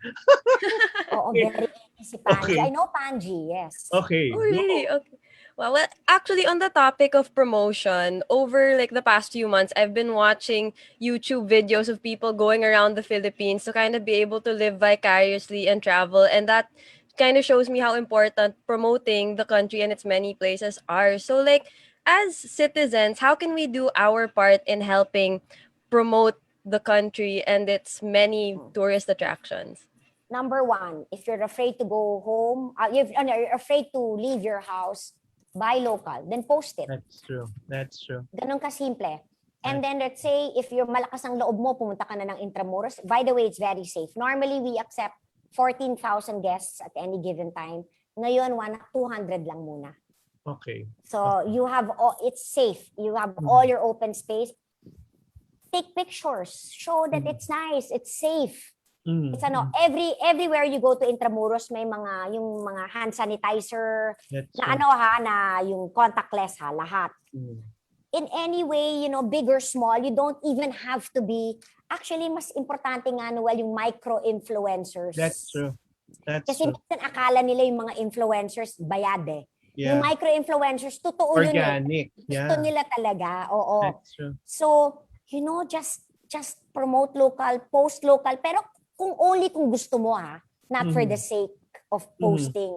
Oo, very si Panji. Okay. I know Panji, yes. Okay. Oh, really? Okay. Well, actually, on the topic of promotion, over like the past few months, I've been watching YouTube videos of people going around the Philippines to kind of be able to live vicariously and travel. And that kind of shows me how important promoting the country and its many places are. So like, as citizens, how can we do our part in helping promote the country and its many tourist attractions? Number one, if you're afraid to go home, you're afraid to leave your house, buy local, then post it. That's true. Ganun kasimple. And then let's say, if you're malakas ang loob mo, pumunta ka na ng Intramuros. By the way, it's very safe. Normally, we accept 14,000 guests at any given time. Ngayon, 200 lang muna. Okay. So you have, it's safe. You have all your open space. Take pictures. Show that it's nice. It's safe. It's everywhere you go to Intramuros, may yung mga hand sanitizer na yung contactless lahat. In any way, big or small, you don't even have to be, actually mas importante nga Noel yung micro-influencers. That's true. Kasi minsan akala nila yung mga influencers bayad Yung micro-influencers, totoo organic. yun. Gusto nila talaga. Oo. That's true. So, just promote local, post local, pero kung gusto mo not for the sake of posting.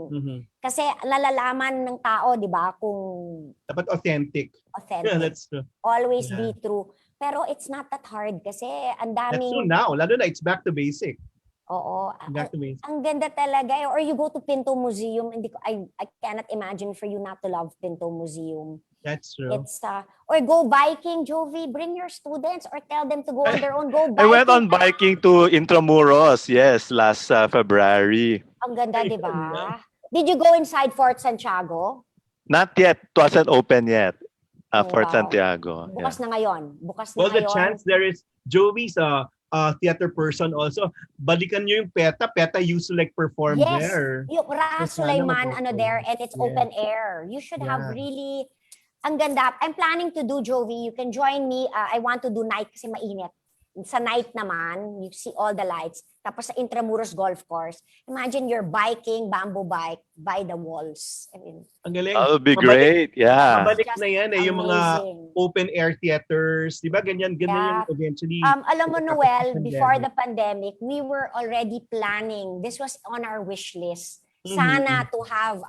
Kasi lalalaman ng tao, di ba, kung dapat authentic. Yeah, that's true. Always be true. Pero it's not that hard kasi ang daming... That's true now. Lalo na it's back to basic. Oo. Back to basic. Ang ganda talaga. Or you go to Pinto Museum, I cannot imagine for you not to love Pinto Museum. That's true. It's or go biking, Jovi. Bring your students or tell them to go on their own. Go biking. I went on biking to Intramuros, last February. Ang ganda, di ba? Did you go inside Fort Santiago? Not yet. It wasn't open yet. Fort Santiago. Bukas na ngayon. Well, the chance there is, Jovi's a theater person also. Balikan nyo yung PETA. PETA used to perform there. Yung Raha Sulaiman, there, and it's open air. You should have really... Ang ganda. I'm planning to do, Jovi. You can join me. I want to do night kasi mainit. Sa night naman, you see all the lights. Tapos sa Intramuros Golf Course, imagine you're biking, bamboo bike, by the walls. I mean, ang galing. That would be great. Yeah. Mabalik na yan yung mga open air theaters. Di ba? Ganyan yung eventually. Alam mo, Noel, before the pandemic, we were already planning. This was on our wish list. Sana to have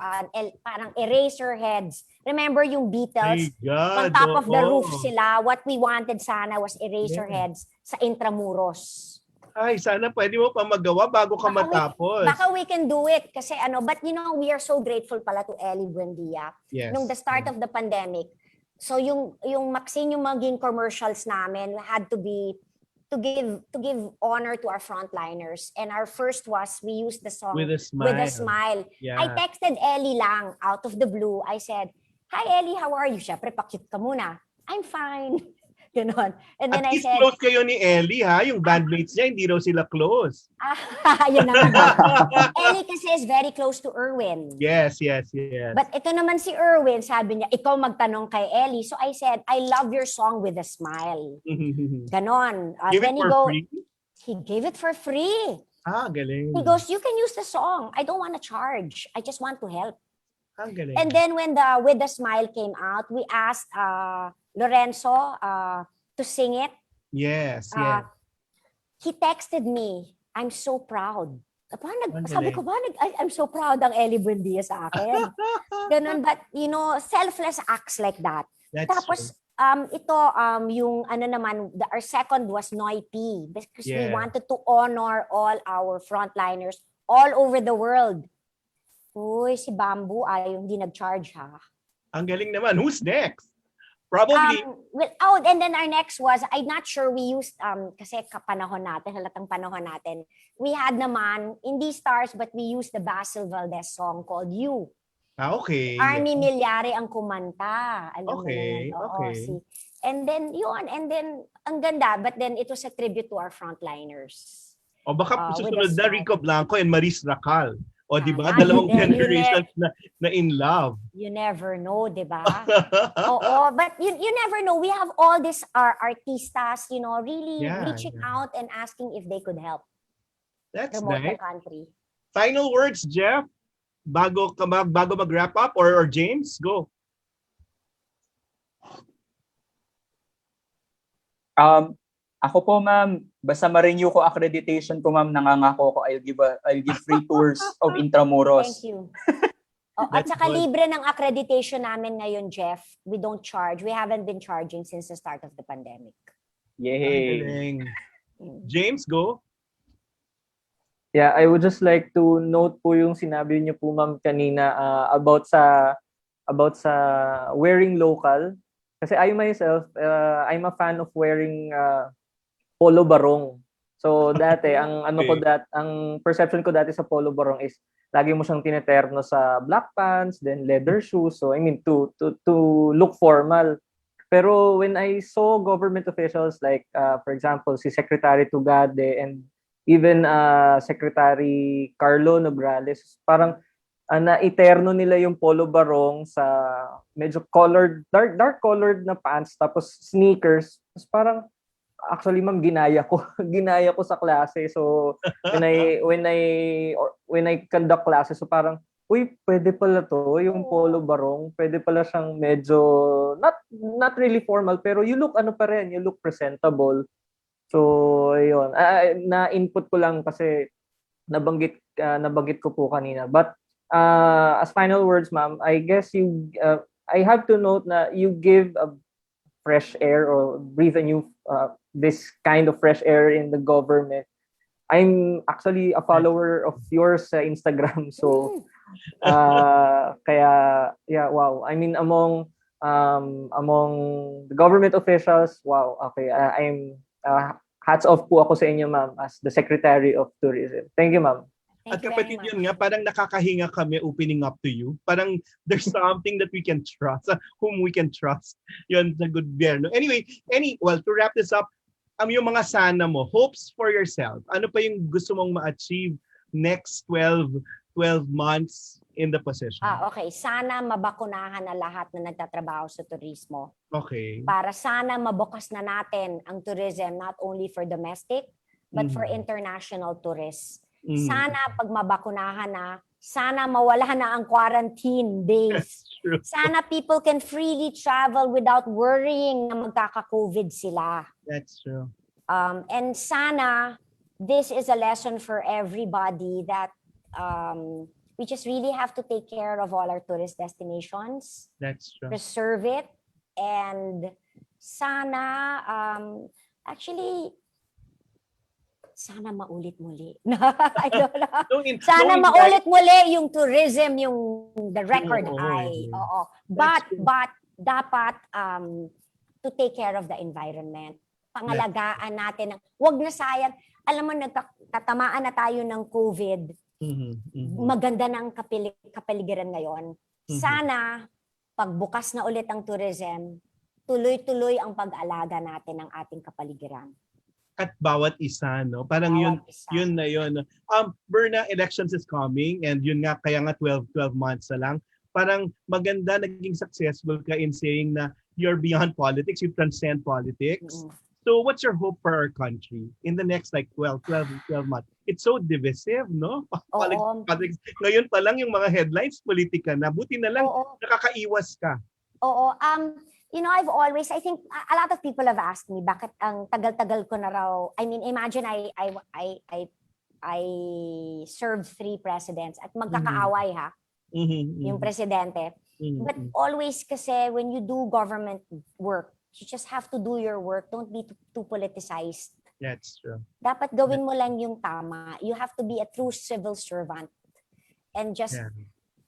parang eraser heads. Remember yung Beatles? On top of the roof sila. What we wanted sana was eraser heads sa Intramuros. Ay, sana pwede mo pa magawa bago ka matapos. Baka we can do it. Kasi but we are so grateful pala to Ellie Buendia. Nung the start of the pandemic. So yung Maxine, yung maging commercials namin had to be to give honor to our frontliners. And our first was, we used the song With a Smile. Yeah. I texted Ellie lang out of the blue. I said, "Hi Ellie, how are you?" Syempre, pakit ka muna. "I'm fine." Ganon. And then At I said, close kayo ni Ellie, ha? Yung bandmates niya, hindi raw sila close. Yun na nga. Ellie kasi is very close to Erwin. Yes. But ito naman si Erwin, sabi niya, ikaw magtanong kay Ellie. So I said, "I love your song With a Smile." Ganon. Give it for free? He gave it for free. Galing. He goes, "You can use the song. I don't want to charge. I just want to help." Galing. And then when the With a Smile came out, we asked Lorenzo to sing it. Yes. he texted me, I'm so proud. Ang Sabi galing. ko, I'm so proud ang Ellie Buendia sa akin. Ganun, but selfless acts like that. That's Tapos, yung ano naman, our second was Noy-P because we Yeah. wanted to honor all our frontliners all over the world. Uy, si Bamboo hindi nag-charge ha. Ang galing naman. Who's next? Probably. And then our next was, I'm not sure we used, kasi halatang panahon natin, we had naman, hindi stars, but we used the Basil Valdez song called You. Okay. Army Milyare ang kumanta. Alam mo Okay, naman. Oo, okay. And then, ang ganda, but then it was a tribute to our frontliners. O baka with susunod the na song. Rico Blanco and Maris Racal. O di ba? Ah, Dalawang then, generations na in love. You never know, di ba? Oo, but you never know. We have all these artistas, really Yeah, reaching out and asking if they could help That's promote the nice. country. Final words, Jeff? Bago mag-wrap up or James? Go. Ako po, ma'am, basta ma-renew ko accreditation ko, ma'am, nangangako ko I'll give free tours of Intramuros. Thank you. At saka libre ng accreditation namin ngayon, Jeff. We don't charge. We haven't been charging since the start of the pandemic. Yay! James, go. Yeah, I would just like to note po yung sinabi niyo po ma'am kanina about sa wearing local. Kasi I myself, I'm a fan of wearing polo barong. So dati ang ang perception ko dati sa polo barong is lagi mo siyang tineterno sa black pants, then leather shoes. So I mean to look formal. Pero when I saw government officials like for example si Secretary Tugade and even Secretary Carlo Nograles, parang na-iterno nila yung polo barong sa medyo colored, dark colored na pants, tapos sneakers. Tapos parang, actually ma'am, ginaya ko sa klase. So when I conduct classes, so parang, uy, pwede pala to, yung polo barong, pwede pala siyang medyo, not really formal, pero you look you look presentable. So, ayun. Na-input ko lang kasi nabanggit ko po kanina. But as final words, ma'am, I guess I have to note na you give a fresh air or breathe a new this kind of fresh air in the government. I'm actually a follower of yours sa Instagram. So, kaya, yeah, wow. I mean, among the government officials, wow, okay. I'm hats off po ako sa inyo, ma'am, as the Secretary of Tourism. Thank you, ma'am. At kapatid yun nga, parang nakakahinga kami opening up to you. Parang there's something that we can trust, whom we can trust. Yun, sa gobyerno. Anyway, to wrap this up, yung mga sana mo, hopes for yourself. Ano pa yung gusto mong ma-achieve next 12 months in the position? Okay. Sana mabakunahan na lahat na nagtatrabaho sa turismo. Okay. Para sana mabukas na natin ang tourism not only for domestic, but for international tourists. Sana pag mabakunahan na, sana mawala na ang quarantine days. Sana people can freely travel without worrying na magkaka-COVID sila. That's true. And sana this is a lesson for everybody that we just really have to take care of all our tourist destinations. That's true. Preserve it. And sana, sana maulit muli. I don't know. Sana maulit muli yung tourism, the record high. Oo. But dapat to take care of the environment. Pangalagaan natin. Wag na sayang. Alam mo, nagtatamaan na tayo ng COVID. Maganda ng kapaligiran ngayon. Sana, pagbukas na ulit ang tourism, tuloy-tuloy ang pag-alaga natin ng ating kapaligiran. At bawat isa, no? Parang yun na yun. Berna, elections is coming and yun nga, kaya nga 12 months na lang. Parang maganda, naging successful ka in saying na you're beyond politics, you transcend politics. So what's your hope for our country in the next 12 months? It's so divisive, no? Politics. Ngayon pa lang yung mga headlines, politika na. Buti na lang, nakakaiwas ka. Oo. I've always, I think a lot of people have asked me, bakit ang tagal-tagal ko na raw, I mean, imagine I served 3 presidents at magkakaaway ha, yung presidente. But always kasi when you do government work, you just have to do your work. Don't be too politicized. That's true. Dapat gawin mo lang yung tama. You have to be a true civil servant. And just,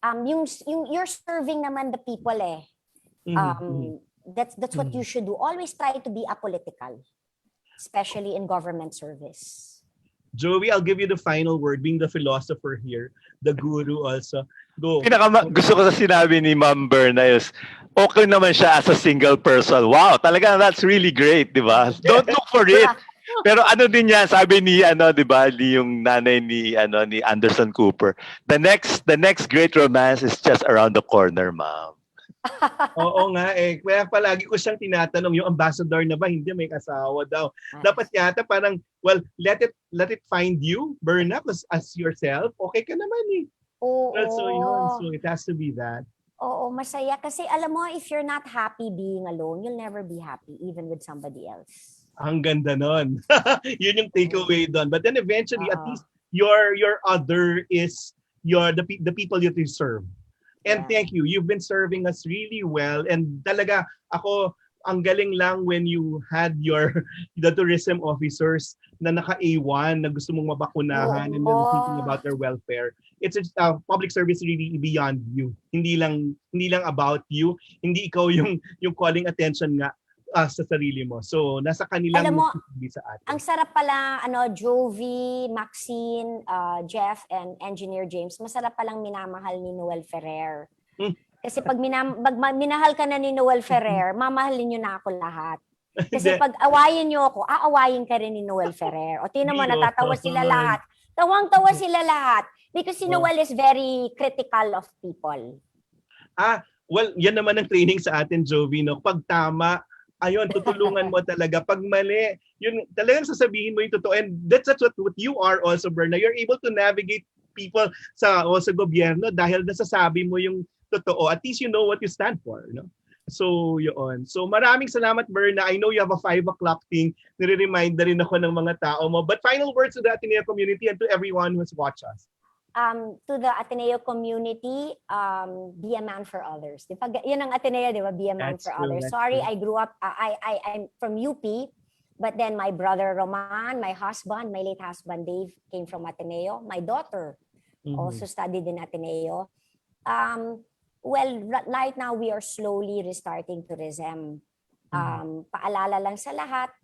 you're serving naman the people eh. That's what you should do. Always try to be apolitical, especially in government service. Joey, I'll give you the final word, being the philosopher here, the guru also. Go. Gusto ko sa sinabi ni Ma'am Berna is, okay naman siya as a single person. Wow, talaga that's really great, di ba? Don't look for it. Pero ano din yan, sabi ni di ba, yung nanay ni Anderson Cooper. The next great romance is just around the corner, ma'am. Oo nga eh. Kaya palagi ko siyang tinatanong, yung ambassador na ba, hindi may kasawa daw. Dapat yata parang, well, let it find you, Berna, as yourself. Okay ka naman eh. Oo. So it has to be that. Oo, masaya. Kasi alam mo, if you're not happy being alone, you'll never be happy even with somebody else. Ang ganda nun. Yun yung takeaway doon. But then eventually, at least your other is the people you deserve. And thank you. You've been serving us really well. And talaga, ako, ang galing lang when you had the tourism officers na naka-A1, na gusto mong mabakunahan and then thinking about their welfare. It's a public service really beyond you. Hindi lang about you. Hindi ikaw yung calling attention nga sa sarili mo. So, nasa kanilang alam mo, sa atin. ang sarap pala, Jovi, Maxine, Jeff, and Engineer James, masarap palang minamahal ni Noel Ferrer. Kasi pag minahal ka na ni Noel Ferrer, mamahalin nyo na ako lahat. Kasi pag awayin nyo ako, aawayin ka rin ni Noel Ferrer. O tingnan mo, natatawa sila lahat. Tawang-tawa sila lahat. Because si Noel is very critical of people. Well, yan naman ang training sa atin, Jovi, no? Pag tama, ayun, tutulungan mo talaga. Pag mali, yun, talagang sasabihin mo yung totoo. And that's what you are also, Berna. You're able to navigate people sa gobyerno dahil nasasabi mo yung totoo. At least you know what you stand for, no? So, yun. So, maraming salamat, Berna. I know you have a 5 o'clock thing. Nire-remind na rin ako ng mga tao mo. But final words to the Ateneo community and to everyone who's watched us. To the Ateneo community, be a man for others. Yun ang Ateneo, di ba? Be a man for others. Sorry, I grew up, I'm from UP, but then my brother Roman, my husband, my late husband Dave came from Ateneo. My daughter also studied in Ateneo. Well, right now we are slowly restarting tourism. Paalala lang sa lahat,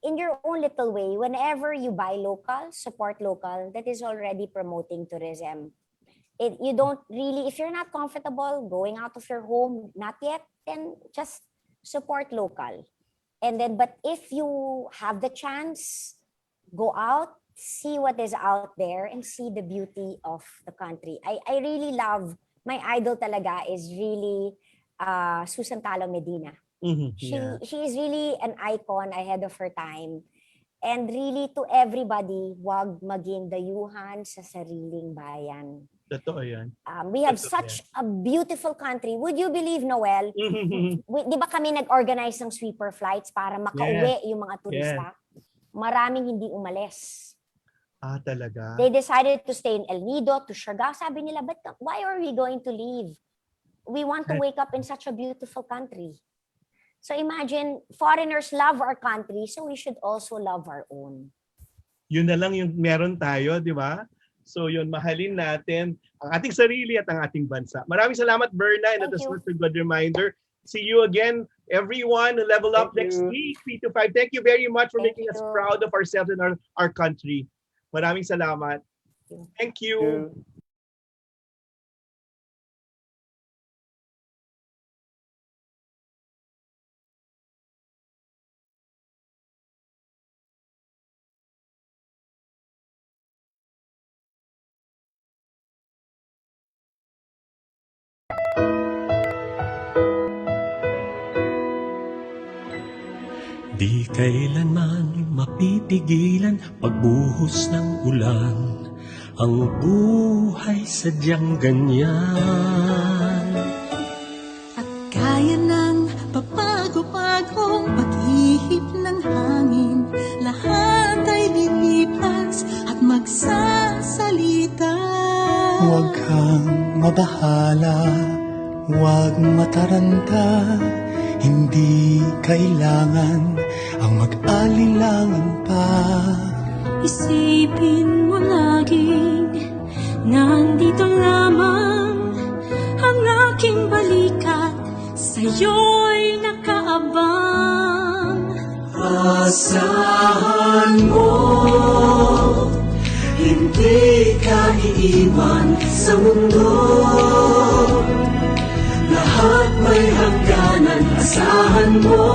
in your own little way, whenever you buy local, support local, that is already promoting tourism. You don't really, if you're not comfortable going out of your home, not yet, then just support local. And then, but if you have the chance, go out, see what is out there, and see the beauty of the country. I really love, my idol talaga is really Susan Talo Medina. She is really an icon ahead of her time. And really to everybody, wag maging dayuhan sa sariling bayan. Totoo yan. We have such a beautiful country. Would you believe, Noel? Di ba kami nag-organize ng sweeper flights para makauwi yung mga turista? Maraming hindi umalis. Talaga? They decided to stay in El Nido, to Siargao. Sabi nila, but why are we going to leave? We want to wake up in such a beautiful country. So imagine, foreigners love our country, so we should also love our own. Yun na lang yung meron tayo, di ba? So yun, mahalin natin ang ating sarili at ang ating bansa. Maraming salamat, Berna, and that was a good reminder. See you again, everyone. Level up next week, 3 to 5. Thank you very much for making us proud of ourselves and our country. Maraming salamat. Thank you. Di kailanman mapipigilan pagbuhos ng ulan. Ang buhay sadyang ganyan. At kaya ng Huwag kang mabahala, huwag mataranta, hindi kailangan ang mag-alilangan pa. Isipin mo laging nandito lamang ang aking balikat, sa'yo'y nakaabang. Asahan mo, hindi ka iiwan sa mundo. Lahat may hangganan, asahan mo.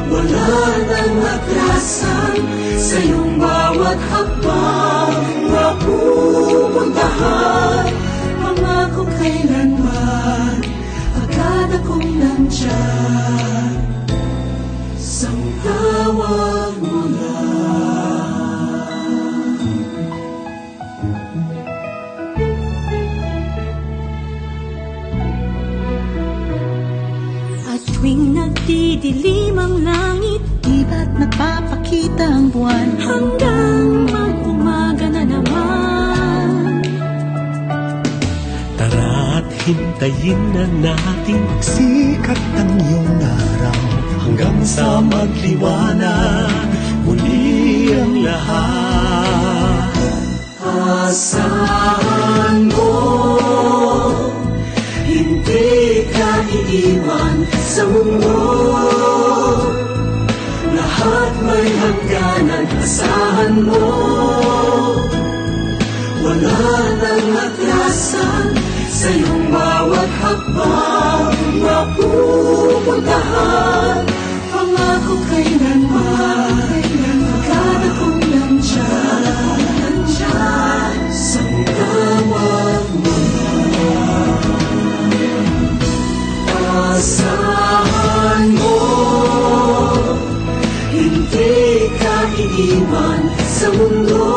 Wala nang atrasan sa iyong bawat hakbang na pupuntahan. Pangako kailanman, agad akong nandyan. Sang tawag mo At tuwing nagdidilim ang langit, di ba't nagpapakita ang buwan? Hanggang mag-umaga na naman. Tara't hintayin na natin sikat ng iyong araw, hanggang sa magliwanag muli ang lahat. Asahan mo, hindi ka iiwan sa mundo. Lahat may hangganan, asahan mo. Wala nang atrasan sa iyong bawat hakbang na pupuntahan. Pangako kailanman, agad akong nandyan. Sa tawag mo, asahan mo, hindi ka iiwan sa mundo.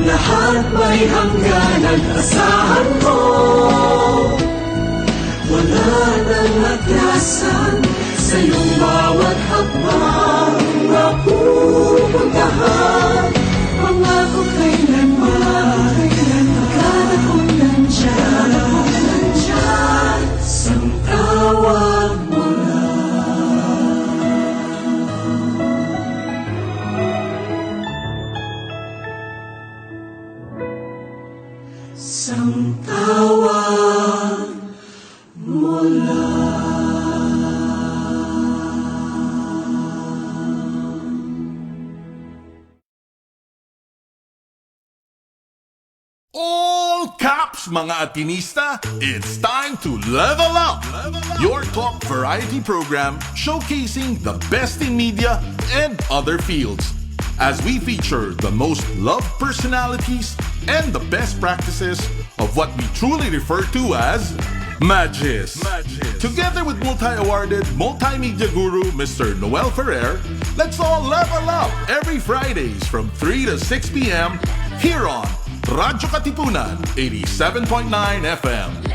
Lahat may hangganan, asahan mo. Wala nang atrasan sa iyong bawat hakbang na pupuntahan. Pangako kailanman, agad akong nandyan. Sang tawag mo sang tawag mo All caps, mga Atinista, it's time to level up! Your talk variety program showcasing the best in media and other fields. As we feature the most loved personalities and the best practices of what we truly refer to as Magis. Together with multi-awarded multimedia guru Mr. Noel Ferrer, let's all level up every Fridays from 3 to 6 p.m. here on Radyo Katipunan 87.9 FM.